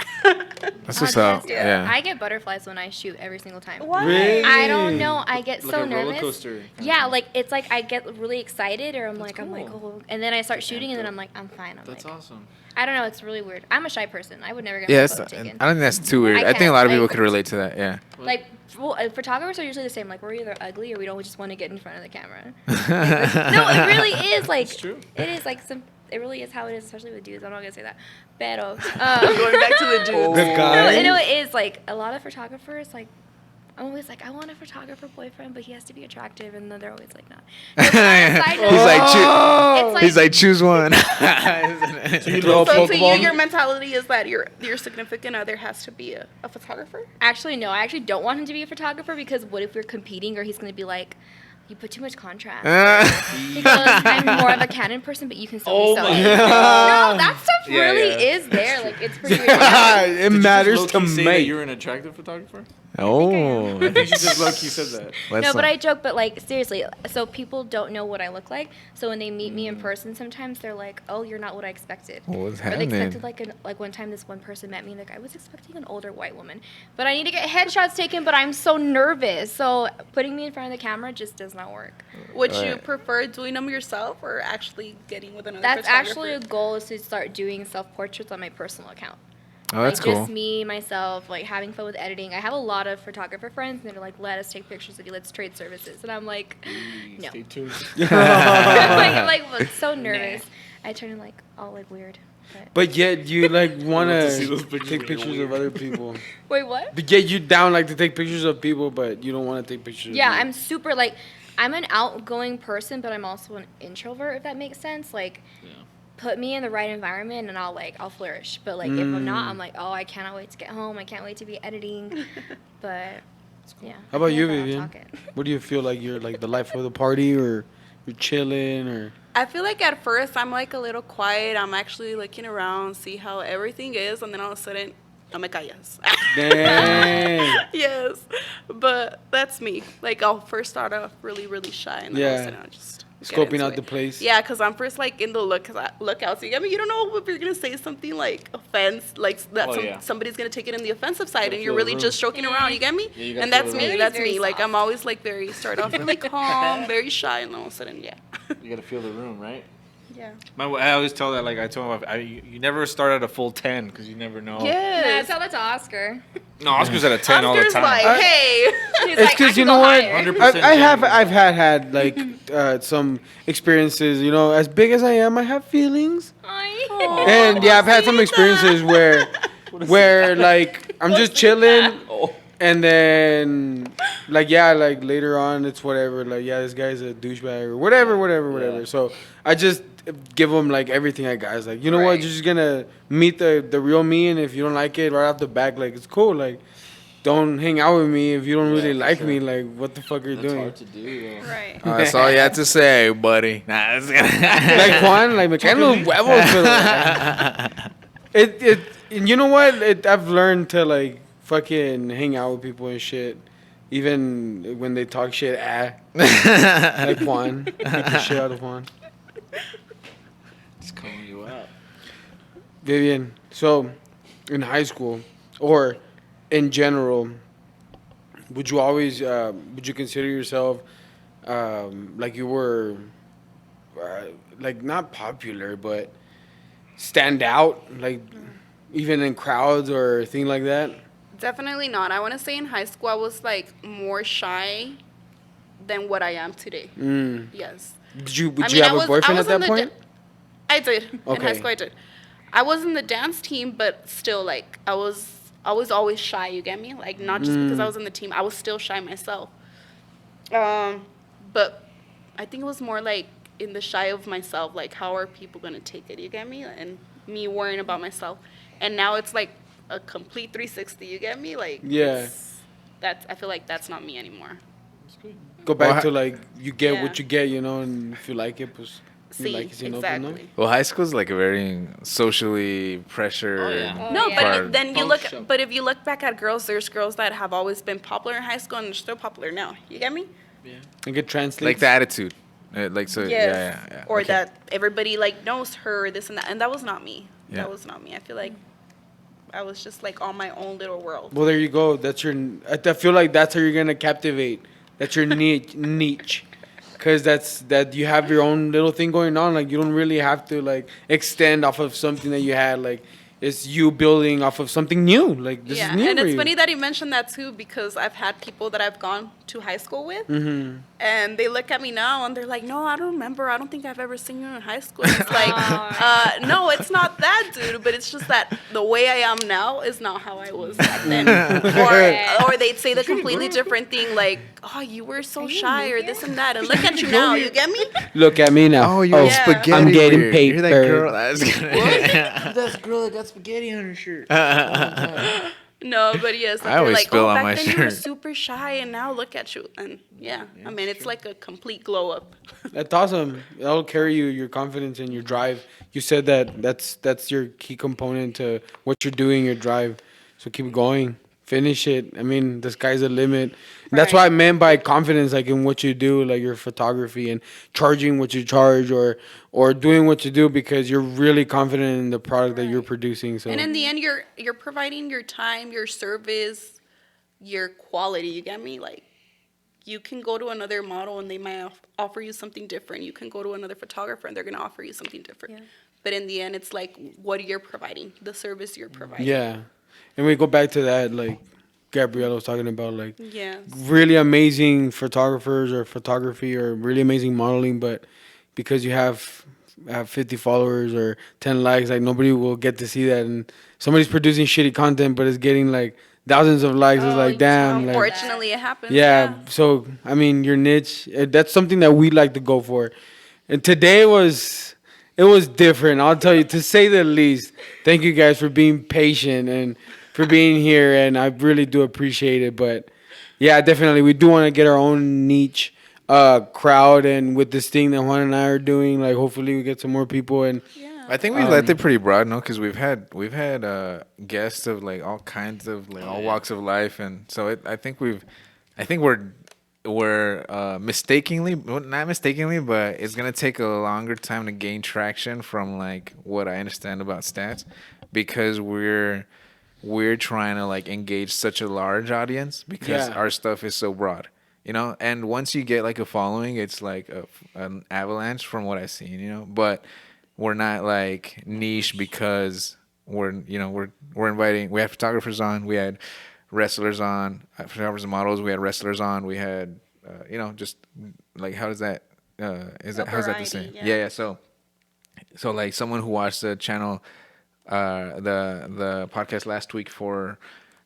S3: That's what's up. Yeah.
S2: I get butterflies when I shoot every single time.
S5: Why?
S4: Really?
S2: I don't know. I get
S1: Like
S2: so
S1: a roller
S2: nervous.
S1: coaster.
S2: Yeah, like it's like I get really excited, or I'm like,
S1: cool.
S2: oh, and then I start shooting, and then I'm like, I'm fine. I'm
S1: That's
S2: like,
S1: awesome.
S2: I don't know. It's really weird. I'm a shy person. I would never get
S3: Yeah,
S2: my
S3: that's,
S2: photo
S3: I
S2: taken.
S3: don't think that's too weird.
S2: I
S3: I think a
S2: can't,
S3: lot of people
S2: like-
S3: could relate to that. Yeah.
S2: Like, well, photographers are usually the same. Like, we're either ugly or we don't just want to get in front of the camera.
S3: no,
S2: No, it really is. Like,
S1: It's true.
S2: it is like some. It really is how it is, especially with dudes. I'm not gonna say that. Pero,
S5: Going back to the dudes.
S4: The
S2: no,
S4: guy.
S2: you know, it is like a lot of photographers. Like, I'm always like, I want a photographer boyfriend, but he has to be attractive, and then they're always like, not. Side note,
S3: He's like,
S2: it's like,
S3: he's like, choose one.
S5: So to you, your mentality is that your significant other has to be a photographer?
S2: actually, no, I actually don't want him to be a photographer because what if we're competing, or he's gonna be like, you put too much contrast. Because I'm more of a Canon person, but you can still be selling. No, that stuff
S1: Yeah,
S2: really
S1: yeah.
S2: is there. Like, it's pretty ridiculous.
S4: It matters to
S1: Say that
S4: me.
S1: you're an attractive photographer.
S3: Oh,
S4: I think she just low-key said that.
S2: No, but I joke, but like seriously, so people don't know what I look like. So when they meet me in person, sometimes they're like, "Oh, you're not what I expected."
S3: What's
S2: Or they
S3: happening?
S2: expected like one time this one person met me and like I was expecting an older white woman, but I need to get headshots taken, but I'm so nervous. So putting me in front of the camera just does not work.
S5: Would you prefer doing them yourself or actually getting with another
S2: That's
S5: photographer?
S2: actually a goal, is to start doing self-portraits on my personal account.
S3: Oh, that's
S2: like
S3: cool.
S2: just me, myself, like having fun with editing. I have a lot of photographer friends, and they're like, "Let us take pictures of you. Let's trade services." And I'm like, "No."
S1: Stay tuned.
S2: I'm like so nervous. I turn like all like weird.
S4: But yet you like want
S1: to see
S4: to
S1: those pictures
S4: take
S1: when you're
S4: pictures of other people.
S2: Wait, what?
S4: But yet you down like to take pictures of people, but you don't want to take pictures.
S2: Yeah,
S4: of
S2: I'm super like, I'm an outgoing person, but I'm also an introvert, if that makes sense. Like, put me in the right environment and I'll flourish. But like if I'm not, I'm like, oh, I cannot wait to get home. I can't wait to be editing. But yeah.
S4: How about
S2: I
S4: you,
S2: feel like I'll
S4: Vivian?
S2: talk it.
S4: What do you feel like you're like the life of the party, or you're chilling, or?
S5: I feel like at first I'm like a little quiet. I'm actually looking around, see how everything is, and then all of a sudden, no me callas.
S4: Dang.
S5: Yes, but that's me. Like I'll first start off really, really shy, and then all of a sudden I'll just get
S4: Scoping
S5: into
S4: out
S5: it.
S4: the place.
S5: Yeah, because I'm first like in the lookout. So you don't know if you're gonna say something like offense, like that somebody's gonna take it in the offensive side, and you're really just joking around. You get me?
S1: Yeah, you gotta
S5: And
S1: feel
S5: that's
S1: the
S5: me.
S1: room.
S5: That's
S2: Very
S5: me. Like
S2: soft.
S5: I'm always like start off really calm, very shy, and all of a sudden, yeah.
S1: You gotta feel the room, right?
S5: Yeah.
S3: I always tell that, like, I told my wife, you never start at a full 10 because you never know.
S5: Yes.
S2: Tell that to Oscar.
S3: No, Oscar's at a 10 all the
S5: Oscar's
S3: time.
S5: like, hey.
S2: He's
S4: It's
S2: like, I
S4: because
S2: can
S4: you
S2: go
S4: know what,
S2: higher.
S1: 100%
S4: I've had like some experiences. You know, as big as I am, I have feelings.
S2: Aw.
S4: And yeah, I've had some experiences where like I'm just chilling, and then like like later on it's whatever. Like this guy's a douchebag or whatever. So I just give him like everything I got. It's like, you know what,
S5: Right.
S4: you're just gonna meet the real me, and if you don't like it right off the back, like it's cool. Like don't hang out with me if you don't really like me. Like what the fuck are you
S1: That's
S4: doing?
S1: hard to do, though.
S5: Right.
S3: That's all you had to say, buddy. Nah, that's
S4: Like Juan, like me caen los huevos, pero it you know what? I've learned to like fucking hang out with people and shit, even when they talk shit. Like Juan, beat the shit out of Juan.
S1: Just calling you out.
S4: Vivian, so in high school or in general, would you consider yourself like you were like not popular but stand out, like even in crowds or thing like that?
S5: Definitely not. I want to say in high school I was like more shy than what I am today. Yes.
S4: Did you
S5: I
S4: have
S5: was-
S4: a boyfriend at
S5: was in
S4: that
S5: the
S4: point?
S5: I did. In high
S4: Okay.
S5: school I did. I was in the dance team, but still like I was always shy, you get me? Like not just because I was in the team, I was still shy myself. But I think it was more like in the shy of myself, like how are people gonna take it, you get me? And me worrying about myself. And now it's like a complete 360, you get me? Like
S4: Yeah.
S5: I feel like that's not me anymore.
S4: Go back
S3: Well,
S4: to like you get
S5: Yeah.
S4: what you get, you know, and if you like it, pues, you
S5: See,
S4: like it, si no, pues, no.
S5: exactly.
S3: Well, high school is like a very socially pressured.
S1: Oh, yeah.
S5: No,
S2: yeah.
S5: but
S3: part.
S5: then you
S1: Punk
S5: look.
S1: show.
S5: But if you look back at girls, there's girls that have always been popular in high school and they're still popular now. You get me?
S4: And get translated.
S3: Like the attitude. Like, so,
S5: Yes.
S3: yeah.
S5: Or
S3: Okay.
S5: that everybody like knows her, this and that, and that was not me.
S3: Yeah.
S5: That was not me. I feel like I was just like on my own little world.
S4: Well, there you go. That's your. I feel like that's how you're gonna captivate. That's your niche. Cause that you have your own little thing going on. Like you don't really have to like extend off of something that you had. Like it's you building off of something new. Like this
S5: Yeah,
S4: is new
S5: and
S4: for
S5: it's
S4: you.
S5: funny that he mentioned that too because I've had people that I've gone to high school with,
S4: Mm-hmm.
S5: and they look at me now and they're like, "No, I don't remember. I don't think I've ever seen you in high school." It's like, no, it's not that, dude. But it's just that the way I am now is not how I was back then. or they'd say the completely different thing, like, "Oh, you were so shy," or this and that, and look at you now. You get me?
S4: Look at me now.
S3: Oh, you're
S5: Yeah.
S3: spaghetti.
S4: I'm getting
S3: weird. You're that
S4: paper.
S3: girl. That's
S1: That's the girl that got spaghetti on her shirt.
S5: No, but yes,
S3: I
S5: they're
S3: always
S5: like,
S3: spill
S5: "Oh,
S3: on
S5: back
S3: my
S5: then you were
S3: shirt."
S5: super shy, and now look at you." And yeah, I mean, it's like a complete glow up.
S4: That's awesome. That'll carry you, your confidence and your drive. You said that's your key component to what you're doing, your drive. So keep going. finish it. I mean, the sky's the limit. And that's what I meant by confidence, like in what you do, like your photography and charging what you charge, or doing what you do because you're really confident in the product that you're producing. So
S5: And in the end, you're providing your time, your service, your quality. You get me? Like, you can go to another model and they might offer you something different. You can go to another photographer and they're going to offer you something different.
S2: Yeah.
S5: But in the end, it's like what you're providing, the service you're providing.
S4: yeah, and we go back to that, like Gabriella was talking about, like
S5: Yes.
S4: really amazing photographers or photography or really amazing modeling, but because you have 50 followers or 10 likes, like nobody will get to see that, and somebody's producing shitty content but it's getting like thousands of likes. It's like, damn, like,
S5: Unfortunately, it happens.
S4: yeah. So I mean, your niche, that's something that we like to go for, and today was different, I'll tell you, to say the least. Thank you guys for being patient and for being here, and I really do appreciate it. But yeah, definitely, we do want to get our own niche crowd, and with this thing that Juan and I are doing, like hopefully we get some more people. And
S3: I think we've left it pretty broad, no? Because we've had guests of like all kinds of like all walks of life, and so I think we're mistakenly, well, not mistakenly, but it's gonna take a longer time to gain traction from like what I understand about stats, because we're trying to like engage such a large audience because
S4: Yeah.
S3: our stuff is so broad. And once you get like a following, it's like an avalanche from what I've seen, but we're not like niche because we're inviting, we had photographers on, we had wrestlers on, photographers and models, we had wrestlers on, we had, just like, how does that, how's that the same?
S5: variety,
S3: Yeah. So like someone who watched the channel, the podcast last week for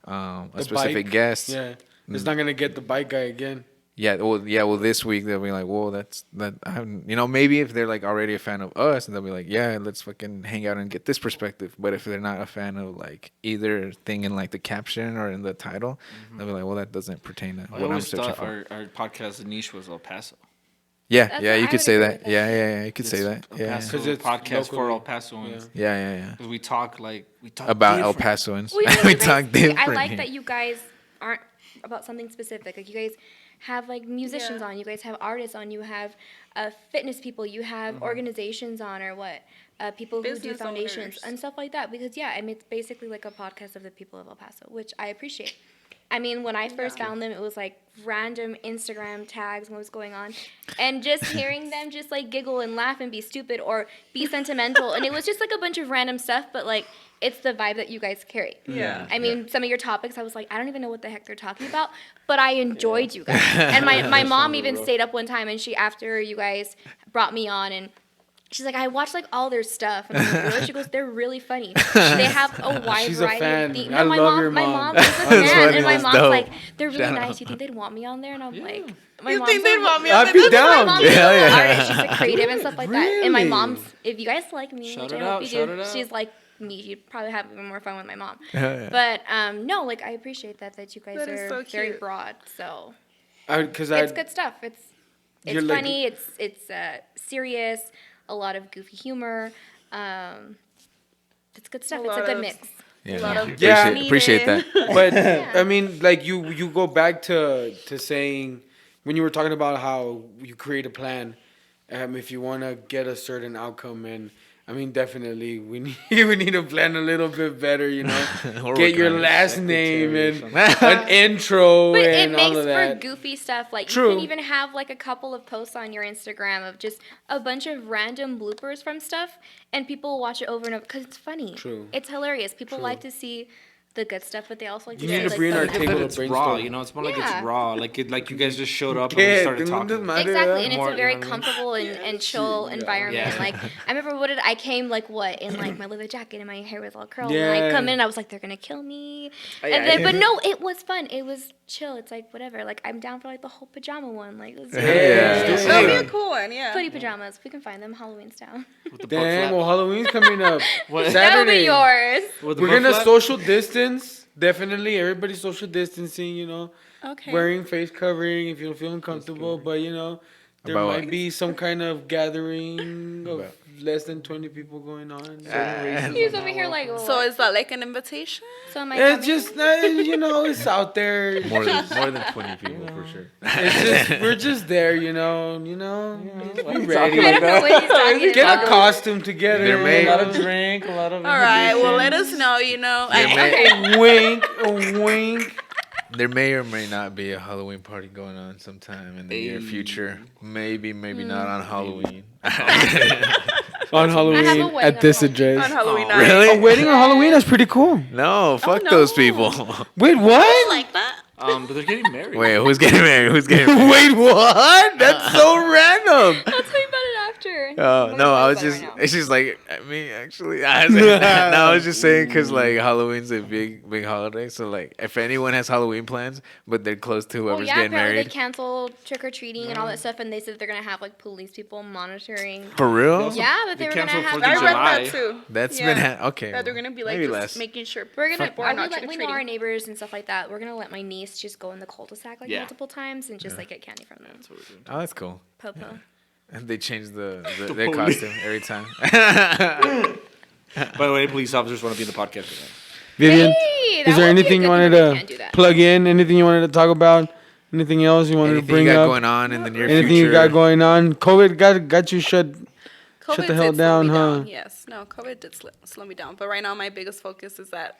S3: a
S4: the
S3: specific
S4: bike,
S3: guest.
S4: yeah, it's not gonna get the bike guy again.
S3: Yeah, well, this week they'll be like, whoa, maybe if they're like already a fan of us, and they'll be like, yeah, let's fucking hang out and get this perspective. But if they're not a fan of like either thing in like the caption or in the title, they'll be like, well, that doesn't pertain to
S1: I
S3: what I'm
S1: always
S3: searching
S1: thought
S3: for.
S1: our podcast niche was El Paso.
S3: Yeah,
S2: That's
S3: yeah,
S2: what
S3: you
S2: I
S3: could
S2: would
S3: say
S2: agree
S3: that.
S2: with
S3: Yeah, you could say that.
S1: El
S3: Yeah,
S1: Paso
S4: 'Cause it's
S1: podcast for
S4: locally.
S1: El Pasoans.
S3: yeah.
S1: Because we talk
S3: About El
S1: different.
S3: Pasoans,
S2: Well, you know,
S3: we
S2: you guys-
S3: talk different.
S2: I like
S3: here.
S2: that you guys aren't about something specific. Like you guys have like musicians
S5: Yeah.
S2: on, you guys have artists on, you have fitness people, you have organizations on, or what people who do
S5: Business
S2: foundations
S5: owners.
S2: and stuff like that. Because I mean, it's basically like a podcast of the people of El Paso, which I appreciate. I mean, when I first found them, it was like random Instagram tags, what was going on, and just hearing them just like giggle and laugh and be stupid or be sentimental, and it was just like a bunch of random stuff, but like it's the vibe that you guys carry.
S5: Yeah.
S2: I mean, some of your topics, I was like, I don't even know what the heck they're talking about, but I enjoyed you guys. And my mom even stayed up one time, and after you guys brought me on, and she's like, I watched like all their stuff, and I'm like, really? She goes, they're really funny. They have a wide
S4: She's a
S2: variety
S4: fan.
S2: of themes.
S4: I love your
S2: My
S4: mom.
S2: mom is a
S3: That's
S2: fan,
S3: funny,
S2: and my
S3: that's
S2: mom's
S3: dope.
S2: like, they're really
S3: Shout
S2: nice.
S3: out.
S2: You think they'd want me on there? And I'm like,
S5: You think they'd want me
S4: I'd
S5: on
S4: be
S5: there?
S4: down.
S2: My mom's
S3: Yeah,
S2: an
S3: yeah.
S2: artist. She's a creative and stuff like that. And my
S4: Really?
S2: mom's, if you guys like me,
S1: Shout
S2: which
S1: it
S2: I hope
S1: out,
S2: you
S1: shout
S2: do,
S1: it out.
S2: she's like me. You'd probably have even more fun with my mom.
S3: Yeah.
S2: But no, like I appreciate that you guys
S5: That is
S2: are
S5: so
S2: very
S5: cute.
S2: broad. So
S4: Because
S2: it's good stuff. It's
S4: You're like-
S2: funny. It's serious. A lot of goofy humor. It's good stuff.
S5: A
S2: It's a
S5: lot
S2: good
S5: of-
S2: mix.
S3: Yeah,
S5: lot of
S4: Yeah.
S3: appreciate that.
S4: But
S2: Yeah.
S4: I mean, like you go back to saying when you were talking about how you create a plan, if you want to get a certain outcome, and I mean, definitely we need to plan a little bit better,
S3: We're
S4: get
S3: working
S4: your
S3: on it.
S4: last name and an intro
S2: But it
S4: and all
S2: makes
S4: of
S2: for
S4: that.
S2: goofy stuff. Like
S4: True.
S2: you can even have like a couple of posts on your Instagram of just a bunch of random bloopers from stuff, and people will watch it over and over because it's funny.
S4: True.
S2: It's hilarious. People like to see the good stuff, but they also like
S4: You
S2: to
S4: need
S2: see
S4: to
S2: like
S4: bring
S2: the
S4: our
S2: mess.
S4: table to
S1: It's raw,
S4: brainstorm.
S1: it's more like
S2: Yeah.
S1: it's raw. Like you guys just showed up and
S4: Yeah,
S1: we started
S4: it
S1: talking.
S4: doesn't matter.
S2: Exactly, and it's
S1: More,
S2: a very
S1: you know what I mean?
S2: comfortable and chill environment.
S1: Yeah.
S2: Like I remember I came like in like my leather jacket and my hair was all curled.
S4: Yeah.
S2: And I come in, I was like, they're gonna kill me.
S3: yeah,
S2: And then,
S3: yeah.
S2: but no, it was fun. It was chill. It's like whatever. Like I'm down for like the whole pajama one. Like let's do it.
S3: Yeah.
S5: That'll be a cool one, yeah.
S2: Footy pajamas. We can find them. Halloween's down.
S1: With the butt
S4: Damn,
S1: flap.
S4: well, Halloween's coming up.
S1: What?
S2: That'll be
S4: Saturday.
S2: yours.
S1: With the
S4: We're
S1: butt
S4: gonna
S1: flap?
S4: social distance. Definitely, everybody's social distancing.
S5: Okay.
S4: Wearing face covering if you don't feel uncomfortable, but there
S3: About
S4: might
S3: what?
S4: be some kind of gathering of less than 20 people going on.
S2: He's over here like,
S5: So is that like an invitation?
S2: so am I
S4: It's
S2: coming?
S4: just, it's out there.
S3: More than 20 people for sure.
S4: It's just, we're just there, you know. Be ready.
S2: I don't know what he's talking
S4: Get
S2: about.
S4: a costume together.
S3: There may-
S1: A lot of drink, a lot of.
S5: All right. Well, let us know. You know.
S4: A wink.
S3: There may or may not be a Halloween party going on sometime in the near future. Maybe not on Halloween.
S4: On Halloween
S2: wedding
S4: at
S2: on
S4: this
S2: Halloween.
S4: address.
S5: On Halloween night.
S3: Really?
S4: A wedding on Halloween? That's pretty cool.
S3: No, fuck
S5: no.
S3: those people.
S4: Wait, what?
S5: Like that.
S1: But they're getting married.
S3: Wait, who's getting married?
S4: Wait, what? That's so random.
S2: I'll tell you about it after.
S3: Oh
S2: I'm
S3: no,
S2: gonna
S3: I was
S2: tell you
S3: just.
S2: about it right
S3: It's just like me actually. I was just saying because like Halloween's a big holiday. So like, if anyone has Halloween plans, but they're close to
S2: now.
S3: whoever's
S2: yeah,
S3: getting
S2: apparently
S3: married,
S2: they canceled trick or treating and all that stuff, and they said they're gonna have like police people monitoring.
S3: for real,
S2: Yeah, but they were gonna
S1: canceled
S2: have.
S1: 4th of
S5: I
S1: July.
S5: read that too.
S3: that's
S5: Yeah.
S3: been okay.
S5: That they're gonna be like
S3: maybe
S5: just
S3: less.
S5: making sure
S2: We're gonna.
S5: people are not
S2: we know our
S5: trick-or-treating.
S2: neighbors and stuff like that. We're gonna let my niece just go in the cul-de-sac like
S1: Yeah.
S2: multiple times and just like get candy from them.
S1: That's what we're doing.
S3: Oh, that's cool.
S2: Popo.
S3: And they change their
S1: police.
S3: costume every time.
S1: By the way, police officers want to be in the podcast.
S4: Vivian,
S2: Hey, that
S4: is there
S2: would be a
S4: anything you
S2: good
S4: wanted
S2: thing, but we can't do
S4: to
S2: that.
S4: plug in? Anything you wanted to talk about? Anything else you wanted
S3: Anything
S4: to bring
S3: you got
S4: up?
S3: going on in the near
S4: Anything
S3: future?
S4: you got going on? COVID got you shut.
S5: COVID
S4: the hell
S5: did slow
S4: down,
S5: me
S4: huh?
S5: Yes. No, COVID did slow me down. But right now, my biggest focus is that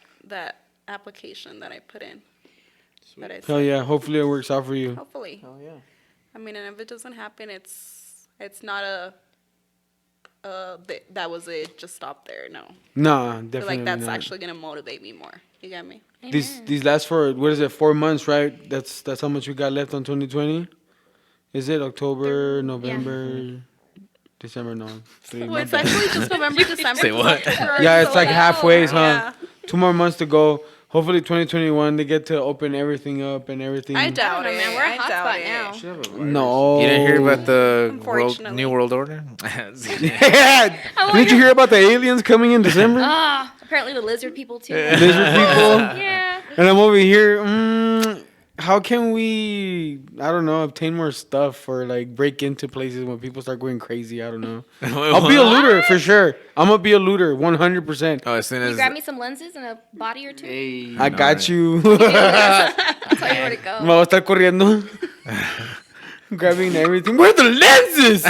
S5: application that I put in. That I
S4: Hell yeah! Hopefully it works out for you.
S5: Hopefully.
S1: Oh yeah.
S5: I mean, and if it doesn't happen, it's not that was it. Just stop there. No.
S4: Nah,
S5: I feel
S4: definitely
S5: like that's
S4: not.
S5: actually gonna motivate me more. You get me?
S4: These last what is it? 4 months, right? That's how much we got left on 2020. Is it October, November, December? No. 3
S5: Well,
S4: months.
S5: it's actually just November, December.
S3: Say what?
S4: Yeah, it's like halfway, huh?
S5: Yeah.
S4: 2 more months to go. Hopefully 2021 they get to open everything up and everything.
S5: I doubt
S2: know,
S5: it.
S2: man. We're a
S5: I
S2: hot
S5: doubt
S2: spot
S5: it.
S2: now.
S4: No.
S3: You didn't hear about the
S5: Unfortunately.
S3: New World Order?
S4: Yeah. Didn't you hear about the aliens coming in December?
S2: Ah, apparently the lizard people too.
S4: Lizard people.
S2: Yeah.
S4: And I'm over here. How can we, I don't know, obtain more stuff or like break into places when people start going crazy? I don't know. I'll be a looter for sure. I'm gonna be a looter 100%.
S3: Oh, as soon
S2: Can you
S3: as
S2: grab me some lenses and a body or two?
S1: Hey.
S4: I got you.
S2: I'll tell you where to go.
S4: Me voy a estar corriendo. Grabbing everything. Where are the lenses?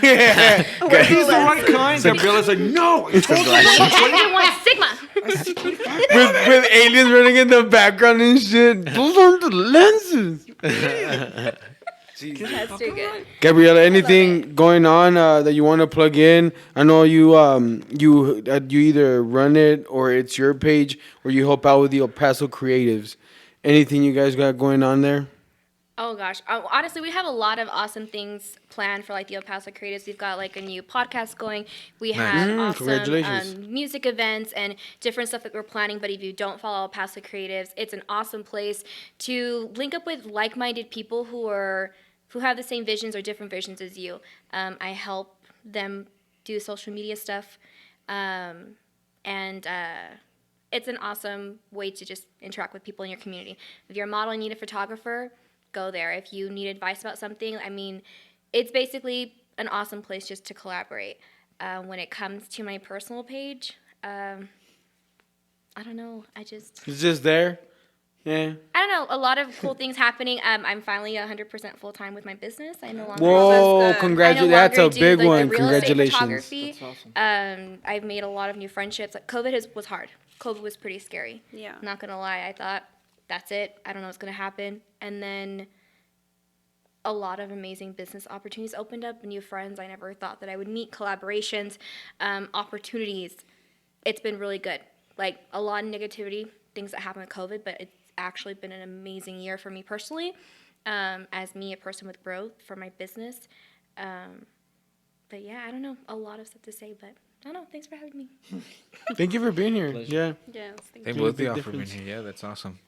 S4: Yeah.
S1: He's the right kind. Gabriela's like, no. I told you.
S2: I want Sigma.
S4: with aliens running in the background and shit. Those aren't the lenses.
S2: That's too good.
S4: Gabriela, anything going on that you want to plug in? I know you either run it or it's your page or you help out with the El Paso creatives. Anything you guys got going on there?
S2: Oh gosh, honestly, we have a lot of awesome things planned for like the El Paso Creatives. We've got like a new podcast going. We have
S4: congratulations.
S2: awesome music events and different stuff that we're planning. But if you don't follow El Paso Creatives, it's an awesome place to link up with like-minded people who have the same visions or different visions as you. I help them do social media stuff, and it's an awesome way to just interact with people in your community. If you're a model and need a photographer, go there. If you need advice about something, I mean, it's basically an awesome place just to collaborate. When it comes to my personal page, I don't know.
S4: It's just there. Yeah.
S2: I don't know. A lot of cool things happening. I'm finally 100% full time with my business. I no longer.
S4: Whoa!
S5: that's good.
S4: Congratulations.
S2: I no
S4: That's a
S2: longer do
S4: big
S2: the
S4: one.
S2: real estate
S4: Congratulations.
S2: photography.
S1: That's awesome.
S2: I've made a lot of new friendships. Like COVID was hard. COVID was pretty scary.
S5: Yeah.
S2: Not gonna lie. I thought that's it. I don't know what's gonna happen. And then a lot of amazing business opportunities opened up. New friends I never thought that I would meet. Collaborations, opportunities. It's been really good. Like a lot of negativity, things that happened with COVID, but it's actually been an amazing year for me personally, as me, a person with growth for my business. But yeah, I don't know, a lot of stuff to say, but I don't know. Thanks for having me.
S4: Thank you for being here. Yeah.
S5: Yes. Thank
S3: Thank
S5: you.
S3: both of
S4: big
S3: y'all for being
S4: difference.
S3: here. Yeah, that's awesome.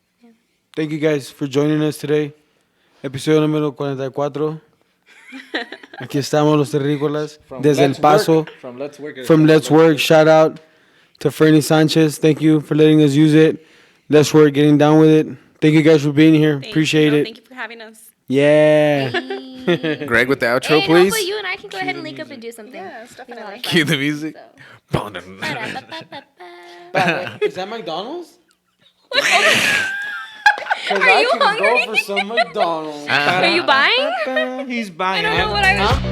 S4: Thank you guys for joining us today. Episodio número 44. Aquí estamos los Terricolas desde El Paso.
S1: From Let's Work.
S4: From Let's Work. Shout out to Fernie Sanchez. Thank you for letting us use it. Let's Work, getting down with it. Thank you guys for being here.
S5: Thank
S4: Appreciate
S5: you.
S4: it.
S5: Thank you for having us.
S4: Yeah.
S2: Bye.
S3: Greg with the outro,
S2: Hey, no,
S3: please.
S2: but you and I can go ahead and link up and do something.
S5: Yes,
S2: You know,
S5: definitely.
S2: like
S3: Cue the music.
S2: that.
S4: Is that McDonald's?
S2: Are
S4: I
S2: you
S4: can
S2: hungry?
S4: go for some McDonald's.
S2: Are you buying?
S6: He's
S2: I
S6: buying.
S2: don't know what I was.